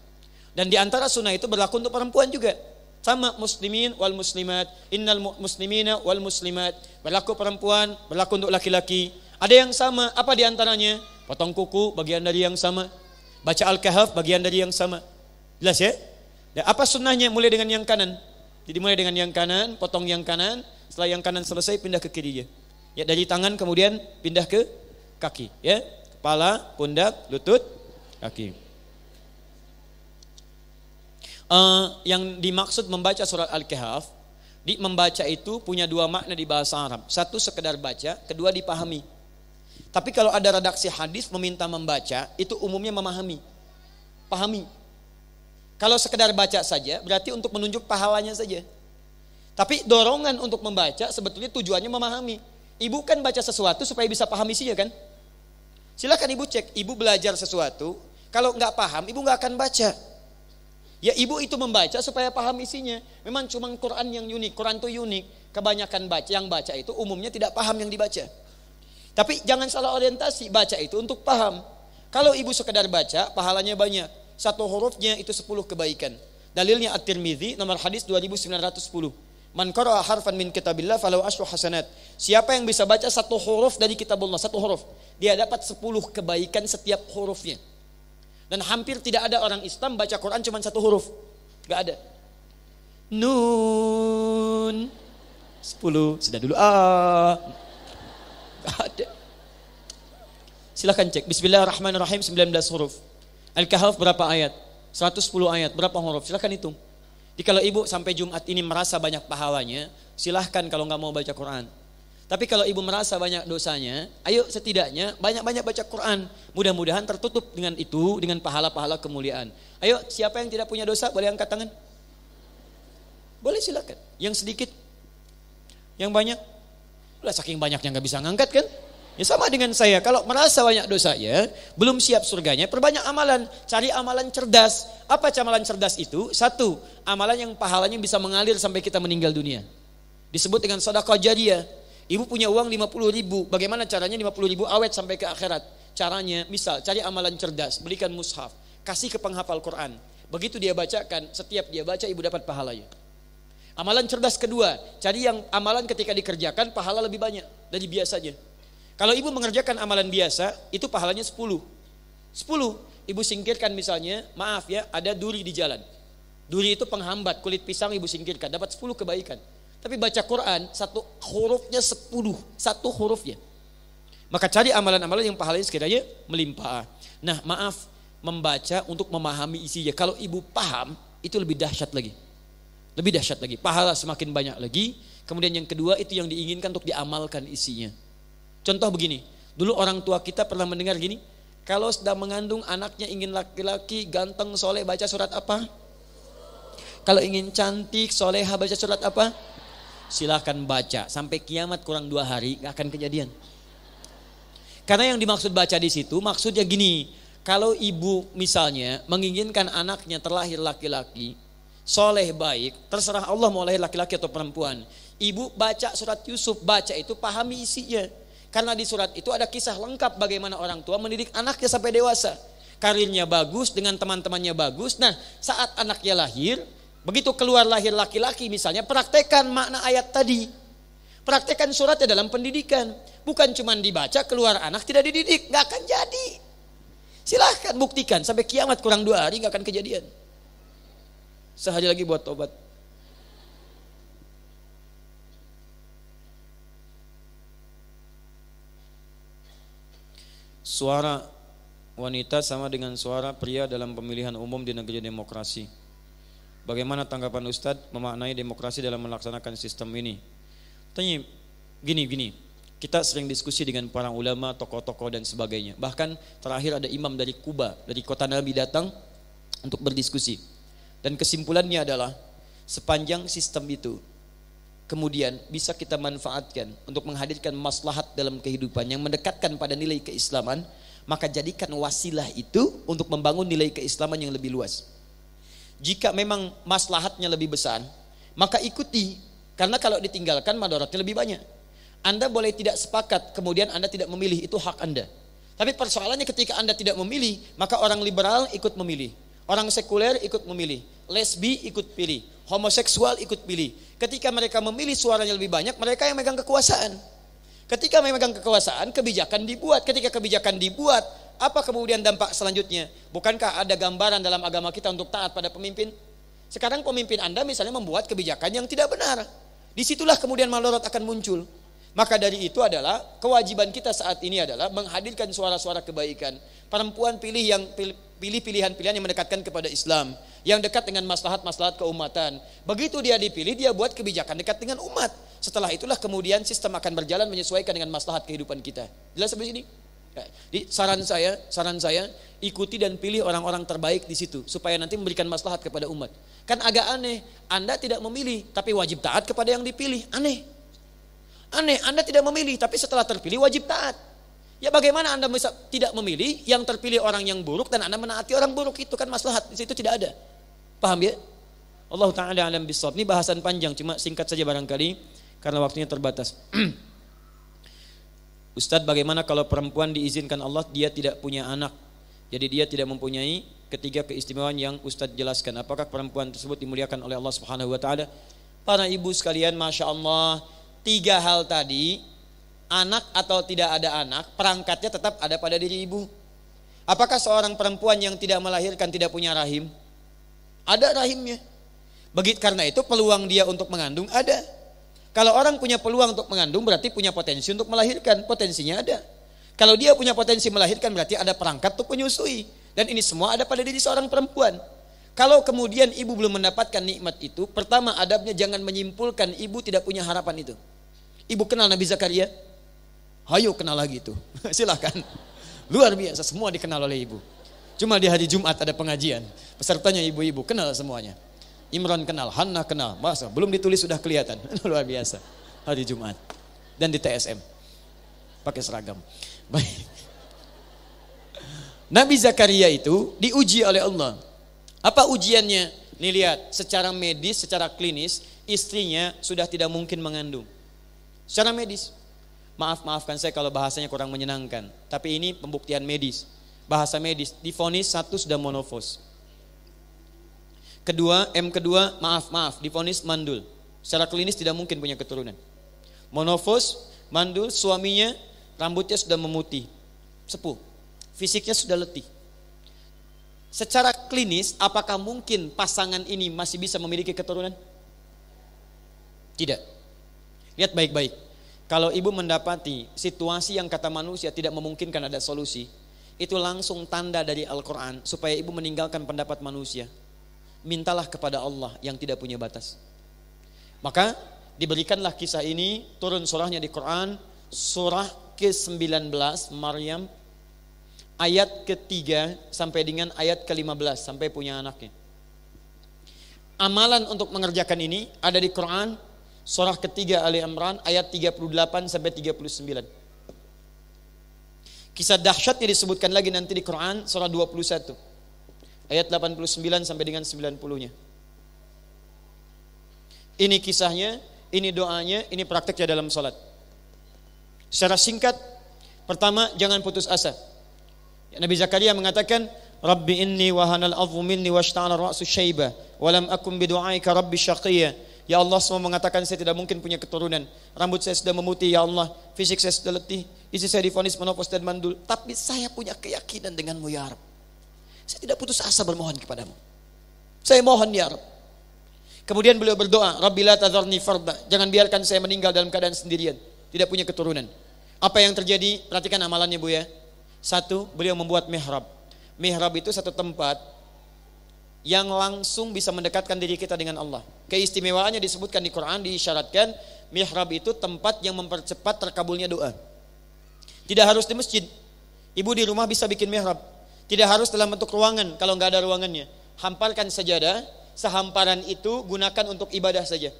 Dan di antara sunnah itu berlaku untuk perempuan juga. Sama muslimin wal muslimat, innal muslimina wal muslimat. Berlaku perempuan, berlaku untuk laki-laki. Ada yang sama, apa di antaranya? Potong kuku, bagian dari yang sama. Baca Al-Kahf, bagian dari yang sama. Jelas ya? Dan apa sunnahnya? Mulai dengan yang kanan. Jadi mulai dengan yang kanan, potong yang kanan. Setelah yang kanan selesai, pindah ke kirinya. Ya, dari tangan kemudian pindah ke kaki. Ya, kepala, pundak, lutut, kaki. Yang dimaksud membaca surat Al-Kahf, membaca itu punya dua makna di bahasa Arab. Satu sekedar baca, kedua dipahami. Tapi kalau ada redaksi hadis meminta membaca, itu umumnya memahami, pahami. Kalau sekedar baca saja, berarti untuk menunjuk pahalanya saja. Tapi dorongan untuk membaca sebetulnya tujuannya memahami. Ibu kan baca sesuatu supaya bisa paham isinya kan? Silakan ibu cek, ibu belajar sesuatu, kalau nggak paham, ibu nggak akan baca. Ya ibu itu membaca supaya paham isinya. Memang cuma Quran yang unik, Quran itu unik. Kebanyakan yang baca itu umumnya tidak paham yang dibaca. Tapi jangan salah orientasi, baca itu untuk paham. Kalau ibu sekedar baca, pahalanya banyak. Satu hurufnya itu 10 kebaikan. Dalilnya At-Tirmidzi nomor hadis 2910. Man qara'a harfan min kitabillah falahu asyru hasanat. Siapa yang bisa baca satu huruf dari kitabullah, satu huruf, dia dapat 10 kebaikan setiap hurufnya. Dan hampir tidak ada orang Islam baca Quran cuma satu huruf. Enggak ada. Nun 10, sudah dulu ada. Silakan cek. Bismillahirrahmanirrahim 19 huruf. Al-Kahf berapa ayat? 110 ayat. Berapa huruf? Silakan hitung. Jadi kalau ibu sampai Jumat ini merasa banyak pahalanya, silahkan kalau nggak mau baca Quran. Tapi kalau ibu merasa banyak dosanya, ayo setidaknya banyak-banyak baca Quran. Mudah-mudahan tertutup dengan itu, dengan pahala-pahala kemuliaan. Ayo siapa yang tidak punya dosa boleh angkat tangan? Boleh silakan. Yang sedikit. Yang banyak, udah saking banyaknya nggak bisa ngangkat kan? Ya sama dengan saya, kalau merasa banyak dosanya, belum siap surganya, perbanyak amalan, cari amalan cerdas. Apa amalan cerdas itu? Satu, amalan yang pahalanya bisa mengalir sampai kita meninggal dunia. Disebut dengan sedekah jariyah. Ibu punya uang 50.000, bagaimana caranya 50.000 awet sampai ke akhirat? Caranya, misal cari amalan cerdas, belikan mushaf, kasih ke penghafal Quran. Begitu dia bacakan, setiap dia baca ibu dapat pahalanya. Amalan cerdas kedua, cari yang amalan ketika dikerjakan pahala lebih banyak dari biasanya. Kalau ibu mengerjakan amalan biasa, itu pahalanya 10. 10, ibu singkirkan misalnya, maaf ya, ada duri di jalan. Duri itu penghambat, kulit pisang ibu singkirkan, dapat 10 kebaikan. Tapi baca Quran, satu hurufnya 10, satu hurufnya. Maka cari amalan-amalan yang pahalanya sekiranya melimpah. Nah maaf, membaca untuk memahami isinya. Kalau ibu paham, itu lebih dahsyat lagi. Lebih dahsyat lagi, pahala semakin banyak lagi. Kemudian yang kedua, itu yang diinginkan untuk diamalkan isinya. Contoh begini, dulu orang tua kita pernah mendengar gini, kalau sedang mengandung anaknya ingin laki-laki, ganteng, soleh, baca surat apa? Kalau ingin cantik, soleha, baca surat apa? Silahkan baca, sampai kiamat kurang 2 hari gak akan kejadian. Karena yang dimaksud baca di situ, maksudnya gini, kalau ibu misalnya menginginkan anaknya terlahir laki-laki, soleh baik, terserah Allah mau lahir laki-laki atau perempuan. Ibu baca surat Yusuf, baca itu pahami isinya. Karena di surat itu ada kisah lengkap bagaimana orang tua mendidik anaknya sampai dewasa. Karirnya bagus, dengan teman-temannya bagus. Nah saat anaknya lahir, begitu keluar lahir laki-laki misalnya, praktekkan makna ayat tadi. Praktekkan suratnya dalam pendidikan. Bukan cuma dibaca, keluar anak tidak dididik, gak akan jadi. Silahkan buktikan, sampai kiamat kurang 2 hari gak akan kejadian. Sehari lagi buat tobat. Suara wanita sama dengan suara pria dalam pemilihan umum di negeri demokrasi. Bagaimana tanggapan Ustadz memaknai demokrasi dalam melaksanakan sistem ini? Tanya gini, kita sering diskusi dengan para ulama, tokoh-tokoh dan sebagainya. Bahkan terakhir ada imam dari Kuba, dari kota Nabi datang untuk berdiskusi. Dan kesimpulannya adalah sepanjang sistem itu kemudian bisa kita manfaatkan untuk menghadirkan maslahat dalam kehidupan yang mendekatkan pada nilai keislaman, maka jadikan wasilah itu untuk membangun nilai keislaman yang lebih luas. Jika memang maslahatnya lebih besar, maka ikuti, karena kalau ditinggalkan madaratnya lebih banyak. Anda boleh tidak sepakat, kemudian Anda tidak memilih, itu hak Anda. Tapi persoalannya ketika Anda tidak memilih, maka orang liberal ikut memilih, orang sekuler ikut memilih, lesbi ikut pilih, homoseksual ikut pilih. Ketika mereka memilih suaranya lebih banyak, mereka yang megang kekuasaan. Ketika memegang kekuasaan, kebijakan dibuat. Ketika kebijakan dibuat, apa kemudian dampak selanjutnya? Bukankah ada gambaran dalam agama kita untuk taat pada pemimpin? Sekarang pemimpin Anda misalnya membuat kebijakan yang tidak benar. Disitulah kemudian madarat akan muncul. Maka dari itu adalah kewajiban kita saat ini adalah menghadirkan suara-suara kebaikan. Perempuan pilih pilihan-pilihan yang mendekatkan kepada Islam, yang dekat dengan maslahat-maslahat keumatan. Begitu dia dipilih, dia buat kebijakan dekat dengan umat. Setelah itulah kemudian sistem akan berjalan menyesuaikan dengan maslahat kehidupan kita. Jelas sampai sini? Jadi saran saya ikuti dan pilih orang-orang terbaik di situ supaya nanti memberikan maslahat kepada umat. Kan agak aneh, Anda tidak memilih tapi wajib taat kepada yang dipilih. Aneh, Anda tidak memilih tapi setelah terpilih wajib taat. Ya bagaimana Anda bisa tidak memilih yang terpilih orang yang buruk dan Anda menaati orang buruk? Itu kan maslahat, di situ tidak ada. Paham ya? Allah Ta'ala alam bisawab. Ini bahasan panjang, cuma singkat saja barangkali karena waktunya terbatas. Ustadz, bagaimana kalau perempuan diizinkan Allah dia tidak punya anak, jadi dia tidak mempunyai ketiga keistimewaan yang Ustadz jelaskan? Apakah perempuan tersebut dimuliakan oleh Allah Subhanahu Wa Ta'ala? Para ibu sekalian, Masya Allah, 3 hal tadi, anak atau tidak ada anak, perangkatnya tetap ada pada diri ibu. Apakah seorang perempuan yang tidak melahirkan tidak punya rahim? Ada rahimnya. Karena itu peluang dia untuk mengandung ada. Kalau orang punya peluang untuk mengandung berarti punya potensi untuk melahirkan, potensinya ada. Kalau dia punya potensi melahirkan berarti ada perangkat untuk menyusui. Dan ini semua ada pada diri seorang perempuan. Kalau kemudian ibu belum mendapatkan nikmat itu, pertama adabnya jangan menyimpulkan ibu tidak punya harapan itu. Ibu kenal Nabi Zakaria? Hayo kenal lagi itu. Silahkan. Luar biasa, semua dikenal oleh ibu. Cuma di hari Jumat ada pengajian, pesertanya ibu-ibu, kenal semuanya. Imran kenal, Hannah kenal, masa belum ditulis sudah kelihatan. Luar biasa. hari Jumat. Dan di TSM. Pakai seragam. Baik. Nabi Zakaria itu diuji oleh Allah. Apa ujiannya? Nih lihat, secara medis, secara klinis, istrinya sudah tidak mungkin mengandung. Secara medis. Maafkan saya kalau bahasanya kurang menyenangkan. Tapi ini pembuktian medis. Bahasa medis, divonis 1 sudah monofos. Kedua, divonis mandul. Secara klinis tidak mungkin punya keturunan. Monofos, mandul, suaminya rambutnya sudah memutih, sepuh, fisiknya sudah letih. Secara klinis, apakah mungkin pasangan ini masih bisa memiliki keturunan? Tidak. Lihat baik-baik. Kalau ibu mendapati situasi yang kata manusia tidak memungkinkan ada solusi, itu langsung tanda dari Al-Quran supaya ibu meninggalkan pendapat manusia. Mintalah kepada Allah yang tidak punya batas. Maka diberikanlah kisah ini, turun surahnya di Quran, surah ke-19 Maryam, ayat ke-3 sampai dengan ayat ke-15 sampai punya anaknya. Amalan untuk mengerjakan ini ada di Quran, surah ke-3 Ali Imran ayat 38 sampai 39. Kisah dahsyatnya disebutkan lagi nanti di Quran surah 21 ayat 89 sampai dengan 90-nya. Ini kisahnya, ini doanya, ini prakteknya dalam salat. Secara singkat, pertama jangan putus asa. Nabi Zakaria mengatakan, Rabbi inni wahanal azmu minni washta'ala ra'su syaiba wa lam akum bidu'aika rabbi syaqiyya. Ya Allah, semua mengatakan saya tidak mungkin punya keturunan. Rambut saya sudah memutih ya Allah, fisik saya sudah letih, istri saya divonis menopause dan mandul, tapi saya punya keyakinan denganmu ya Rabb. Saya tidak putus asa bermohon kepadamu. Saya mohon ya Rabb. Kemudian beliau berdoa, Rabbi la tadharni farda. Jangan biarkan saya meninggal dalam keadaan sendirian, tidak punya keturunan. Apa yang terjadi? Perhatikan amalannya Bu ya. 1, beliau membuat mihrab. Mihrab itu satu tempat yang langsung bisa mendekatkan diri kita dengan Allah. Keistimewaannya disebutkan di Quran, diisyaratkan mihrab itu tempat yang mempercepat terkabulnya doa. Tidak harus di masjid. Ibu di rumah bisa bikin mihrab. Tidak harus dalam bentuk ruangan kalau nggak ada ruangannya. Hamparkan sajadah, sehamparan itu gunakan untuk ibadah saja.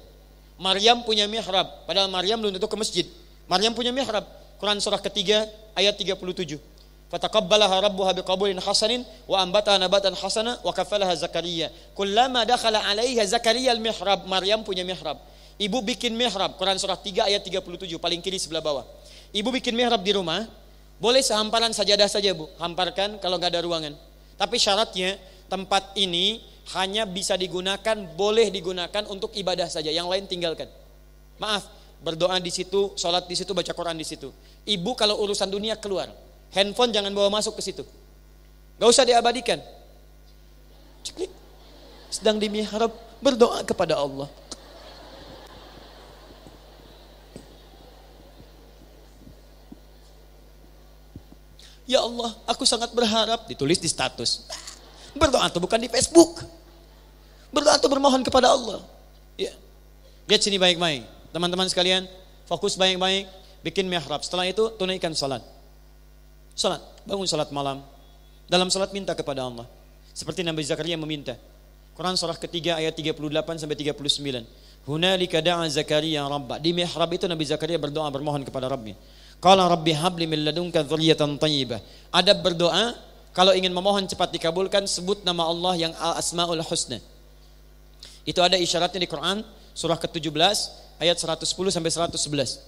Maryam punya mihrab, padahal Maryam belum tentu ke masjid. Maryam punya mihrab. Quran surah ketiga ayat 37. Fataqabbalaha rabbuha biqabulin hasanin wa ambataha nabatan hasana wa kafalaha Zakaria. Kullama dakhala 'alaiha Zakaria al-mihrab, Maryam punya mihrab. Ibu bikin mihrab, Quran surah 3 ayat 37 paling kiri sebelah bawah. Ibu bikin mihrab di rumah, boleh sehamparan sajadah saja Bu, hamparkan kalau enggak ada ruangan. Tapi syaratnya tempat ini hanya bisa digunakan, boleh digunakan untuk ibadah saja, yang lain tinggalkan. Maaf, berdoa di situ, sholat di situ, baca Quran di situ. Ibu kalau urusan dunia keluar. Handphone jangan bawa masuk ke situ. Gak usah diabadikan. Ceklik. Sedang di mihrab berdoa kepada Allah. Ya Allah, aku sangat berharap, ditulis di status. Berdoa itu bukan di Facebook. Berdoa itu bermohon kepada Allah. Ya. Lihat sini baik-baik. Teman-teman sekalian, fokus baik-baik, bikin mihrab. Setelah itu tunaikan salat. Salat, bangun salat malam. Dalam salat minta kepada Allah. Seperti Nabi Zakaria meminta. Quran surah ketiga ayat 38 sampai 39. Hunalika da'a Zakaria Rabbah. Di mihrab itu Nabi Zakaria berdoa bermohon kepada Rabbnya. Qala Rabbi habli min ladunka dzurriyyatan thayyibah. Adab berdoa, kalau ingin memohon cepat dikabulkan, sebut nama Allah yang Al-Asmaul Husna. Itu ada isyaratnya di Quran surah ke-17 ayat 110 sampai 111.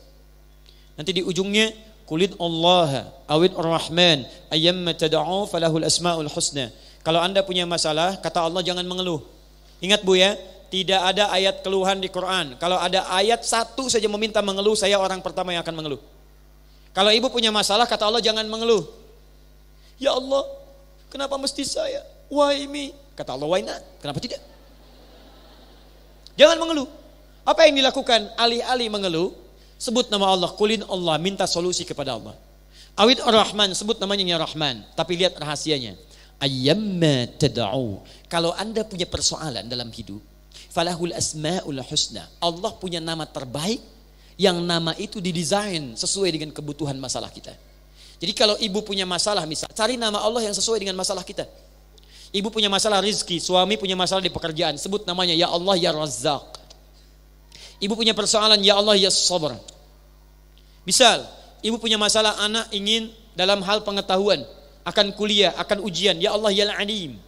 Nanti di ujungnya Qulid Allah awid ar-Rahman ayyamma tad'u falahul asmaul husna. Kalau Anda punya masalah, kata Allah jangan mengeluh. Ingat Bu ya, tidak ada ayat keluhan di Quran. Kalau ada ayat satu saja meminta mengeluh, saya orang pertama yang akan mengeluh. Kalau ibu punya masalah, kata Allah jangan mengeluh. Ya Allah, kenapa mesti saya? Why me? Kata Allah, why not? Kenapa tidak? Jangan mengeluh. Apa yang dilakukan? Alih-alih mengeluh, sebut nama Allah, qulin Allah, minta solusi kepada Allah. Awid ar-Rahman, sebut namanya ya Rahman. Tapi lihat rahasianya. Ayyamma tad'u. Kalau Anda punya persoalan dalam hidup, falahul asmaul husna. Allah punya nama terbaik, yang nama itu didesain sesuai dengan kebutuhan masalah kita. Jadi kalau ibu punya masalah, misal, cari nama Allah yang sesuai dengan masalah kita. Ibu punya masalah rizki, suami punya masalah di pekerjaan, sebut namanya ya Allah ya Razzaq. Ibu punya persoalan, ya Allah ya sabar. Misal, ibu punya masalah anak ingin dalam hal pengetahuan, akan kuliah, akan ujian, ya Allah ya alim.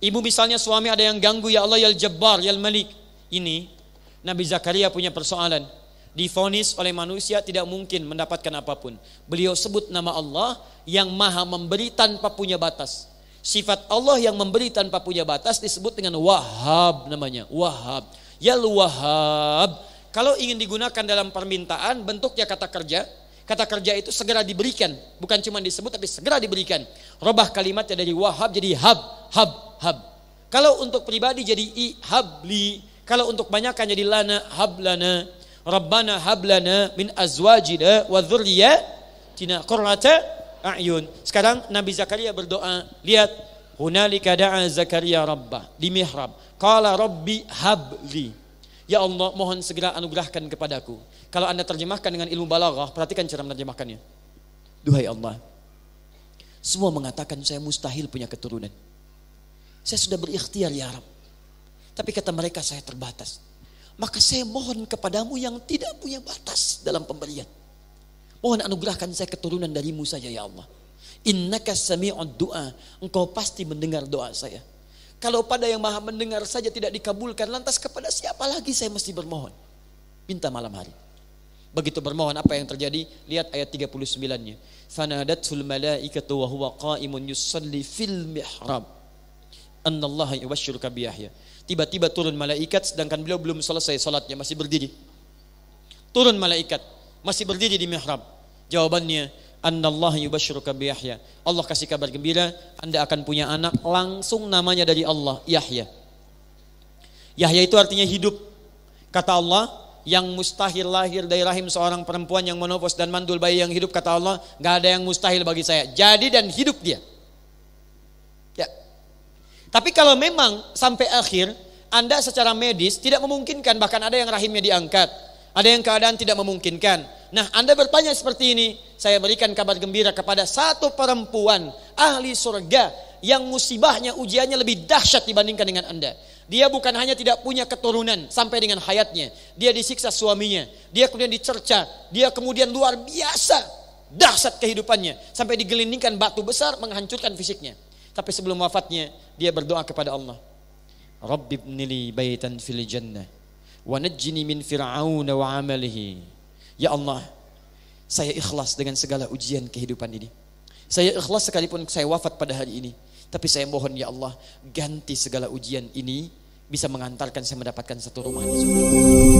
Ibu misalnya suami ada yang ganggu, ya Allah ya Jabbar, ya Malik. Ini Nabi Zakaria punya persoalan. Divonis oleh manusia tidak mungkin mendapatkan apapun. Beliau sebut nama Allah yang maha memberi tanpa punya batas. Sifat Allah yang memberi tanpa punya batas disebut dengan Wahhab namanya. Wahhab. Ya Wahhab. Kalau ingin digunakan dalam permintaan, bentuknya kata kerja. Kata kerja itu segera diberikan. Bukan cuma disebut tapi segera diberikan. Robah kalimatnya dari Wahhab jadi hab. Kalau untuk pribadi jadi habli. Kalau untuk banyakan jadi lana, hablana. Rabbana hablana min azwajina wa dzurriyyatina qurrata a'yun. Sekarang Nabi Zakaria berdoa. Lihat, hunalika da'a Zakaria rabbah di mihrab. Qala rabbi habli. Ya Allah, mohon segera anugerahkan kepadaku. Kalau Anda terjemahkan dengan ilmu balaghah, perhatikan cara menerjemahkannya. Duhai Allah, semua mengatakan saya mustahil punya keturunan. Saya sudah berikhtiar ya Rabb, tapi kata mereka saya terbatas. Maka saya mohon kepadamu yang tidak punya batas dalam pemberian. Mohon anugerahkan saya keturunan darimu saja ya Allah. Innaka sami'ud du'a. Engkau pasti mendengar doa saya. Kalau pada yang maha mendengar saja tidak dikabulkan, lantas kepada siapa lagi saya mesti bermohon? Minta malam hari. Begitu bermohon, apa yang terjadi? Lihat ayat 39-nya. Fanadatul malaikatu wa huwa qa'imun yusalli fil mihrab. Annallaha yubashshiruka bi Yahya. Tiba-tiba turun malaikat sedangkan beliau belum selesai salatnya, masih berdiri. Turun malaikat, masih berdiri di mihrab. Jawabannya, Annallaha yubashshiruka bi Yahya. Allah kasih kabar gembira, Anda akan punya anak, langsung namanya dari Allah, Yahya. Yahya itu artinya hidup. Kata Allah, yang mustahil lahir dari rahim seorang perempuan yang menopos dan mandul bayi yang hidup, kata Allah, gak ada yang mustahil bagi saya. Jadi dan hidup dia. Ya. Tapi kalau memang sampai akhir Anda secara medis tidak memungkinkan, bahkan ada yang rahimnya diangkat, ada yang keadaan tidak memungkinkan. Nah, Anda bertanya seperti ini, saya berikan kabar gembira kepada satu perempuan ahli surga yang musibahnya, ujiannya lebih dahsyat dibandingkan dengan Anda. Dia bukan hanya tidak punya keturunan sampai dengan hayatnya, dia disiksa suaminya, dia kemudian dicerca, dia kemudian luar biasa dahsyat kehidupannya sampai digelindingkan batu besar menghancurkan fisiknya. Tapi sebelum wafatnya dia berdoa kepada Allah, Rabbi ibnili baitan fil jannah wa najjini min fir'aun wa amalihi. Ya Allah, saya ikhlas dengan segala ujian kehidupan ini. Saya ikhlas sekalipun saya wafat pada hari ini. Tapi saya mohon ya Allah, ganti segala ujian ini bisa mengantarkan saya mendapatkan satu rumah di surga.